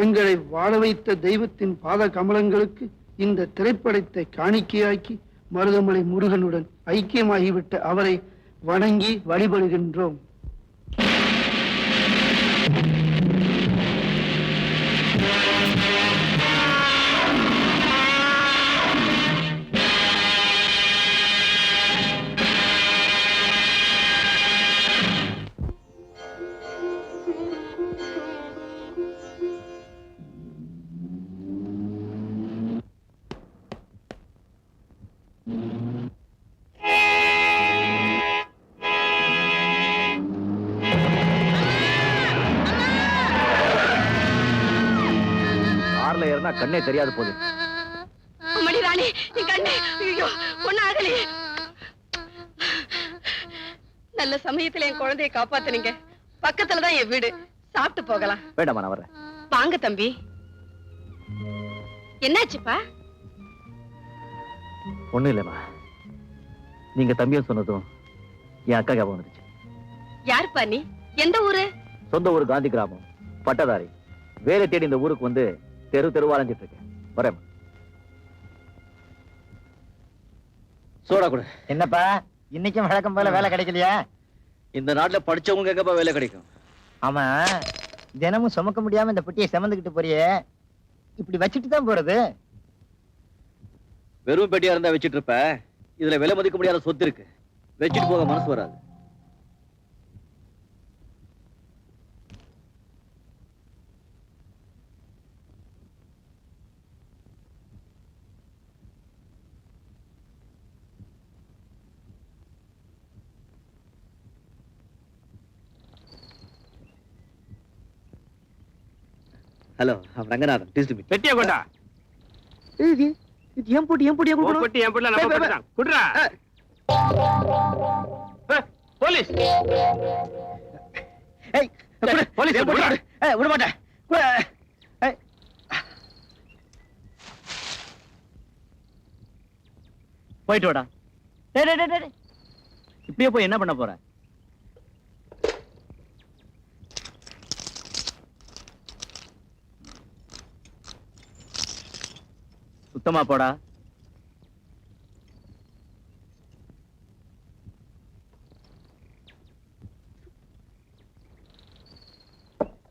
எங்களை வாழ வைத்த தெய்வத்தின் பாத கமலங்களுக்கு இந்த திரைப்படத்தை காணிக்கையாக்கி மருதமலை முருகனுடன் ஐக்கியமாகிவிட்ட அவரை வணங்கி வழிபடுகின்றோம். கண்ணே தெரியாது போது. அம்மடி ராணி, நீ கண்ணே, ஐயோ ஒண்ணாகலையே. நல்ல சமயத்துல என் குழந்தையை காப்பாத்துனீங்க. பக்கத்துலதான் என் வீடு, சாப்பிட்டு போகலாம். வேண்டாமா, நான் வரேன். வாங்க தம்பி. என்னாச்சுப்பா? ஒண்ணும் இல்லைம்மா, நீங்க தம்பியும் சொன்னதும் என் அக்கா ஞாபகம் வந்துச்சு. யாருப்பா நீ? எந்த ஊரு? சொந்த ஊரு காந்தி கிராமம், பட்டதாரி. வேலை தேடி இந்த ஊருக்கு வந்து தெரு தெருவா அலைஞ்சிட்டு இருக்கேன். வரேன். சோடா கூட. என்னப்பா இன்னைக்கும் வழக்கம் போல வேலை கிடைக்கலையா? இந்த நாட்டுல படிச்சவங்க எங்கப்பா வேலை கிடைக்கும்? ஆமா, தினமும் சுமக்க முடியாம இந்த பெட்டியை சுமந்துக்கிட்டு போறியே, இப்படி வச்சுட்டு தான் போறது? வெறும் பெட்டியா இருந்தா வச்சுட்டு இருப்ப. இதுல விலை மதிக்க முடியாத சொத்து இருக்கு, வச்சுட்டு போக மனசு வராது. ஹலோ, ரங்கநாதன். பெட்டியா கொண்டா. இது ஏன் போட்டி பெட்டி ஏன் போடல, நம்ம போட்டுதான். குடுறா. போலீஸ். போலீஸ் விட மாட்டேன். போயிட்டு வாடா. இப்படியே போய் என்ன பண்ண போற? சுத்தமா போடா.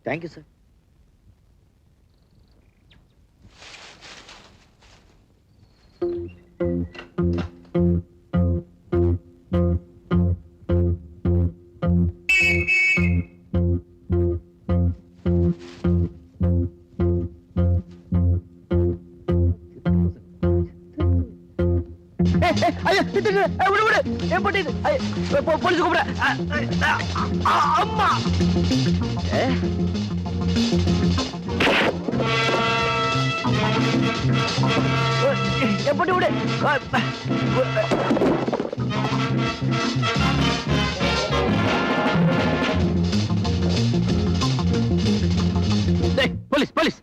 Thank you sir. போலீஸ் கூப்பிட. அம்மா எப்படி விடு. Police police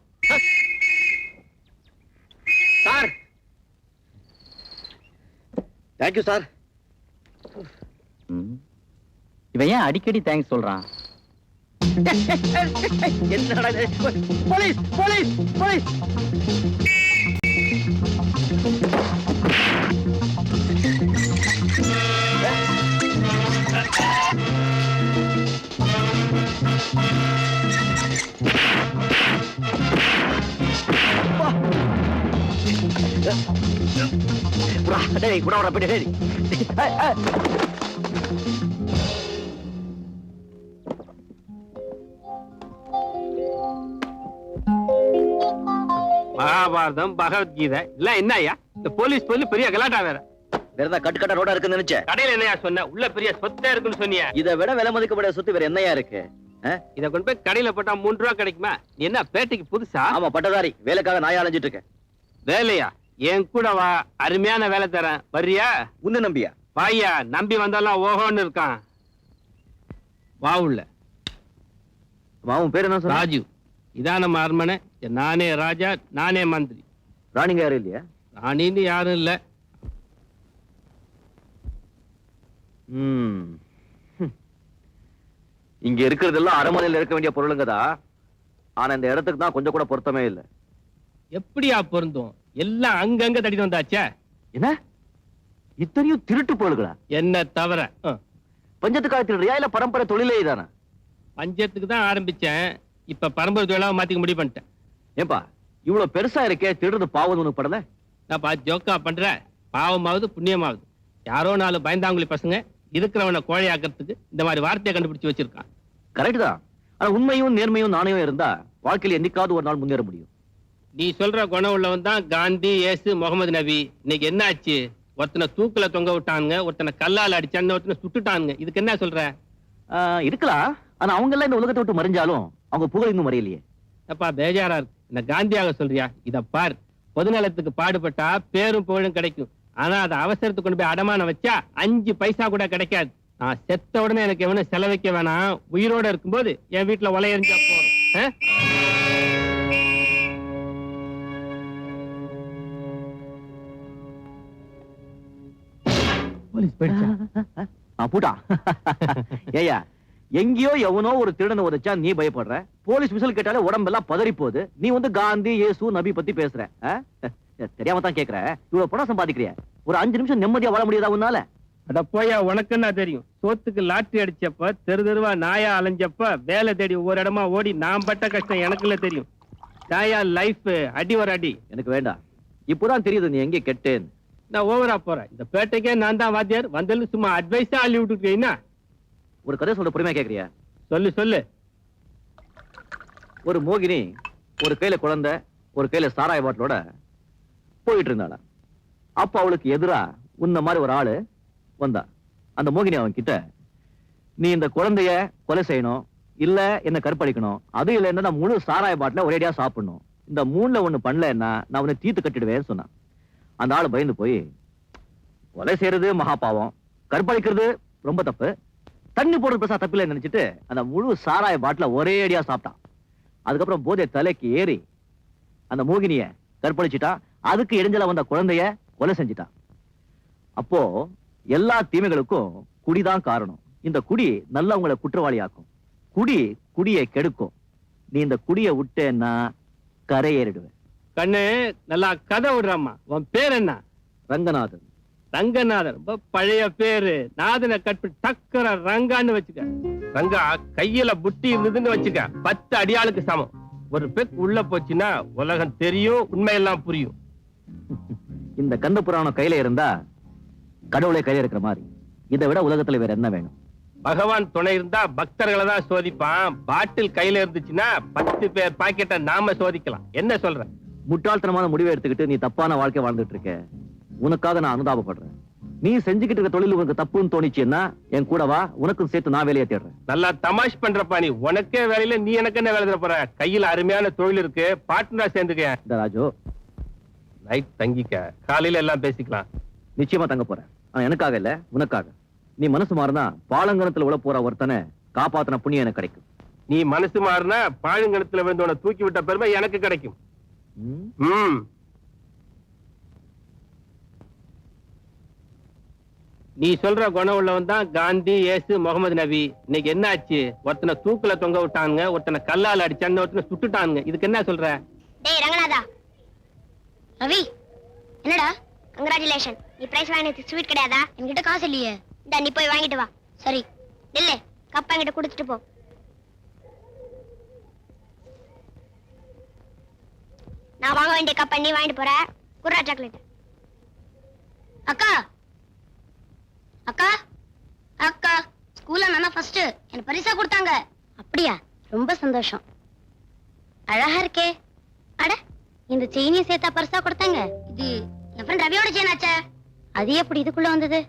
sir. Thank you sir. இவன் ஏன் அடிக்கடி தேங்க்ஸ் சொல்றான்? என்னடா போலீஸ் போலீஸ் போலீஸ். கூட வர போயிட்டு. மகாபாரதம், பகவத்கீதை இல்ல என்ன ஐயா? இந்த போலீஸ் பெரிய கலாட்டா வேற. வேற கட்டுக்கட்ட ரோடா இருக்குன்னு நினைச்சேன். கடையில என்னையா சொன்ன? உள்ள பெரிய சொத்தே இருக்குன்னு சொன்னியா? இதை விட விலை மதிக்க முடியாத சொத்து வேற என்னையா இருக்கு? இத கொண்டு போய் கடையில போட்டா 3 ரூபா கிடைக்குமா? நீ என்ன பேட்டைக்கு புதுசா? ஆமா, பட்டதாரி. வேலைக்காக நாயா அலைஞ்சிட்டு இருக்கேன். வேலையா? என் கூட வா, அருமையான வேலை தரேன். வர்றியா? உன்ன நம்பியா? வாயா, நம்பி வந்தாலும் ஓஹோன்னு இருக்கான். வா உள்ள. மாவன் பேர் என்ன சொன்ன? ராஜு. இதான் நம்ம அரண்மனை. நானே ராஜா, நானே மந்திரி. ராணிங்க யாரும் இல்லையா? ராணின்னு யாரும் இல்ல. இங்க இருக்கிறதெல்லாம் அரண்மனையில் இருக்க வேண்டிய பொருளுங்கதா. ஆனா இந்த இடத்துக்கு தான் கொஞ்சம் கூட பொருத்தமே இல்லை. எப்படியா பொருந்தும்? எல்லாம் அங்கங்க தட்டிட்டு வந்தாச்சே. என்ன இத்தனையும் திருட்டு போலுங்களா? என்ன தவிர பஞ்சத்துக்காக திருடுறியா இல்ல பரம்பரை தொழிலே இதானா? பஞ்சத்துக்கு தான் ஆரம்பிச்சேன், இப்ப பரம்பரை தொழிலாக மாத்திக்க முடிவு பண்ணிட்டேன். ஏன்பா இவ்வளவு பெருசா இருக்கே, திருடுறது பாவம் உனக்கு படல? நான் ஜோக்கா பண்ற, பாவமாவது புண்ணியமாவது. யாரோ 4 பயந்தாங்குழி பசங்க இருக்கிறவனை கோழையாக்கிறதுக்கு இந்த மாதிரி வார்த்தையை கண்டுபிடிச்சு வச்சிருக்கான். கரெக்ட் தான். ஆனா உண்மையும் நேர்மையும் நாணயம் இருந்தா வாழ்க்கையில என்னைக்காவது ஒரு நாள் முன்னேற முடியும். நீ சொல்ற குணம் உள்ளவன் தான் காந்தி, இயேசு, முகமது நபி. இன்னைக்கு என்ன ஆச்சு? ஒருத்தனை தூக்குல தொங்க விட்டானுங்க, ஒருத்தனை கல்லால் அடிச்சான்னு, ஒருத்தனை சுட்டுட்டானுங்க. இதுக்கு என்ன சொல்ற? இருக்கலாம். ஆனா அவங்க எல்லாம் இந்த உலகத்தை விட்டு மறைஞ்சாலும் அவங்க புகழ் இன்னும் மறையலையே. அப்பா பேஜாரா இருக்கு. என்ன காந்தியாக சொல்றியா? இத பார், பொதுநலத்துக்கு பாடுபட்டா பேரும் புகழும் கிடைக்கும். ஆனா அதை அவசரத்துக்கு கொண்டு போய் அடமான வச்சா 5 பைசா கூட கிடைக்காது. நான் செத்த உடனே எனக்கு எவனும் செலவைக்க வேணாம். உயிரோட இருக்கும்போது என் வீட்டுல ஒலை எறிஞ்சா போறோம். போலீஸ் போயிடுச்சா? பூட்டா ஏயா, எங்கேயோ எவனோ ஒரு திருடனை உதைச்சா நீ பயப்படுற, போலீஸ் விசில் கேட்டாலே உடம்பெல்லாம் பதறி போகுது. நீ வந்து காந்தி, இயேசு, நபி பத்தி பேசுற. தெரியாம தான் கேக்குற. இவ்வளவு பணம் சம்பாதிக்கிறிய, ஒரு 5 நிமிஷம் நிம்மதியா வாழ முடியாதா உன்னால? அத போயா, உனக்கு என்ன தெரியும்? சோத்துக்கு லாட்டரி அடிச்சப்ப, தெரு தெருவா நாயா அலைஞ்சப்ப, வேலை தேடி ஒவ்வொரு இடமா ஓடி நான் பட்ட கஷ்டம் எனக்குள்ள தெரியும். நாயா லைஃப் அடி ஒரு அடி. எனக்கு வேண்டாம். இப்போதான் தெரியுது நீ எங்கே கெட்டேன்னு. நான் ஓவரா போறேன். இந்த பேட்டைக்கே நான் தான் வாத்தியார். வந்தது சும்மா அட்வைஸா அள்ளி விட்டுருக்கீங்கன்னா. ஒரு கதை சொல்ற பொறுமையா கேக்குறியா? சொல்லு சொல்லு. ஒரு மோகினி ஒரு கையில குழந்தை, ஒரு கையில சாராய பாட்டிலோட போயிட்டு இருந்தாளா. அப்ப அவளுக்கு எதிரா உன்ன மாதிரி ஒரு ஆளு வந்தா. அந்த மோகினி அவன் கிட்ட, நீ இந்த குழந்தைய கொலை செய்யணும், இல்ல என்ன கற்பழிக்கணும், அது இல்லைன்னா நான் முழு சாராய பாட்டில ஒரேடியா சாப்பிடணும், இந்த 3ல ஒண்ணு பண்ணலன்னா நான் உன்னை தீர்த்து கட்டிடுவேன்னு சொன்னான். அந்த ஆளு பயந்து போய், கொலை செய்யறது மகா பாவம், கற்பழிக்கிறது ரொம்ப தப்பு, தண்ணி போடுறது பெருசா தப்பில்லை நினைச்சிட்டு அந்த முழு சாராய பாட்டில ஒரே அடியா சாப்பிட்டான். அதுக்கப்புறம் போதை தலைக்கு ஏறி அந்த மோகினிய கற்பழிச்சிட்டான். அதுக்கு இடைஞ்சல வந்த குழந்தைய கொலை செஞ்சிட்டான். அப்போ எல்லா தீமைகளுக்கும் குடிதான் காரணம். இந்த குடி நல்லவங்களை குற்றவாளியாக்கும். குடியை கெடுக்கும். நீ இந்த குடியை விட்டேன்னா கரையேறிடுவேன். கண்ணு நல்லா கதை விடுறாமா. உன் பேர் என்ன? ரங்கநாதன். ரங்கநாதன் ரொம்ப பழைய பேரு. நாதனை கற்பி டக்கர ரங்கான்னு வச்சுக்க. ரங்கா கையில புட்டி இருந்ததுன்னு வச்சுக்க, 10 அடியாளுக்கு சமம். ஒரு பெக் உள்ள போச்சுன்னா உலகம் தெரியும், உண்மையெல்லாம் புரியும். இந்த கந்த புராணம் கையில இருந்தா கடவுளை கையில இருக்கிற மாதிரி. இதை விட உலகத்துல வேற என்ன வேணும்? பகவான் துணை இருந்தா பக்தர்களை தான் சோதிப்பான். பாட்டில் கையில இருந்துச்சுன்னா 10 பேர் பாக்கெட்டை நாம சோதிக்கலாம். என்ன சொல்ற? முட்டாள்தனமான முடிவை எடுத்துக்கிட்டு நீ தப்பான வாழ்க்கை வாழ்ந்துட்டு இருக்க. உனக்காக நான் அனுதாபப்படுறேன். நீ செஞ்சுக்கிட்டு இருக்க தொழில் உனக்கு தப்புன்னு தோணிச்சுன்னா என் கூட வா, உனக்கும் சேர்த்து நான் வேலையை தேடுறேன். நல்லா தமாஷ் பண்றப்பா நீ. உனக்கே வேலையில நீ எனக்கு என்ன வேலை தர போற? கையில அருமையான தொழில் இருக்கு, பார்ட்னரா சேர்ந்துக்க. இந்த ராஜு, நைட் தங்கிக்க, காலையில எல்லாம் பேசிக்கலாம். நிச்சயமா தங்க போறேன். ஆனா எனக்காக இல்ல, உனக்காக. நீ மனசு மாறினா பாலங்கணத்துல உள்ள போற ஒருத்தனை காப்பாத்தின புண்ணியம் எனக்கு கிடைக்கும். நீ மனசு மாறினா பாழுங்கணத்துல விழுந்தவனை தூக்கி விட்ட பெருமை எனக்கு கிடைக்கும். நீ சொல்ற குணம் உள்ளவன் தான் காந்தி, இயேசு, முகமது நபி. இன்னைக்கு என்ன ஆச்சு? ஒருத்தனை தூக்குல தொங்க விட்டானுங்க, ஒருத்தனை கல்லால் அடிச்சான்னு, ஒருத்தனை சுட்டுட்டானுங்க. இதுக்கு என்ன சொல்ற? டேய் ரங்கநாதா. ரவி, என்னடா? கங்க்ராச்சுலேஷன். நீ பிரைஸ் வாங்கினது ஸ்வீட் கிடையாதா? என்கிட்ட காசு இல்லையே. இந்த நீ போய் வாங்கிட்டு வா. சரி நில்லு, கப்பா என்கிட்ட கொடுத்துட்டு போ. நான் வாங்க வேண்டிய கப்பை நீ வாங்கிட்டு போற. குர்ரா சாக்லேட். அக்கா அக்கா அக்கா, ஸ்கூல்ல நான் ஃபர்ஸ்ட். எனக்கு பரிசா கொடுத்தாங்க. அப்படியா? ரொம்ப சந்தோஷம். அழகா இருக்கே. அட, இந்த செயினியை சேர்த்தா பரிசா கொடுத்தாங்க? இது என் ஃப்ரெண்ட் ரவியோட செயின் ஆச்சே. அது எப்படி இதுக்குள்ள வந்தது?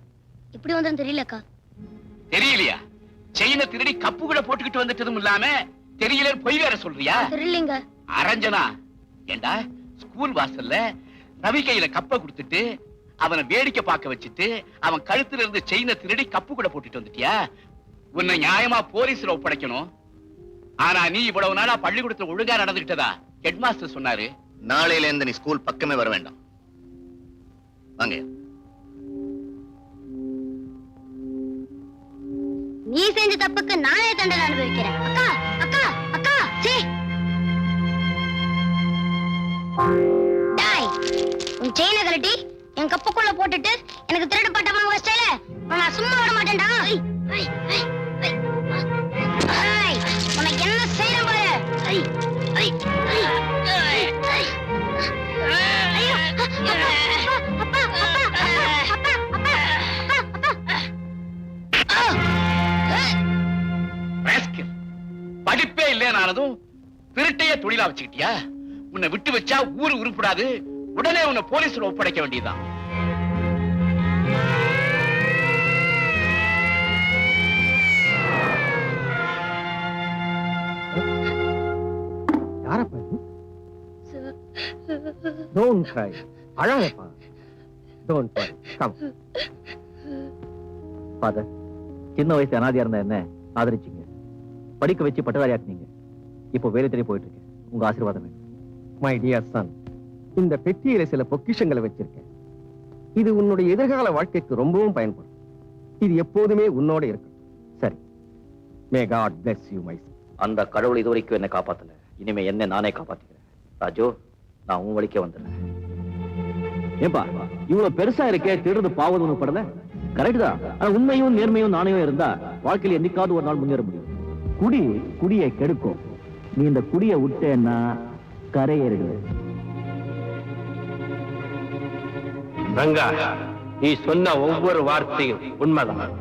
இப்படி வந்ததுன்னு தெரியலக்கா. தெரியலையா? செயினை திருடி கப்பு கூட போட்டுக்கிட்டு வந்துட்டதும் இல்லாம தெரியல பொய் வேற சொல்றியா? தெரியலங்க. அரஞ்சனா, ஏண்டா ஸ்கூல் வாசல்ல ரவி கையில கப்பை கொடுத்துட்டு அவனை வேடிக்கை பார்க்க வச்சுட்டு அவன் கழுத்துல இருந்து செயினை திருடி கப்பு கூட போட்டுட்டு வந்துட்டியா? உன்னை நியாயமா போலீஸ்ல ஒப்படைக்கணும். ஆனா நீ இவ்வளவு நாளா பள்ளிக்கூடத்துல ஒழுங்கா நடந்துகிட்டதா ஹெட் மாஸ்டர் சொன்னாரு. நாளையில இருந்து நீ ஸ்கூல் பக்கமே வர வேண்டாம். வாங்க. நீ செஞ்ச தப்புக்கு நானே தண்டனை அனுபவிக்கிறேன். அக்கா அக்கா அக்கா, சீ. டாய், உன் செயினை கழட்டி என் கப்புக்குள்ள போட்டுட்டு எனக்கு திருடு பட்டமா வச்சிட்டல, நான் சும்மா விட மாட்டேன்டா. உனக்கு என்ன செய்யணும் பாரு. ஐயோ, அப்பா, அப்பா, அப்பா, அப்பா, அப்பா, அப்பா. ராஸ்கல், படிப்பே இல்லைனானதும் திருட்டையே தொழிலா வச்சுக்கிட்டியா? உன்னை விட்டு வச்சா ஊரு உருப்படாது. உடனே உன்னை போலீஸ்ல ஒப்படைக்க வேண்டியதுதான். யாரப்பா இது? Don't cry. அழாதப்பா. Don't worry. Come. Father, சின்ன வயசு அனாதையா இருந்த என்ன ஆதரிச்சீங்க, படிக்க வச்சு பட்டதாரியாக்குனீங்க. இப்போ வேலை தேடி போயிட்டு இருக்கேன். உங்க ஆசீர்வாதம் வேணும். மை டியர் சன், இந்த பெட்டியில சில பொக்கிஷங்களை வச்சிருக்கேன். இது உன்னுடைய எதிர்கால வாழ்க்கைக்கு ரொம்பவும் பயன்படும். இது எப்போதுமே உன்னோட இருக்கும். சரி. May God bless you my. அந்த கடவுள் இதுவரைக்கும் என்ன காப்பாத்தல, இனிமே என்ன நானே காப்பாத்திக்கிறேன். ராஜு, நான் உன் வழிக்கே வந்துடுறேன். ஏப்பா, இவ்வளவு பெருசா இருக்கே, திருடு பாவது ஒண்ணு படல. கரெக்ட் தான். ஆனா உண்மையும் நேர்மையும் நாணயம் இருந்தா வாழ்க்கையில என்னைக்காவது ஒரு நாள் முன்னேற முடியும். குடியை கெடுக்கும். நீ இந்த குடியை விட்டேன்னா கரையேறிடு. ரங்கா, நீ சொன்ன ஒவ்வொரு வார்த்தையும் உண்மைதான்.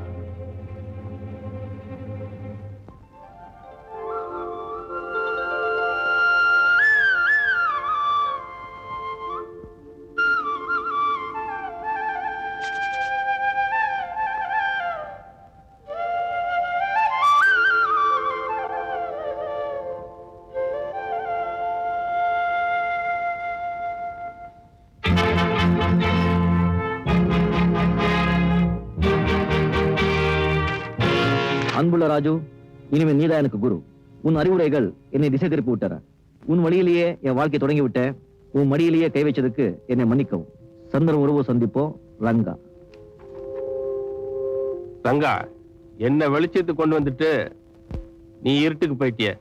அன்புள்ள ராஜு, இனிமே நீதான் எனக்கு குரு. உன் அறிவுரைகள் என்னை திசை திருப்பி விட்டற. உன் வழியிலேயே என் வாழ்க்கை தொடங்கி விட்ட. உன் மடியிலேயே கை வச்சதுக்கு என்னை மன்னிக்கவும். சந்திரன் உறவு சந்திப்போம். ரங்கா. ரங்கா, என்ன வெளிச்சத்துக்கு கொண்டு வந்துட்டு நீ இருட்டுக்கு போயிட்டிய.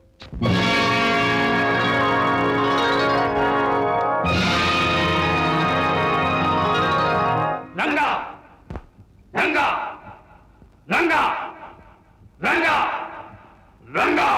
ரங்கா, ரங்கா, ரங்கா, ரங்கா, ரங்கா.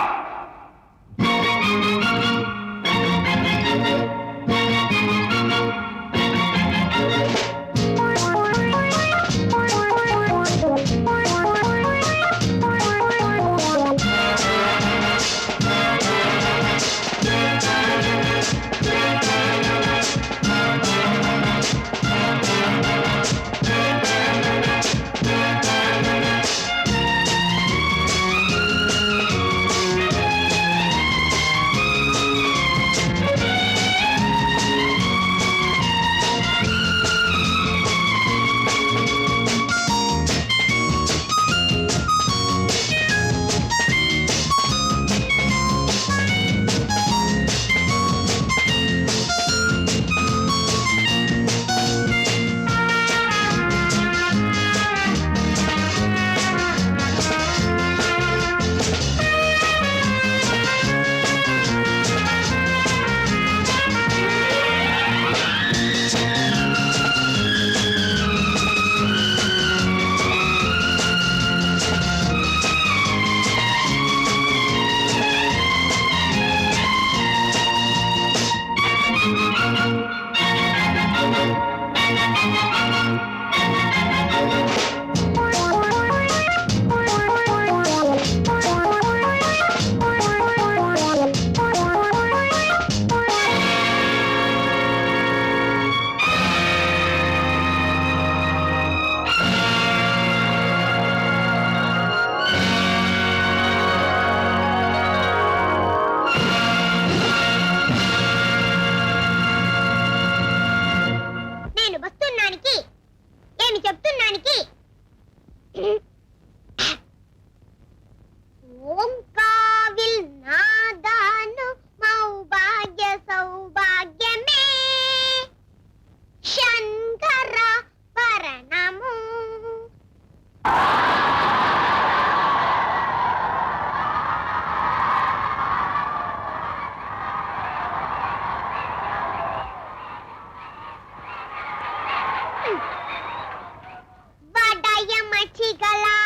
வடாய மச்சிகளா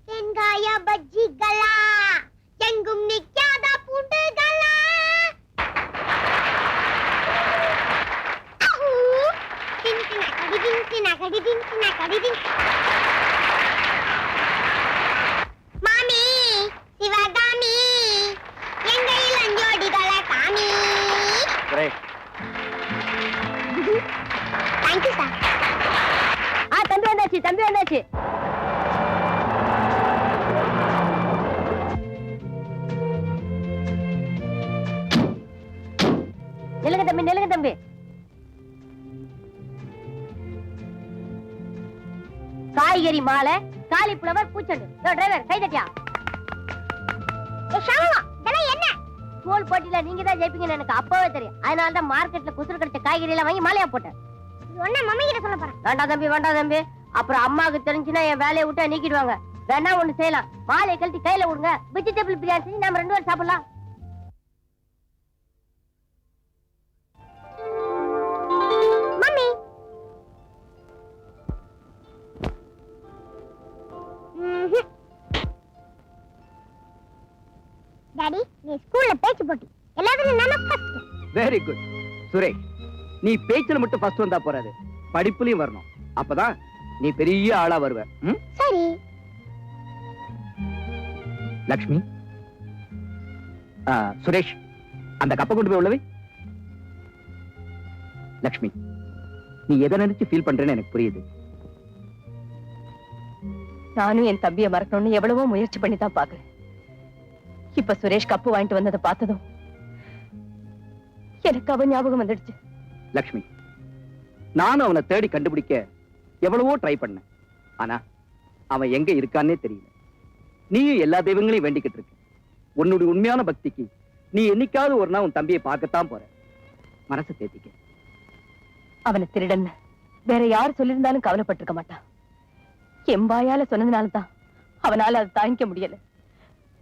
வெங்காய பஜ்ஜிகளா எங்கும் நிக்காத பூண்டுகளா மாமி சிவகாமி எங்க இளஞ்சோடிகளை காமி. Thank you sir. தம்பி வந்தாச்சு, தம்பி வந்தாச்சு. நிலுங்க தம்பி, நிலுங்க தம்பி. காய்கறி மாலை, காலிஃப்ளவர், பூச்செண்டு. டிரைவர் கை தட்டியா? என்ன ஸ்கூல் போட்டியில நீங்க தான் ஜெயிப்பீங்கன்னு எனக்கு அப்பவே தெரியும். அதனால தான் மார்க்கெட்ல குசுறு கிடைச்ச காய்கறி எல்லாம் வாங்கி மாலையா போட்டேன். ஒண்ணு மம்மி கிட்ட சொல்ல போறேன். வேண்டாம் தம்பி, வேண்டாம் தம்பி. அப்புறம் அம்மாவுக்கு தெரிஞ்சுன்னா என் வேலையை விட்டு நீக்கிடுவாங்க. வேணா ஒண்ணு செய்யலாம், மாலையை கழட்டி கையில விடுங்க. வெஜிடபிள் பிரியாணி செஞ்சு நாம 2 பேரும் சாப்பிடலாம். மம்மி டாடி, நீ ஸ்கூல்ல பேச்சு போட்டி எல்லாத்துலயும் நான் ஃபர்ஸ்ட். வெரி குட் சுரேஷ், நீ பேச்சுல மட்டும் ஃபர்ஸ்ட் வந்தா போறாது, படிப்புலயும் வரணும். அப்பதான் நீ பெரிய ஆளா வருவ. சரி. லக்ஷ்மி, சுரேஷ், அந்த கப்பை கொண்டு போய் உள்ளவை. லக்ஷ்மி, நீ எதை நினைச்சு ஃபீல் பண்றேன்னு எனக்கு புரியுது. நானும் என் தம்பியை மறக்கணும்னு எவ்வளவோ முயற்சி பண்ணி தான் பாக்குறேன். இப்ப சுரேஷ் கப்பு வாங்கிட்டு வந்ததை பார்த்ததும் எனக்கு அவன் ஞாபகம் வந்துடுச்சு. லக்ஷ்மி, நானும் அவனை தேடி கண்டுபிடிக்க எவ்வளவோ ட்ரை பண்ணேன். ஆனா அவன் எங்க இருக்கான்னே தெரியல. நீயும் எல்லா தெய்வங்களையும் வேண்டிக்கிட்டு இருக்க. உன்னுடைய உண்மையான பக்திக்கு நீ என்னைக்காவது ஒரு நாள் உன் தம்பியை பார்க்கத்தான் போற. மனசை தேத்திக்க. அவனை திருடன் வேற யார் சொல்லியிருந்தாலும் கவலைப்பட்டிருக்க மாட்டான். எம்பாயால சொன்னதுனாலதான் அவனால அதை தாங்கிக்க முடியல.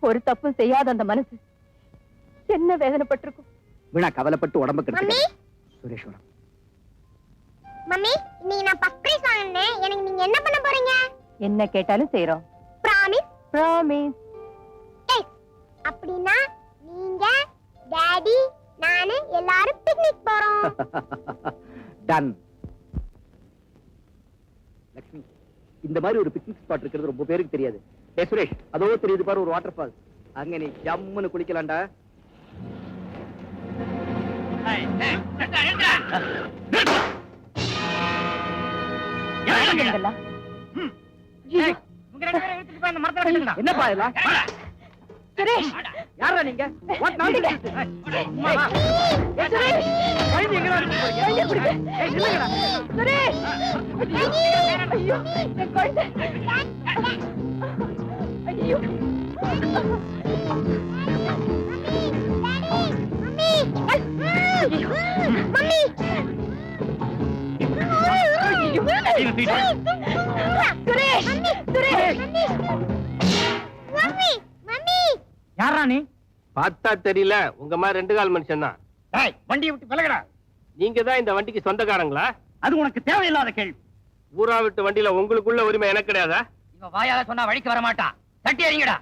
ஒரு தப்பும் செய்யாத அந்த மனசு என்ன வேதனைப்பட்டிருக்கும். வீணா கவலைப்பட்டு உடம்பு மம்மி, கெடுத்து. சுரேஸ்வரம், மம்மி, நீ நான் ஃபர்ஸ்ட் பிரைஸ் வாங்குனேன். எனக்கு நீங்க என்ன பண்ண போறீங்க? என்ன கேட்டாலும் செய்றோம். பிராமிஸ்? ப்ராமிஸ். எஸ். அப்படினா நீங்க, டாடி, நானு எல்லாரும் பிக்னிக் போறோம். டன். லக்ஷ்மி, இந்த மாதிரி ஒரு பிக்னிக் ஸ்பாட் இருக்கிறது ரொம்ப பேருக்கு தெரியாது. சுரேஷ், அதோ தெரியுது பாரு ஒரு வாட்டர் ஃபால். அங்க நீ ஜம்முன்னு குளிக்கலாம்டா. என்னப்பா இதெல்லாம்? சுரேஷ், யாரா நீங்க? What nonsense? சுரேஷ், கைதி எங்கடா இருக்கு பாருங்க. ஏய், நில்லுங்கடா. சுரேஷ், ஐயோ, என் குழந்தை. ஐயோ, mummy, Suresh, Suresh. Mummy, mummy. யாரா நீ? பார்த்தா தெரியல, உங்க மாதிரி 2 கால் மனுஷன் தான். வண்டியை விட்டு விலகடா. நீங்க தான் இந்த வண்டிக்கு சொந்தக்காரங்களா? அது உனக்கு தேவையில்லாத கேள்வி. ஊரா விட்டு வண்டியில உங்களுக்குள்ள உரிமை எனக்கு கிடையாதா? இவன் வாயால சொன்னா வழிக்கு வர மாட்டான். தட்டி அறிங்கடா.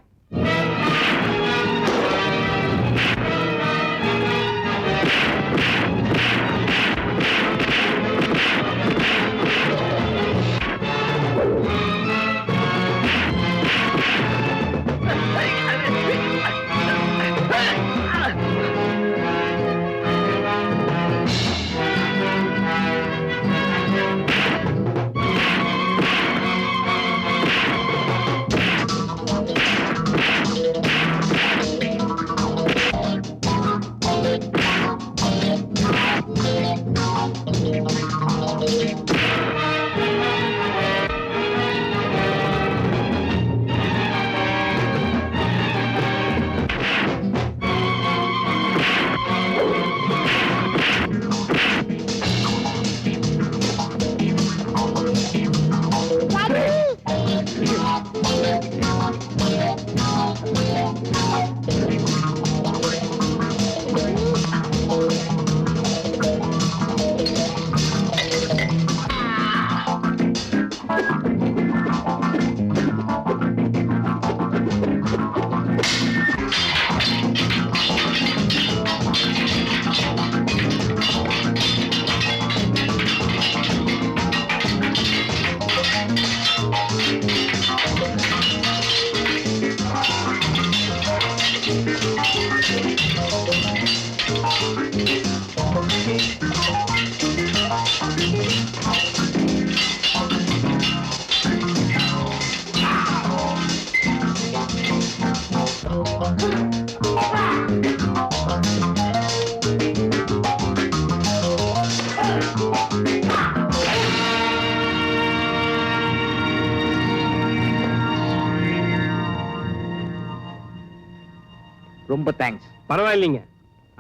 ரொம்ப தேங்க்ஸ். பரவாயில்லைங்க.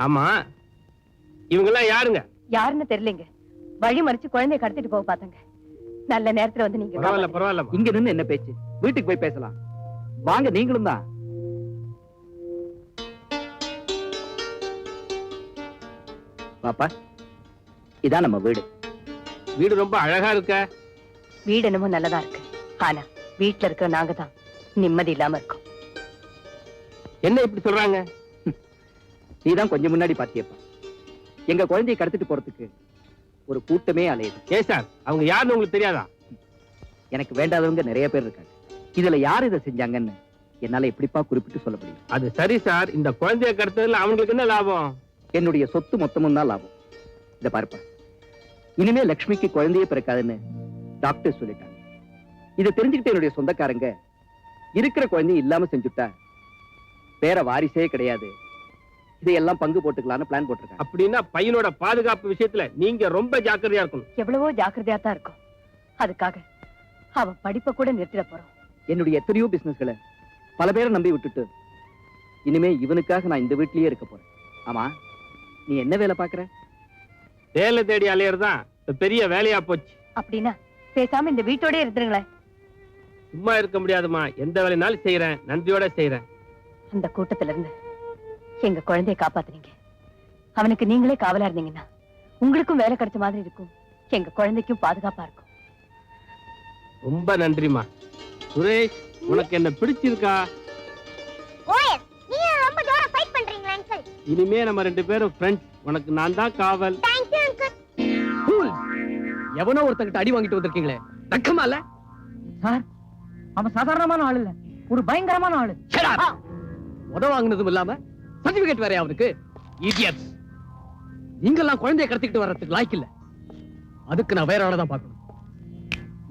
ஆமா, இவங்க எல்லாம் யாருங்க? யாருன்னு தெரியலங்க. வழி மறிச்சு குழந்தைய கடத்திட்டு போக பார்த்தாங்க. நல்ல நேரத்துல வந்து நீங்க பரவாயில்ல காப்பாத்துனீங்க. பரவாயில்ல. இங்க நின்னு என்ன பேச்சு? வீட்டுக்கு போய் பேசலாம். வாங்க, நீங்களும் தான். பாப்பா, இதான் நம்ம வீடு. வீடு ரொம்ப அழகா இருக்க. வீடு என்னமோ நல்லதா இருக்கு. ஆனா வீட்டுல இருக்கிற நாங்க தான் நிம்மதி இல்லாம இருக்கோம். என்ன இப்படி சொல்றாங்க? நீதான் கொஞ்சம் முன்னாடி பாத்தியப்பா, எங்க குழந்தையை கடத்திட்டு போறதுக்கு ஒரு கூட்டமே அலையுது. ஏ சார், அவங்க யாருன்னு உங்களுக்கு தெரியாதா? எனக்கு வேண்டாதவங்க நிறைய பேர் இருக்காங்க. இதுல யார் இதை செஞ்சாங்கன்னு என்னால எப்படிப்பா குறிப்பிட்டு சொல்ல முடியும்? அது சரி சார், இந்த குழந்தைய கடத்ததுல அவங்களுக்கு என்ன லாபம்? என்னுடைய சொத்து மொத்தமும் தான் லாபம். இத பாருப்பா, இனிமே லக்ஷ்மிக்கு குழந்தையே பிறக்காதுன்னு டாக்டர் சொல்லிட்டாங்க. இதை தெரிஞ்சுக்கிட்டு என்னுடைய சொந்தக்காரங்க இருக்கிற குழந்தையும் இல்லாம செஞ்சுட்டா வேற வாரிசே கிடையாது, இதையெல்லாம் பங்கு போட்டுக்கலாம்னு பிளான் போட்டிருக்காங்க. அப்படின்னா பையனோட பாதுகாப்பு விஷயத்துல நீங்க ரொம்ப ஜாக்கிரதையா இருக்கணும். எவ்வளவோ ஜாக்கிரதையா தான் இருக்கும். அதுக்காக அவன் படிப்பை கூட நிறுத்திட போறோம். என்னுடைய எத்தனையோ பிசினஸ்களை பல பேரை நம்பி விட்டுட்டு இனிமே இவனுக்காக நான் இந்த வீட்லயே இருக்க போறேன். ஆமா, நீ என்ன வேலை பாக்குற? வேலை தேடி அலையறதுதான் பெரிய வேலையா போச்சு. அப்படின்னா பேசாம இந்த வீட்டோட இருந்துருங்களேன். சும்மா இருக்க முடியாதுமா, எந்த வேலைனாலும் செய்யறேன், நன்றியோட செய்யறேன். அந்த கூட்டத்துல இருந்து எங்க குழந்தைய காப்பாத்துனீங்க. அவனுக்கு நீங்களே காவலா இருந்தீங்கன்னா உங்களுக்கும் வேலை கிடைச்ச மாதிரி இருக்கும், எங்க குழந்தைக்கும் பாதுகாப்பா இருக்கும். ரொம்ப நன்றிமா. சுரேஷ், உனக்கு என்ன பிடிச்சிருக்கா? ஓஎஸ், நீங்க ரொம்ப ஜோரா ஃபைட் பண்றீங்களா அங்கிள்? இனிமே நம்ம ரெண்டு பேரும் ஃப்ரெண்ட்ஸ். உனக்கு நான் தான் காவல். Thank you uncle. எவனோ ஒருத்தங்கிட்ட அடி வாங்கிட்டு வந்திருக்கீங்களே, வெக்கமா இல்ல? சார், அவன் சாதாரணமான ஆள் இல்ல, ஒரு பயங்கரமான ஆளு. உத வாங்கினதும் இல்லாம சர்டிபிகேட் வேற அவருக்கு. இடியட்ஸ், நீங்கெல்லாம் குழந்தைய கடத்திக்கிட்டு வர்றதுக்கு லாய்க்கு இல்ல. அதுக்கு நான் வேற ஆளதான் பார்க்கணும்.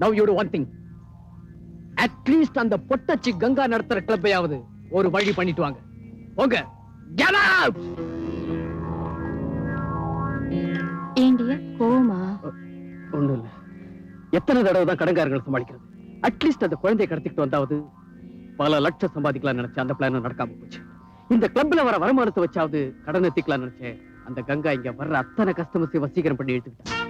Now you do one thing. At least அந்த பொட்டச்சி கங்கா நடத்துற கிளப்பையாவது ஒரு வழி பண்ணிட்டு வாங்க. போங்க. Get out! ஏண்டிய கோமா? ஒண்ணும் இல்ல. எத்தனை தடவை தான் கடன்காரங்களை சமாளிக்கிறது? அட்லீஸ்ட் அந்த குழந்தையை கடத்திக்கிட்டு வந்தாவது பல லட்சம் சம்பாதிக்கலாம் நினைச்சேன். அந்த பிளான் நடக்காம போச்சு. இந்த கிளப்ல வர வருமானத்தை வச்சாவது கடன் எத்திக்கலாம் நினைச்சேன். அந்த கங்கா இங்க வர்ற அத்தனை கஸ்டமர்ஸை வசீகரம் பண்ணி எடுத்துக்கிட்டேன்.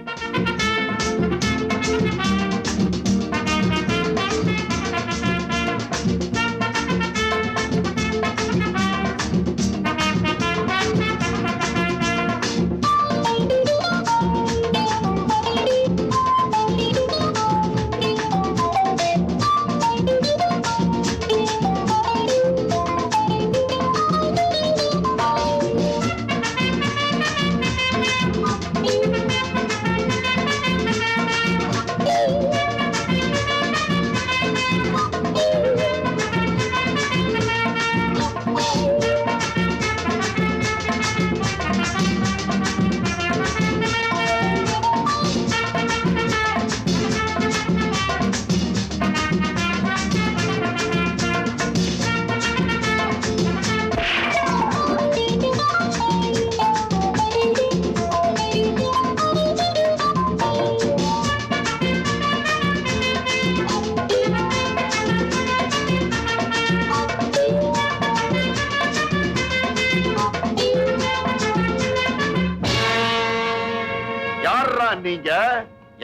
நீங்க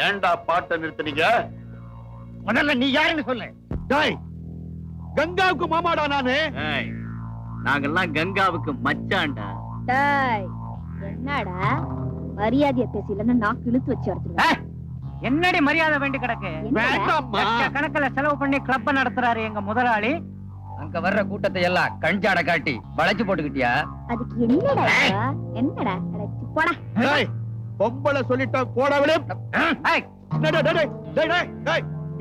ஏன்டா பாட்டை நிறுத்துனீங்க? முதல்ல நீ யாருன்னு சொல்லு. டேய், கங்காவுக்கு மாமாடா நானு. நாங்கெல்லாம் கங்காவுக்கு மச்சான்டா. டேய், என்னடா மரியாதைய பேசலன்னா நான் இழுத்து வச்சு எடுத்துறேன். என்னடி மரியாதை வேண்டி கிடக்கு? வேண்டாம்மா. கணக்குல செலவு பண்ணி கிளப்ப நடத்துறாரு எங்க முதலாளி. அங்க வர்ற கூட்டத்தை எல்லாம் கஞ்சாட காட்டி வளைச்சு போட்டுக்கிட்டியா? அதுக்கு என்னடா என்னடா அடச்சி போடா. டேய், பொம்பளை சொல்லிட்டா போட விடு.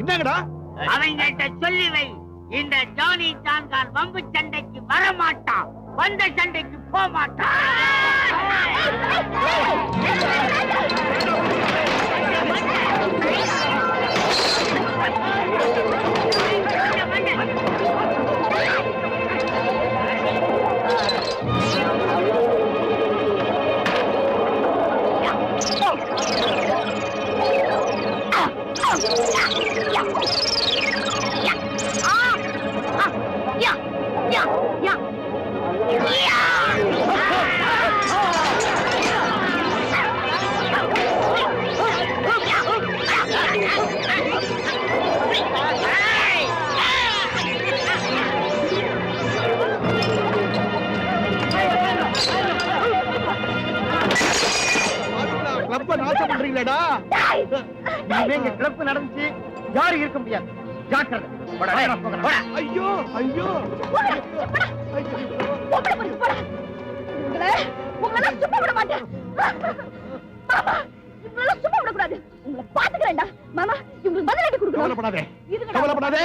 என்னங்கடா? அவங்கிட்ட சொல்லி வை, இந்த ஜானி ஜான்கான் வம்பு சண்டைக்கு வர மாட்டான், வந்த சண்டைக்கு போக மாட்டான். Yeah. இனிமே இங்க கிளப் நடந்துச்சு யாரும் இருக்க முடியாது. ஜாக்கிரதை. போடா, டேய், நான் போகிறேன். போடா. ஐயோ ஐயோ உங்களை சும்மா விட மாட்டேன். மாமா, இவங்கள சும்மா விடக்கூடாது. உங்களை பாத்துக்கிறேன்டா. மாமா, இவங்களுக்கு பதிலடி கொடுக்கணும். கவலைப்படாதே, கவலைப்படாதே.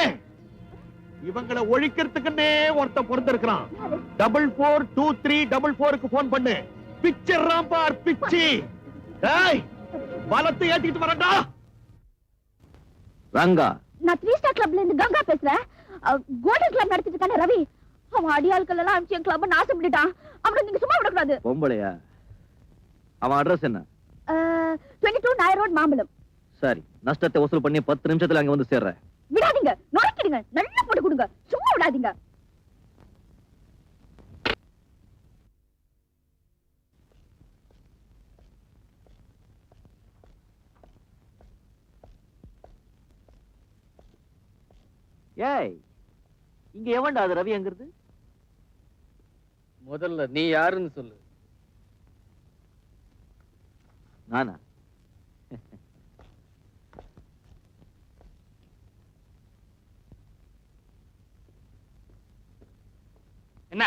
இவங்களை ஒழிக்கிறதுக்குன்னே ஒருத்தன் பொறுத்திருக்கிறான். 442344க்கு போன் பண்ணு. பிச்சர் ராம்பார் பிச்சி. டேய், பலத்தை ஏத்திட்டு வரடா. ரங்கா, நான் 3 ஸ்டார் கிளப்ல இருந்து கங்கா பேசுறேன். கோல்டன் கிளப் நடத்திட்டு இருக்கானே ரவி, அவன் அடியாட்கள் எல்லாம் அனுப்பிச்சு என் கிளப் நாசம் பண்ணிட்டான். அவனை நீங்க சும்மா விடக்கூடாது. பொம்பளையா? அவன் அட்ரஸ் என்ன? 22 நாயர் ரோட் மாம்பலம். சரி, நஷ்டத்தை வசூல் பண்ணி 10 நிமிஷத்துல அங்க வந்து சேர்றேன். விடாதீங்க, நுழைக்கிடுங்க, நல்லா போட்டு கொடுங்க, சும்மா விடாதீங்க. ஏய், இங்க எவன்டா அது ரவி எங்கிறது? முதல்ல நீ யாருன்னு சொல்லு. நானா? என்ன?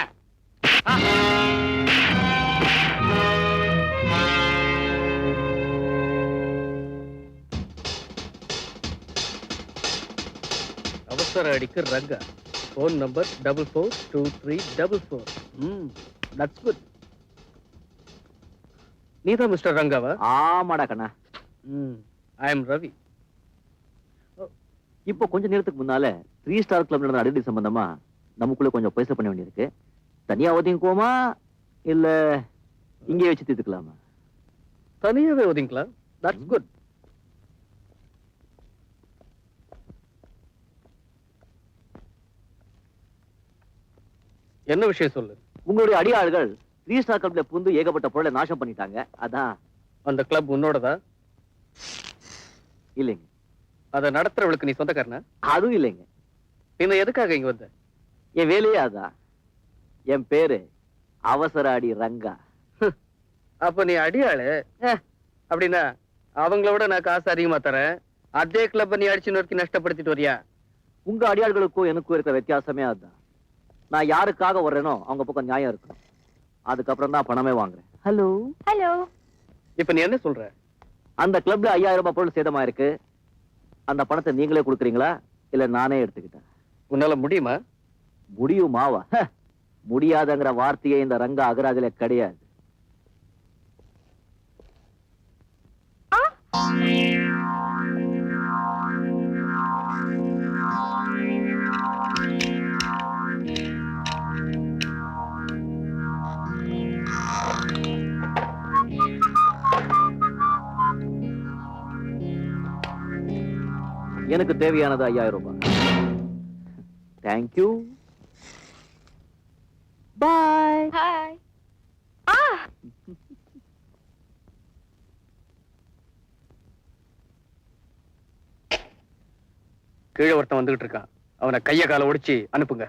அவசர அடிக்கு Ranga. Phone number 442344. That's good. நீதான் மிஸ்டர் ரங்காவா? ஆமாடா கண்ணா. I am Ravi. இப்போ கொஞ்ச நேரத்துக்கு முன்னால 3 ஸ்டார் கிளப் நடந்த அடிக்கடி சம்பந்தமா நமக்குள்ள கொஞ்சம் பேச பண்ண வேண்டியிருக்கு. தனியா ஒதுங்கிக்குவோமா இல்ல இங்கே வச்சு தீர்த்துக்கலாமா? தனியாவே ஒதுங்கலாம். That's good. என்ன விஷயம் சொல்லு. உங்களுடைய அடியாள்கள் 3 ஸ்டார் கிளப்ல புந்து ஏகப்பட்ட பொருளை நாசம் பண்ணிட்டாங்க. அதான். அந்த கிளப் உன்னோடதா? இல்லைங்க. அதை நடத்துறவளுக்கு நீ சொந்தக்காரனா? அதுவும் இல்லைங்க. பின்ன எதுக்காக இங்க வந்த? என் வேலையே அதான். என் பேரு அவசர அடி ரங்கா. அப்ப நீ அடியாளு. அப்படின்னா அவங்கள விட நான் காசு அதிகமா தரேன். அதே கிளப்ப நீ அடிச்சு நொறுக்கி நஷ்டப்படுத்திட்டு வரியா? உங்க அடியாள்களுக்கும் எனக்கும் இருக்கிற வித்தியாசமே அதுதான். நான் யாருக்காக வர்றேனோ அவங்க பக்கம் நியாயம் இருக்கணும். அதுக்கப்புறம் தான் பணமே வாங்குறேன். Hello hello. இப்ப நீ என்ன சொல்ற? அந்த கிளப்ல 5000 ரூபாய் பொருள் சேதமா இருக்கு. அந்த பணத்தை நீங்களே கொடுக்குறீங்களா இல்ல நானே எடுத்துக்கிட்டேன்? உன்னால முடியுமா? முடியுமாவா? முடியாதங்கிற வார்த்தையே இந்த ரங்க அகராஜில கிடையாது. எனக்கு தேவையானது 5000 ரூபாய். தேங்க்யூ. பாய். ஹாய். கீழே ஒருத்தன் வந்துகிட்டு இருக்கான். அவனை கைய கால ஒடிச்சு அனுப்புங்க.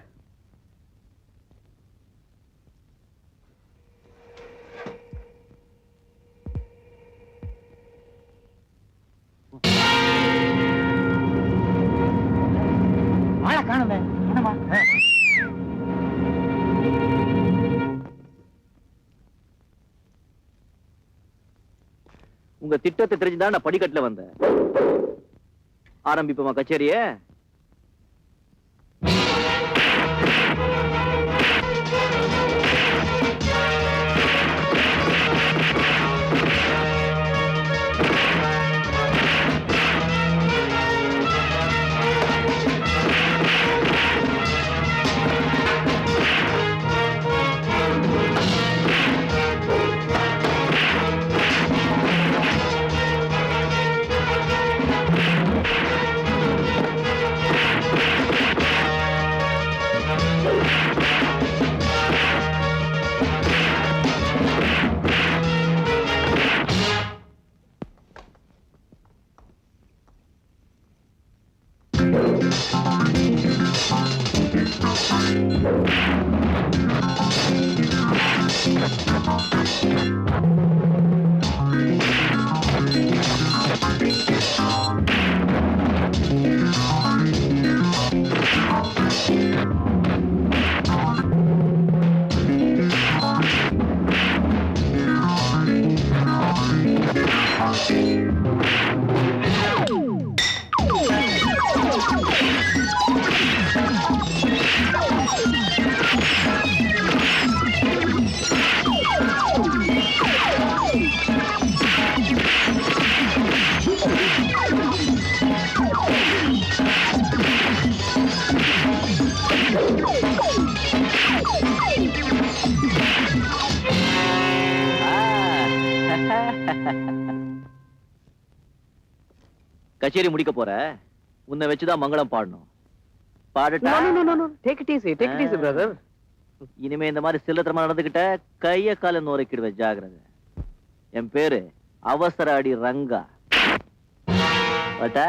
ஆளை காணுமே. என்னமா? உங்க திட்டத்தை தெரிஞ்சுதான் நான் படிக்கட்டுல வந்தேன். ஆரம்பிப்போமா கச்சேரியே? கச்சேரி முடிக்க போற, உன்னை வச்சுதான் மங்களம் பாடணும். பாடட்டா? Take it easy brother. இனிமே இந்த மாதிரி சில்லத்தரமா நடந்துகிட்ட கைய கால நோரைக்கிடுவேன், ஜாகிரதை. என் பேரு அவசர அடி ரங்கா. பாட்டா?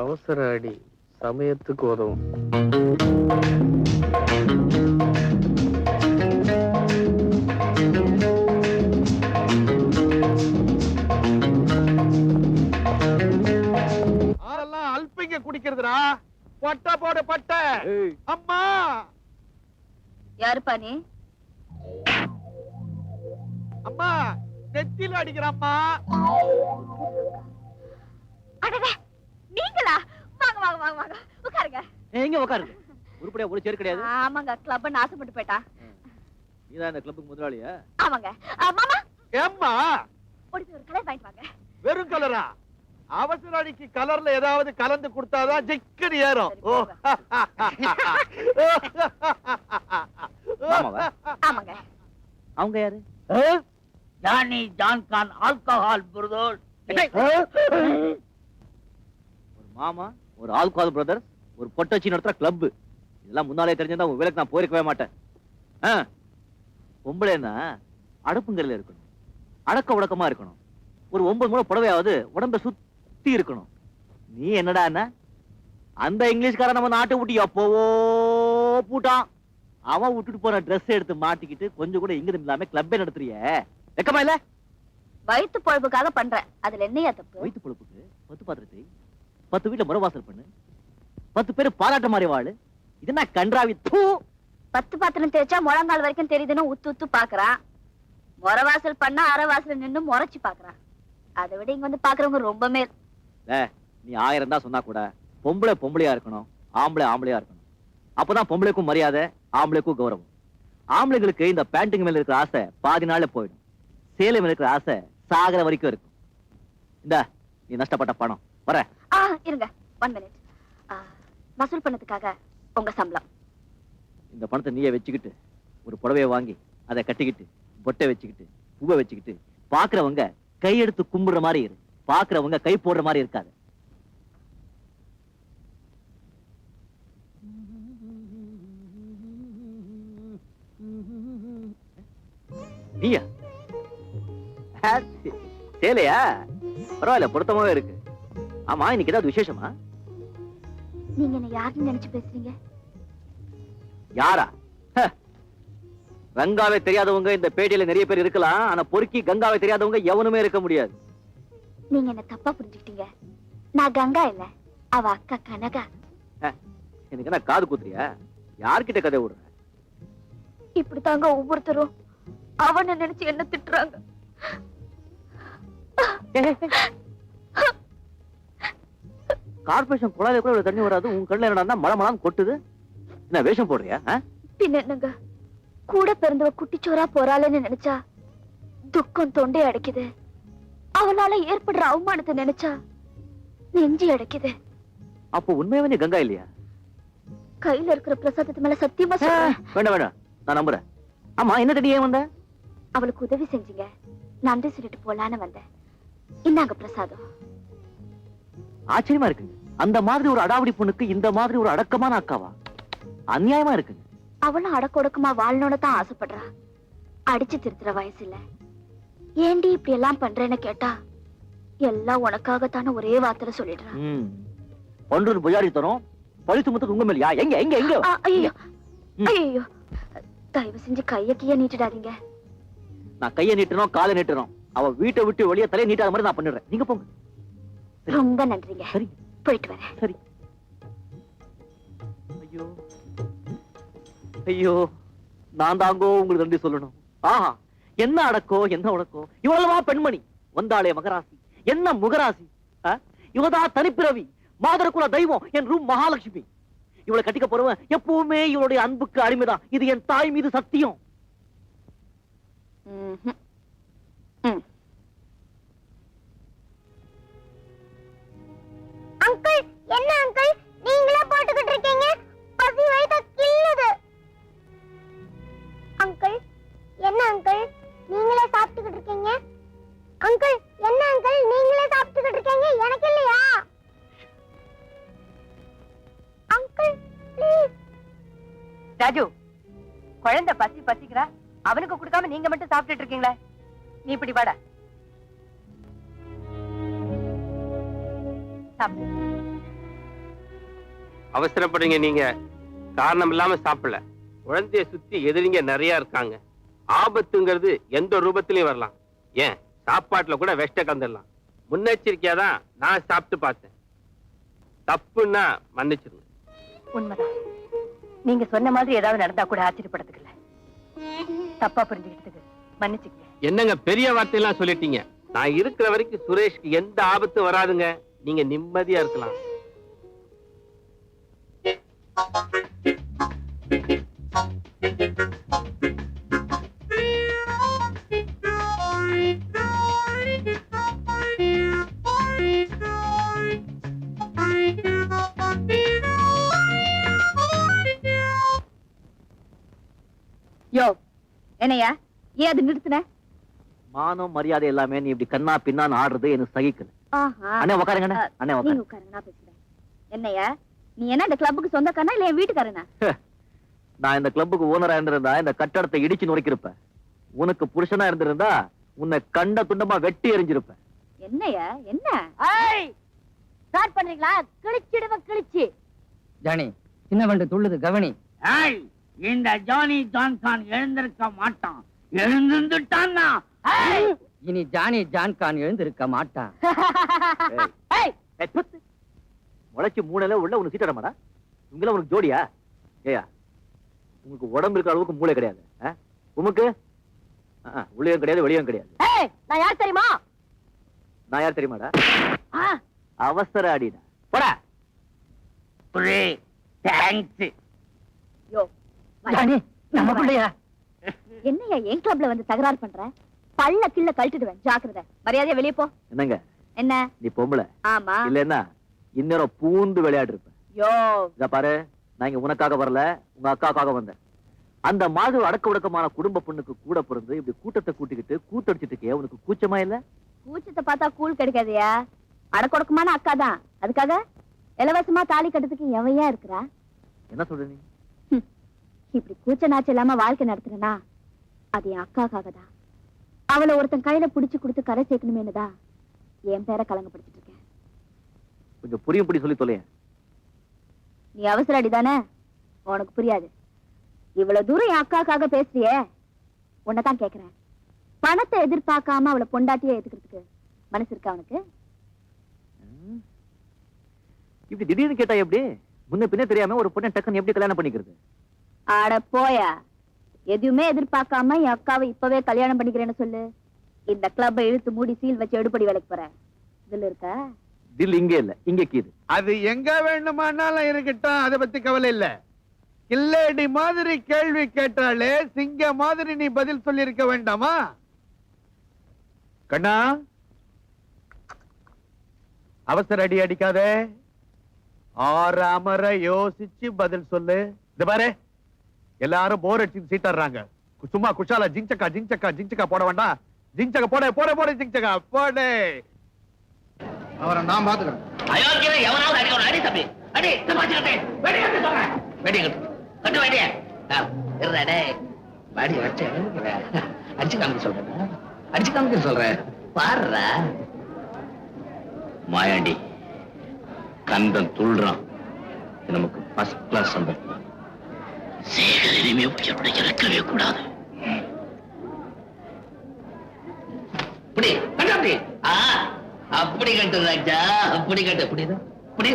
அவசர அடி சமயத்துக்கு உதவும். ஆரெல்லாம் அல்பிங்க குடிக்கிறதுடா. பட்ட போடு பட்ட. அம்மா யாருப்பா நீ? அம்மா நெத்தில அடிக்கிறம்மா. நீங்களா? வாங்க வாங்க வாங்க வாங்க உட்காருங்க. எங்க உட்காருங்க? உருப்படியா ஒரு சேர் கிடையாது. ஆமாங்க, கிளப் நாசப்பட்டு போயிட்டா. நீதான் இந்த கிளப்புக்கு முதலாளியா? ஆமாங்க. மாமா ஏம்மா ஒரு கலர் வாங்கிட்டு வாங்க. வெறும் கலரா? அவசர அடிக்கு கலர்ல ஏதாவது கலந்து கொடுத்தாதான் ஜிக்கடி ஏறும். ஓ. மாமாவா? ஆமாங்க. அவங்க யாரு? ஜானி ஜான்கான் ஆல்கஹால் புரதோல். ஒரு மாமா, ஒரு ஆல்கஹால் பிரதர்ஸ், ஒரு பொட்டச்சி நடத்துற கிளப். இதெல்லாம் முன்னாலே தெரிஞ்சிருந்தா உன் வேலைக்கு நான் போயிருக்கவே மாட்டேன். பொம்பளைன்னா அடுப்புங்கல்ல இருக்கணும், அடக்க உடக்கமா இருக்கணும், ஒரு 9 முறை புடவையாவது உடம்ப சுத்தி இருக்கணும். நீ என்னடா அந்த இங்கிலீஷ்காரன் நம்ம நாட்டை விட்டு எப்போவோ பூட்டான். அவன் விட்டுட்டு போன ட்ரெஸ் எடுத்து மாட்டிக்கிட்டு கொஞ்சம் கூட இங்கிருந்து இல்லாம கிளப்பே நடத்துறிய, வெக்கமா இல்ல? வயிற்று பொழப்புக்காக பண்றேன், அதுல என்னையா தப்பு? வயிற்று பொழப்புக்கு 10 பாத்திரத்தை 10 வீட்டுல முறவாசல் பண்ணு, 10 பேரு பாராட்ட மாதிரி வாழு. இது என்ன கன்றாவி? 10 பாத்திரம் தேய்ச்சா முழங்கால் வரைக்கும் தெரியுதுன்னு உத்து உத்து பாக்குறான். முறவாசல் பண்ணா அரைவாசல் நின்னு முறைச்சு பாக்குறான். அதை விட இங்க வந்து பாக்குறவங்க ரொம்ப மேல். நீ 1000 தான் சொன்னா கூட பொம்பளை பொம்பளையா இருக்கணும், ஆம்பளை ஆம்பளையா இருக்கணும். அப்பதான் பொம்பளைக்கும் மரியாதை, ஆம்பளைக்கும் கௌரவம். ஆம்பளைங்களுக்கு இந்த பேண்டிங் மேல இருக்கிற ஆசை பாதி நாள்ல போயிடும், சேலை மேல இருக்கிற ஆசை சாகர வரைக்கும் இருக்கும். இந்த நீ நஷ்டப்பட்ட பணம் வர. இருங்க 1 மினிட். வசூல் பண்ணதுக்காக உங்க சம்பளம். இந்த பணத்தை நீயே வச்சுக்கிட்டு ஒரு புடவைய வாங்கி அதை கட்டிக்கிட்டு பொட்டை வச்சுக்கிட்டு பூவை வச்சுக்கிட்டு பாக்குறவங்க கையெடுத்து கும்பிடுற மாதிரி இரு, பாக்குறவங்க கை போடுற மாதிரி இருக்காது. நீயா? சேலையா? பரவாயில்ல, பொருத்தமாவே இருக்கு. ஆமா, இன்னைக்கு ஏதாவது விசேஷமா? நீங்க என்ன யாருன்னு நினைச்சு பேசுறீங்க? யாரா? கங்காவை தெரியாதவங்க இந்த பேட்டியில நிறைய பேர் இருக்கலாம், ஆனா பொறுக்கி கங்காவை தெரியாதவங்க எவனுமே இருக்க முடியாது. நீங்க என்ன தப்பா புரிஞ்சுக்கிட்டீங்க. நான் கங்கா இல்ல, அவ அக்கா கனகா. எனக்கு என்ன காது குத்துறியா? யார்கிட்ட கதை விடுற? இப்படித்தாங்க ஒவ்வொருத்தரும் அவனை நினைச்சு என்ன திட்டுறாங்க. கார்பரேஷன் குழாயில கூட இவ்வளவு தண்ணி வராது, உன் கண்ணுல என்னடா மழை மழை கொட்டுது? என்ன வேஷம் போடுறியா? பின்ன என்னங்க, கூட பிறந்தவ குட்டிச்சோரா போறாளேன்னு நினைச்சா துக்கம் தொண்டை அடைக்குது. அவனால ஏற்படுற அவமானத்தை நினைச்சா நெஞ்சி அடைக்குது. அப்போ உண்மையாவே நீ கங்கா இல்லையா? கையில இருக்கிற பிரசாதத்து மேல சத்தியமா சொல்றேன். வேண்டாம் வேண்டாம், நான் நம்புறேன். ஆமா, என்ன தண்ணி ஏன் வந்த? அவளுக்கு உதவி செஞ்சீங்க, நன்றி சொல்லிட்டு போலான்னு வந்தேன். இந்தாங்க பிரசாதம். ஆச்சரியமா இருக்குங்க, அந்த மாதிரி ஒரு அடாவடி பொண்ணுக்கு இந்த மாதிரி ஒரு அடக்கமான அக்காவா? அநியாயமா இருக்குங்க. அவளும் அடக்க ஒடுக்கமா வாழணும்னு தான் ஆசைப்படுறா. அடிச்சு திருத்துற வயசு இல்ல. ஏண்டி இப்படி எல்லாம் பண்றேன்னு கேட்டா எல்லாம் உனக்காகத்தான ஒரே வார்த்தை சொல்லிடுறான். ஒன்று புஜாரி தரும் பழித்து முத்துக்கு உங்க மேலையா? எங்க எங்க எங்க? ஐயோ ஐயோ, தயவு செஞ்சு கைய கீய நீட்டிடாதீங்க. நான் கையை நீட்டணும் காலை நீட்டணும், அவ வீட்டை விட்டு வெளியே தலையை நீட்டாத மாதிரி நான் பண்ணிடுறேன். நீங்க போங்க. ரொம்ப நன்றிங்க. சரி, போயிட்டு வரேன். சரி. ஐயோ ஐயோ, நான் தாங்கோ உங்களுக்கு நன்றி சொல்லணும். ஆஹா, என்ன அடக்கோ என்ன உடக்கோ. இவ்வளவா பெண்மணி வந்தாளே மகராசி, என்ன முகராசி. இவதா தனிப்பிறவி, மாதரகுல தெய்வம், என் ரூம் மகாலட்சுமி. இவளை கட்டிக்க போறவன் எப்பவுமே இவளுடைய அன்புக்கு அடிமைதான். இது என் தாய் மீது சத்தியம். அங்கிள், என்ன அங்கிள் நீங்களே போட்டுக்கிட்டு இருக்கீங்க? பசி வயித்த கிள்ளுது. அங்கிள், என்ன அங்கிள் நீங்களே சாப்பிட்டுக்கிட்டு இருக்கீங்க? அங்கிள், அங்கிள் நீங்களே சாப்பிட்டுக்கிட்டு இருக்கீங்க எனக்கு இல்லையா அங்கிள் ப்ளீஸ் ராஜு குழந்தை பசிக்கிறா அவனுக்கு கொடுக்காம நீங்க மட்டும் சாப்பிட்டுட்டு இருக்கீங்களே நீ இப்படி வாடா சாப்பிடு அவசரப்படுறீங்க நீங்க காரணம் இல்லாம சாப்பிடல குழந்தைய சுத்தி எதிரிங்க நிறைய இருக்காங்க ஆபத்துங்கிறது எந்த ரூபத்திலயும் வரலாம் ஏன் சாப்பாட்டுல கூட வெஷ்ட கலந்துடலாம் முன்னெச்சரிக்கையா தான் நான் சாப்பிட்டு பார்த்தேன் தப்புன்னா மன்னிச்சிருங்க உண்மைதான் நீங்க சொன்ன மாதிரி ஏதாவது நடந்தா கூட ஆச்சரியப்படுறதுக்கு இல்ல தப்பா புரிஞ்சுக்கிட்டதுக்கு மன்னிச்சுக்கங்க என்னங்க பெரிய வார்த்தையெல்லாம் சொல்லிட்டீங்க நான் இருக்கிற வரைக்கும் சுரேஷ்க்கு எந்த ஆபத்தும் வராதுங்க நீங்க நிம்மதியா இருக்கலாம் யோ என்னையா ஏன் அது நிறுத்தின மானம் மரியாதை எல்லாமே நீ இப்படி கண்ணா பின்னான்னு ஆடுறது எனக்கு சகிக்கல அண்ணே உட்காருங்க அண்ணே நீங்க உட்காருங்க நான் பேசுறேன் என்னையா நீ என்ன இந்த கிளப்புக்கு சொந்தக்காரனா இல்ல என் வீட்டுக்காரனா நான் இந்த கிளப்புக்கு ஓனரா இருந்திருந்தா இந்த கட்டடத்தை இடிச்சு நுழைக்கிருப்பேன் உனக்கு புருஷனா இருந்திருந்தா உன்னை கண்ட துண்டமா வெட்டி எறிஞ்சிருப்பேன் என்னையா என்ன ஸ்டார்ட் பண்றீங்களா கிழிச்சு ஜானி சின்ன வண்டு துள்ளுது கவனி இந்த ஜானி ஜான் கான் எழுந்திருக்க மாட்டான் எழுந்துட்டான்னா இனி ஜானி ஜான் கான் எழுந்திருக்க மாட்டான் முளைச்சு மூணையில உள்ள உனக்கு சீட்டடமாடா இவங்கள உனக்கு ஜோடியா ஏயா உங்களுக்கு உடம்பு இருக்கிற அளவுக்கு மூளை கிடையாது உமக்கு உள்ளேயும் கிடையாது வெளியும் கிடையாது நான் யார் தெரியுமா நான் யார் தெரியுமாடா அவசர அடிடா போடா என்னையா என் கிளப்ல வந்து தகராறு பண்ற பல்ல கிள்ள கழட்டிடுவேன் ஜாக்கிரதை மரியாதையா வெளியே போ என்னங்க என்ன நீ பொம்பளை ஆமா இல்லன்னா இன்னும் பூந்து விளையாடு இருப்பேன் யோ இத பாரு நான் இங்க உனக்காக வரல உங்க அக்காக்காக வந்தேன் அந்த மாதிரி அடக்க உடக்கமான குடும்ப பொண்ணுக்கு கூட பிறந்து இப்படி கூட்டத்தை கூட்டிக்கிட்டு கூத்தடிச்சிட்டு இருக்கே உனக்கு கூச்சமா இல்ல கூச்சத்தை பார்த்தா கூழ் கிடைக்காதயா அடக்கொடக்கமான அக்கா தான் அதுக்காக இலவசமா தாலி கட்டுறதுக்கு எவையா இருக்கிறா என்ன சொல்ற நீ இப்படி கூச்ச நாச்சு இல்லாம வாழ்க்கை நடத்துறனா அது என் அக்காக்காக தான் அவளை ஒருத்தன் கையில புடிச்சு கொடுத்து கரை சேர்க்கணுமேனுதான் என் பேரை கலங்கப்படுத்திட்டு இருக்கேன் கொஞ்சம் புரியும் புடி சொல்லி தொலைய நீ அவசர அடிதானே உனக்கு புரியாது இவ்வளவு தூரம் என் அக்காக்காக பேசுறியே உன்னதான் கேக்குறேன் பணத்தை எதிர்பார்க்காம அவளை பொண்டாட்டியே ஏத்துக்கிறதுக்கு மனசு இருக்கா அவனுக்கு இப்படி திடீர்னு கேட்டா எப்படி முன்ன பின்ன தெரியாம ஒரு பொண்ணை டக்குன்னு எப்படி கல்யாணம் பண்ணிக்கிறது ஆட போயா எதுவுமே எதிர்பார்க்காம என் அக்காவை இப்பவே கல்யாணம் பண்ணிக்கிறேன்னு சொல்லு இந்த கிளப்பை இழுத்து மூடி சீல் வச்சு எடுப்படி வேலைக்கு போறேன் இதுல இருக்க தில் இங்க இல்ல இங்க கீது அது எங்க வேண்டுமானாலும் இருக்கட்டும் அதை பத்தி கவலை இல்ல கில்லேடி மாதிரி கேள்வி கேட்டாலே சிங்க மாதிரி நீ பதில் சொல்லி இருக்க வேண்டாமா கண்ணா அவசர அடி அடிக்காதே ஆறாமற யோசிச்சு பதில் சொல்லு இந்த பாரு எல்லாரும் போர் அடிச்சு சீட்டாடுறாங்க சும்மா குஷாலா ஜிங்சக்கா போட வேண்டாம் ஜிங்சக்கா போட ஜிங்சக்கா போடு அவரை நான் பாத்துக்கிறேன் அயோக்கியரை எவனாவது அடிக்கணும் அடி தம்பி அடி தமாச்சுக்கிட்டே வெடி கட்டு சொல்றேன் வெடி கட்டு வெடிய இருடே வாடி வச்சு அடிச்சு காமிக்க சொல்றேன் பாருடா மாயாண்டி கந்தன் துள்றான் நமக்கு ஃபர்ஸ்ட் கிளாஸ் சம்பளம் சேகர் இனிமே உயிரோட இறக்கவே கூடாது அப்படி கட்டு ராஜா அப்படி கட்டு அப்படி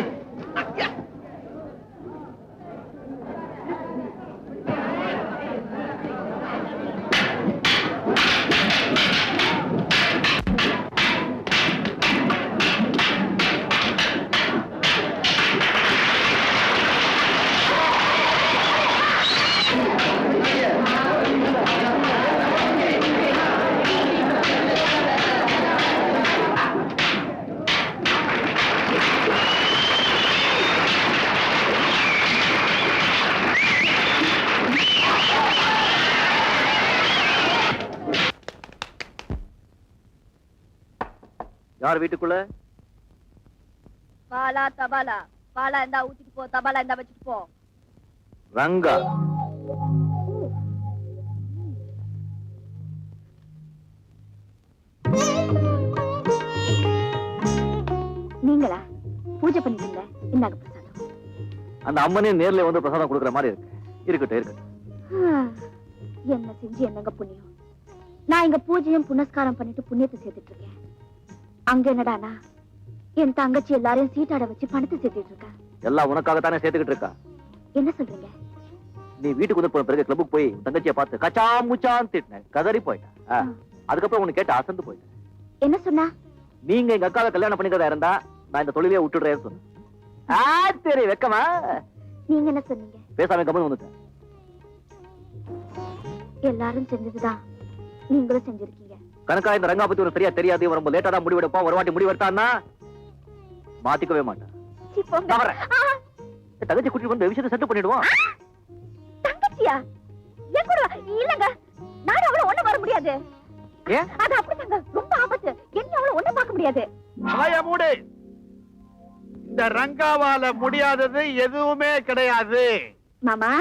யார் வீட்டுக்குள்ள? பாலா தபாலா, பாலா இருந்தா ஊத்திட்டு போ, தபாலா இருந்தா வச்சுட்டு போ. ரங்கா. நீங்களா பூஜை பண்ணிட்டீங்க? இந்தாங்க பிரசாதம். அந்த அம்மனே நேர்ல வந்து பிரசாதம் கொடுக்குற மாதிரி இருக்கு. இருக்கட்டும் இருக்கட்டும். என்ன செஞ்சு என்னங்க புண்ணியம்? நான் இங்க பூஜையும் புனஸ்காரம் பண்ணிட்டு புண்ணியத்தை சேர்த்துட்டு இருக்கேன். அங்க என்னடானா என் தங்கச்சி எல்லாரையும் சீட்டாட வச்சு பணத்தை சேர்த்துட்டு இருக்கா. எல்லாம் உனக்காகத்தானே சேர்த்துக்கிட்டு இருக்கா. என்ன சொல்றீங்க? நீ வீட்டுக்கு வந்து போன பிறகு கிளப்புக்கு போய் தங்கச்சியை பார்த்து கச்சா முச்சான்னு திட்டின, கதறி போயிட்டேன். அதுக்கப்புறம் உனக்கு கேட்டு அசந்து போயிட்டேன். என்ன சொன்னா? நீங்க எங்க அக்காவை கல்யாணம் பண்ணிக்கிறதா இருந்தா நான் இந்த தொழிலே விட்டுடுறேன்னு சொன்னேன். சரி வெக்கமா? நீங்க என்ன சொன்னீங்க? பேசாம கம்மன் வந்துட்டேன். எல்லாரும் செஞ்சதுதான் நீங்களும் செஞ்சிருக்கீங்க. கணக்கா இந்த ரங்கா பத்தி ஒரு சரியா தெரியாது, ரொம்ப லேட்டா தான் முடிவெடுப்பான். ஒரு வாட்டி முடிவெடுத்தான்னா மாத்திக்கவே மாட்டேன். தங்கச்சி கூட்டிட்டு வந்து விஷயத்தை செட்டில் பண்ணிடுவோம். தங்கச்சியா? ஏன் கூட இல்லங்க, நான் அவளை ஒண்ணு வர முடியாது. ஏன்? அது அப்படிதாங்க, ரொம்ப ஆபத்து. என்ன அவளை ஒண்ணு பார்க்க முடியாது. மூடு. இந்த ரங்காவால முடியாதது எதுவுமே கிடையாது. மாமா,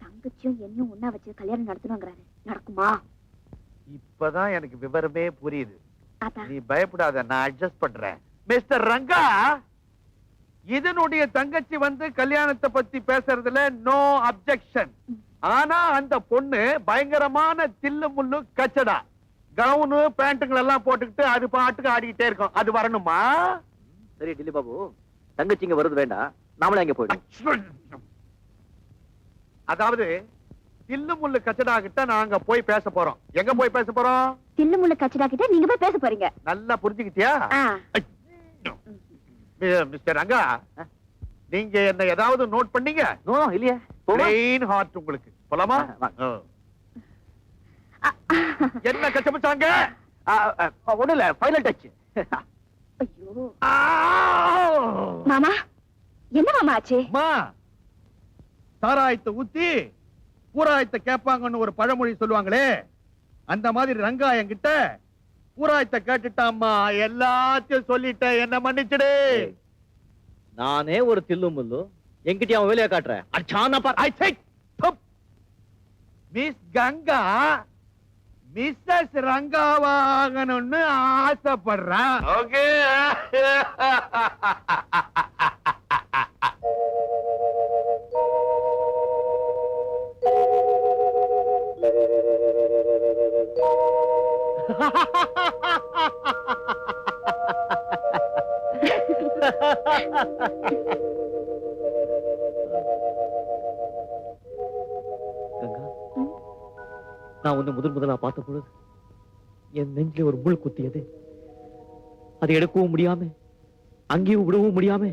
தங்கச்சியும் என்னையும் ஒண்ணா வச்சு கல்யாணம் நடத்தணுங்கிறாரு. நடக்குமா? இப்பதான் எனக்கு விவரமே புரியுது. அதான். நீ பயப்படாத, நான் அட்ஜஸ்ட் பண்றேன். மிஸ்டர் ரங்கா, இதனுடைய தங்கச்சி வந்து கல்யாணத்தை பத்தி பேசுறதுல நோ அப்செக்ஷன். ஆனா அந்த பொண்ணு பயங்கரமான தில்லு முள்ளு கச்சடா, கவுனு பேண்ட்டுகள் எல்லாம் போட்டுக்கிட்டு அது பாட்டுக்கு ஆடிக்கிட்டே இருக்கும். அது வரணுமா? சரி டில்லி பாபு, தங்கச்சிங்க வருது வேண்டாம், நாமளே அங்க போயிடும். அதாவது தில்லு முள்ளு கச்சடா கிட்ட நாங்க போய் பேச போறோம். எங்க போய் பேச போறோம்? தில்லு முள்ள கச்சடா கிட்ட நீங்க போய் பேச போறீங்க. நல்லா புரிஞ்சுக்கிட்டியா? மிஸ்டர் ரங்கா, நீங்க என்ன ஏதாவது நோட் பண்ணீங்க? நோ இல்லையே. பிளெயின் ஹார்ட் உங்களுக்கு. போலாமா? என்ன கச்சமிச்சாங்க? ஒண்ணு இல்ல, ஃபைனல் டச். ஐயோ மாமா, என்ன மாமா ஆச்சு? அம்மா, சாராயத்தை ஊத்தி பூராயத்தை கேட்பாங்கன்னு ஒரு பழமொழி சொல்லுவாங்களே, அந்த மாதிரி ரங்கா என்கிட்ட பூராயத்தை கேட்டுட்டாம்மா. எல்லாத்தையும் சொல்லிட்டேன், என்ன மன்னிச்சிடு. நானே ஒரு தில்லு முள்ளு, என்கிட்ட அவன் வேலையை காட்டுறேன். மிஸ் கங்கா மிஸ்ஸஸ் ரங்காவாகணும்னு ஆசைப்படுறான். ஓகே. நான் உன்னை முதலா பார்த்த பொழுது என் நெஞ்சில ஒரு முள் குத்தியது. அதை எடுக்கவும் முடியாம அங்கேயும் விடவும் முடியாம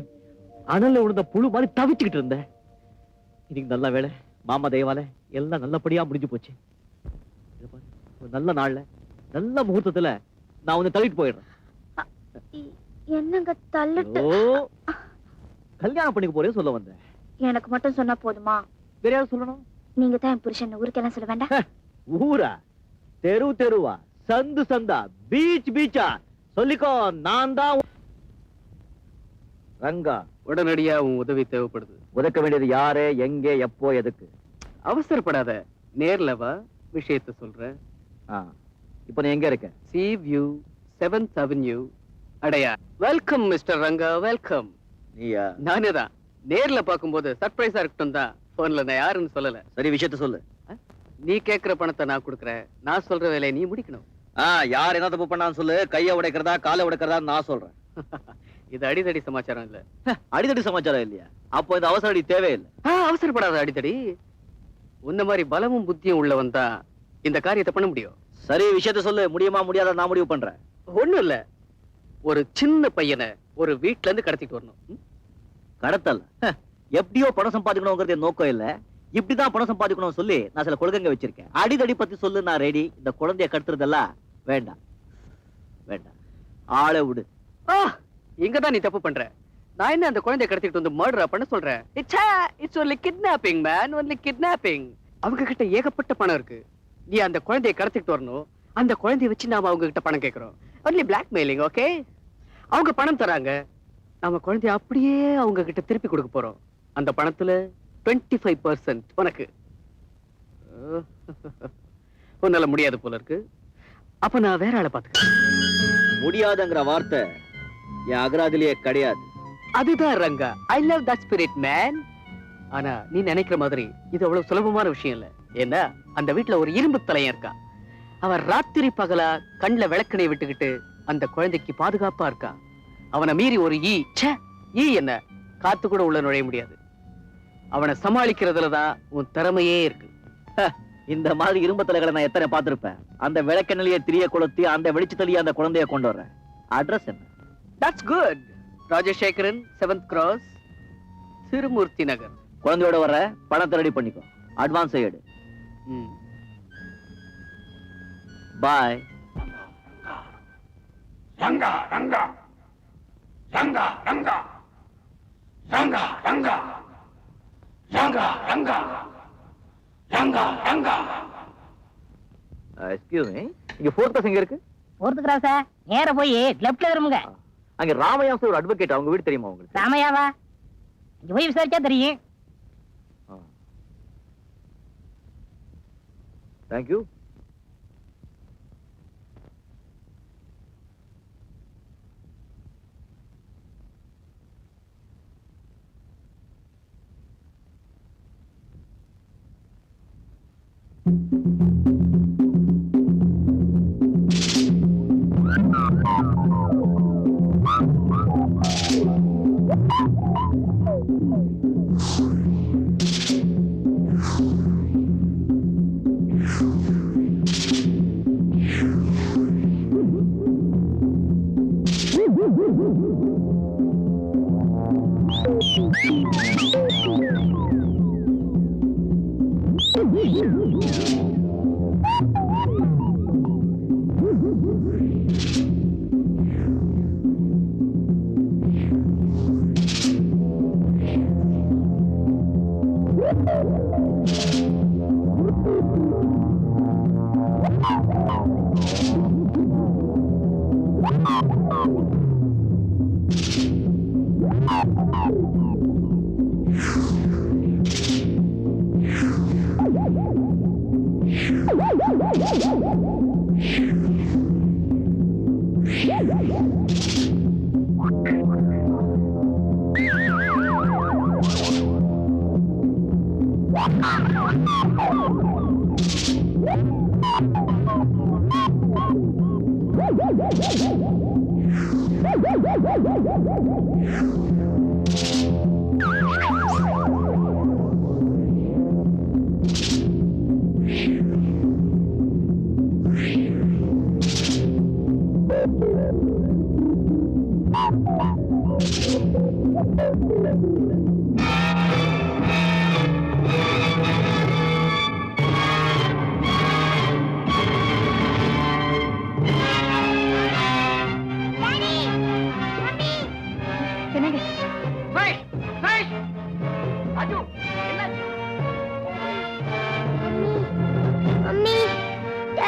அனல்ல விழுந்த புழு மாதிரி தவிச்சுக்கிட்டு இருந்தேன். இன்னைக்கு நல்ல வேலை, மாமா தயவால எல்லாம் நல்லபடியா முடிஞ்சு போச்சு. ஒரு நல்ல நாள்ல நல்ல முகூர்த்தத்துல நான் உன்னை தள்ளிட்டு போயிடுறேன். என்னங்க தள்ளிட்டு? கல்யாணம் பண்ணிக்க போறேன்னு சொல்ல வந்தேன். எனக்கு மட்டும் சொன்னா போதுமா? வேற யாரும் சொல்லணும்? நீங்க தான் என் புருஷன், ஊருக்கெல்லாம் சொல்ல வேண்டாம். ஊரா, தெரு தெருவா, சந்து சந்தா, பீச் பீச்சா சொல்லிக்கோ, நான் தான் ரங்கா. உடனடியா உன் உதவி தேவைப்படுது. உதக்க வேண்டியது யாரு, எங்க, எப்போ, எதுக்கு? அவசரப்படாத, நேர்ல வா, விஷயத்தை சொல்றேன். இப்ப நீ எங்க இருக்க? சி வியூ 7th Avenue அடையா. Welcome mister Ranga, welcome. நீயா? நானே தான். நேர்ல பாக்கும்போது சர்ப்ரைஸா இருக்கட்டும் தான் போன்ல நான் யாருன்னு சொல்லல. சரி, விஷயத்த சொல்லு. நீ கேக்குற பணத்தை நான் கொடுக்கறேன், நான் சொல்ற வேலையை நீ முடிக்கணும். யார் என்ன தப்பு பண்ணான்னு சொல்லு. கைய உடைக்கிறதா காலை உடைக்கிறதா நான் சொல்றேன். இது அடிதடி சமாச்சாரம் இல்ல. அடிதடி சமாச்சாரம் இல்லையா? அப்போ இந்த அவசர அடி தேவையில்லை. அவசரப்படாத அடிதடி. உன்ன மாதிரி பலமும் புத்தியும் உள்ளவன் தான் இந்த காரியத்தை பண்ண முடியும். சரி, விஷயத்த சொல்லு. முடியுமா முடியாத நான் முடிவு பண்றேன். ஒண்ணும் இல்ல, ஒரு சின்ன பையனை ஒரு வீட்டுல இருந்து கடத்திட்டு வரணும். கடத்தல் எப்படியோ பணம் சம்பாதிக்கணுங்கிறது என் நோக்கம் இல்ல. இப்படிதான் பணம் சம்பாதிக்கணும் சொல்லி நான் சில கொள்கைங்க வச்சிருக்கேன். அடிதடி பத்தி சொல்லு, நான் ரெடி. இந்த குழந்தைய கடத்துறதெல்லாம் வேண்டாம் வேண்டாம், ஆளை விடு. இங்கதான் நீ தப்பு பண்ற. நான் என்ன அந்த குழந்தைய கடத்திட்டு வந்து மர்டரா பண்ண சொல்றேன்? It's only kidnapping man, only kidnapping. அவங்க கிட்ட ஏகப்பட்ட பணம் இருக்கு. நீ அந்த குழந்தைய கடத்திட்டு வரணும். அந்த குழந்தைய வச்சு நாம அவங்க கிட்ட பணம் கேட்கிறோம். Only blackmailing. ஓகே, அவங்க பணம் தராங்க, நம்ம குழந்தைய அப்படியே அவங்க கிட்ட திருப்பி கொடுக்க போறோம். அந்த பணத்துல 25% உனக்கு. உன்னால முடியாது போல இருக்கு. அப்ப நான் வேற ஆளை பாத்துக்கிறேன். முடியாதுங்கிற வார்த்தை என் அகராதிலேயே கிடையாது. அதுதான் Ranga, I love that spirit man. ஆனா நீ நினைக்கிற மாதிரி இது அவ்வளவு சுலபமான விஷயம் இல்ல. ஏன்னா அந்த வீட்டுல ஒரு இரும்பு தலையன் இருக்கா. அவன் ராத்திரி பகலா கண்ணுல விளக்கணை விட்டுக்கிட்டு அந்த குழந்தைக்கு பாதுகாப்பா இருக்கான். அவனை மீறி ஒரு ஈ என்ன காத்து கூட உள்ள நுழைய முடியாது. அவனை சமாளிக்கிறதுலதான் உன் திறமையே இருக்கு. இந்த மாதிரி இரும்பு தலைகளை நான் எத்தனை பார்த்திருப்பேன். அந்த விளக்கெண்ணிலேயே திரிய கொளுத்தி அந்த வெளிச்சத்திலேயே அந்த குழந்தைய கொண்டு வர்றேன். அட்ரஸ் என்ன? That's good. Rajasekaran, 7th cross, Thirumurthy Nagar. குழந்தையோட வர பணத்தை ரெடி பண்ணிக்கோ. அட்வான்ஸ் எடு. Bye. Ranga Ranga Ranga Ranga Ranga Ranga Ranga Ranga Ranga Ranga. Excuse me, இங்க 4th எங்க இருக்கு? 4th கிராஸ் நேர போய் லெஃப்ட்ல திரும்புங்க. அங்க ராமையா ஒரு அட்வொகேட், அவங்க வீடு தெரியுமா உங்களுக்கு? ராமையாவா? இங்க போய் விசாரிச்சா தெரியும். தேங்க்யூ.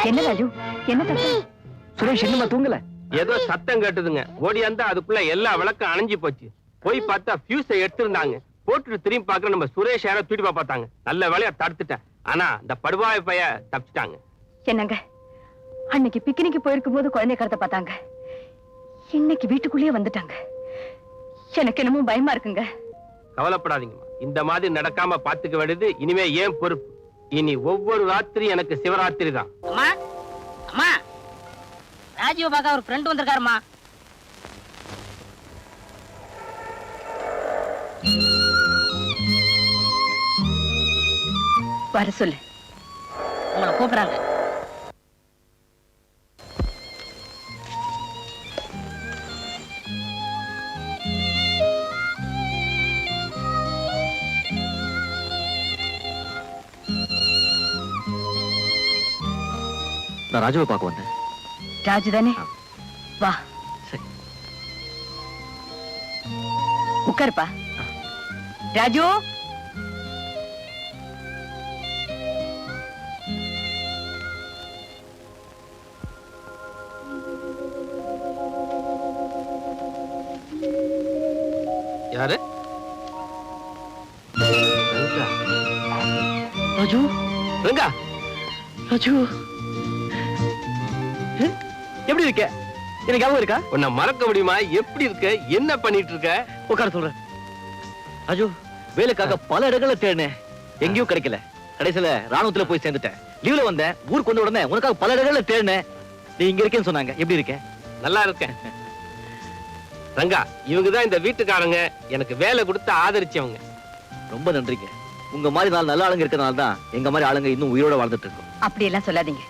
என்ன ராஜு, என்ன தப்பு? சுரேஷ் இன்னுமா தூங்கல? ஏதோ சத்தம் கேட்டுதுங்க. ஓடியாந்தா அதுக்குள்ள எல்லா விளக்கும் அணைஞ்சு போச்சு. போய் பார்த்தா ஃபியூஸை எடுத்திருந்தாங்க. போட்டுட்டு திரும்பி பார்க்கற நம்ம சுரேஷ் யாரோ தூட்டி பார்த்தாங்க. நல்ல வேலையா தடுத்துட்டேன். ஆனா இந்த படுவாய பைய தப்பிச்சிட்டாங்க. என்னங்க, அன்னைக்கு பிக்னிக்கு போயிருக்கும் போது குழந்தை கடத்த பார்த்தாங்க. இன்னைக்கு வீட்டுக்குள்ளேயே வந்துட்டாங்க. எனக்கு என்னமோ பயமா இருக்குங்க. கவலைப்படாதீங்கம்மா. இந்த மாதிரி நடக்காம பாத்துக்க வேண்டியது இனிமே ஏன் பொறுப்பு. இனி ஒவ்வொரு ராத்திரி எனக்கு சிவராத்திரி தான். அம்மா அம்மா, ராஜீவ பார்க்க ஒரு ஃப்ரெண்ட் வந்திருக்காருமா. வர சொல்லு. உங்களை கூப்பிடுறாங்க. நான் ராஜுவை பார்க்க வந்தேன். ராஜு தானே? வா. சரி. உட்காருப்பா. ராஜு, யாரு? ரங்கா. ராஜு, ரங்கா, ராஜு, எப்படி இருக்க? எனக்கு ஞாபகம் இருக்கா? உன்னை மறக்க முடியுமா? எப்படி இருக்க? என்ன பண்ணிட்டு இருக்க? உட்கார சொல்றேன். ராஜு, வேலைக்காக பல இடங்களை தேடினேன், எங்கேயும் கிடைக்கல. கடைசியில ராணுவத்துல போய் சேர்ந்துட்டேன். லீவ்ல வந்தேன். ஊருக்கு வந்த உடனே உனக்காக பல இடங்களை தேடினேன். நீ இங்க இருக்கேன்னு சொன்னாங்க. எப்படி இருக்க? நல்லா இருக்கேன். ரங்கா, இவங்கதான் இந்த வீட்டுக்காரங்க, எனக்கு வேலை கொடுத்து ஆதரிச்சவங்க. ரொம்ப நன்றிங்க. உங்க மாதிரி நல்ல ஆளுங்க இருக்கனால தான் எங்க மாதிரி ஆளுங்க இன்னும் உயிரோட வாழ்ந்துட்டு இருக்கோம். அப்படி எல்லாம் சொல்லாதீங்க.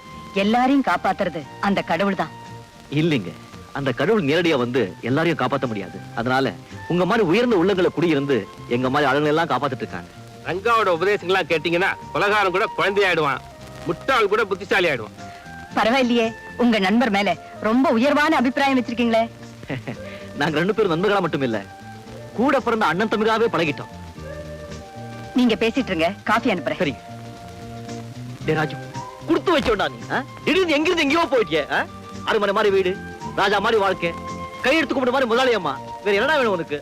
எல்லாரையும் காப்பாத்துறது அந்த கடவுள் தான். இல்லைங்க, அந்த கடவுள் நேரடியா வந்து எல்லாரையும் காப்பாற்ற முடியாது. அதனால உங்க மாதிரி உயர்ந்த உள்ளங்களை குடியிருந்து எங்க மாதிரி ஆளுங்க எல்லாம் காப்பாத்திட்டு இருக்காங்க. ரங்காவோட உபதேசங்கள்லாம் கேட்டீங்கன்னா கொலகாரம் கூட குழந்தையாயிடுவான், முட்டாள் கூட புத்திசாலி ஆயிடுவான். பரவாயில்லையே, உங்க நண்பர் மேல ரொம்ப உயர்வான அபிப்பிராயம் வச்சிருக்கீங்களே. நாங்க 2 பேரும் நண்பர்களா மட்டும் இல்ல, கூட பிறந்த அண்ணன் தம்பிகளாவே பழகிட்டோம். நீங்க பேசிட்டு இருங்க, காஃபி அனுப்புறேன். சரி. டேய் ராஜு, குடுத்து வச்சோண்டா நீ. திடீர்னு எங்கிருந்து எங்கேயோ போயிட்டிய. அரண்மனை மாதிரி வீடு, ராஜா மாதிரி வாழ்க்கை, கையெடுத்து கும்பிட்ட மாதிரி முதலாளி அம்மா. வேற என்னடா வேணும் உனக்கு?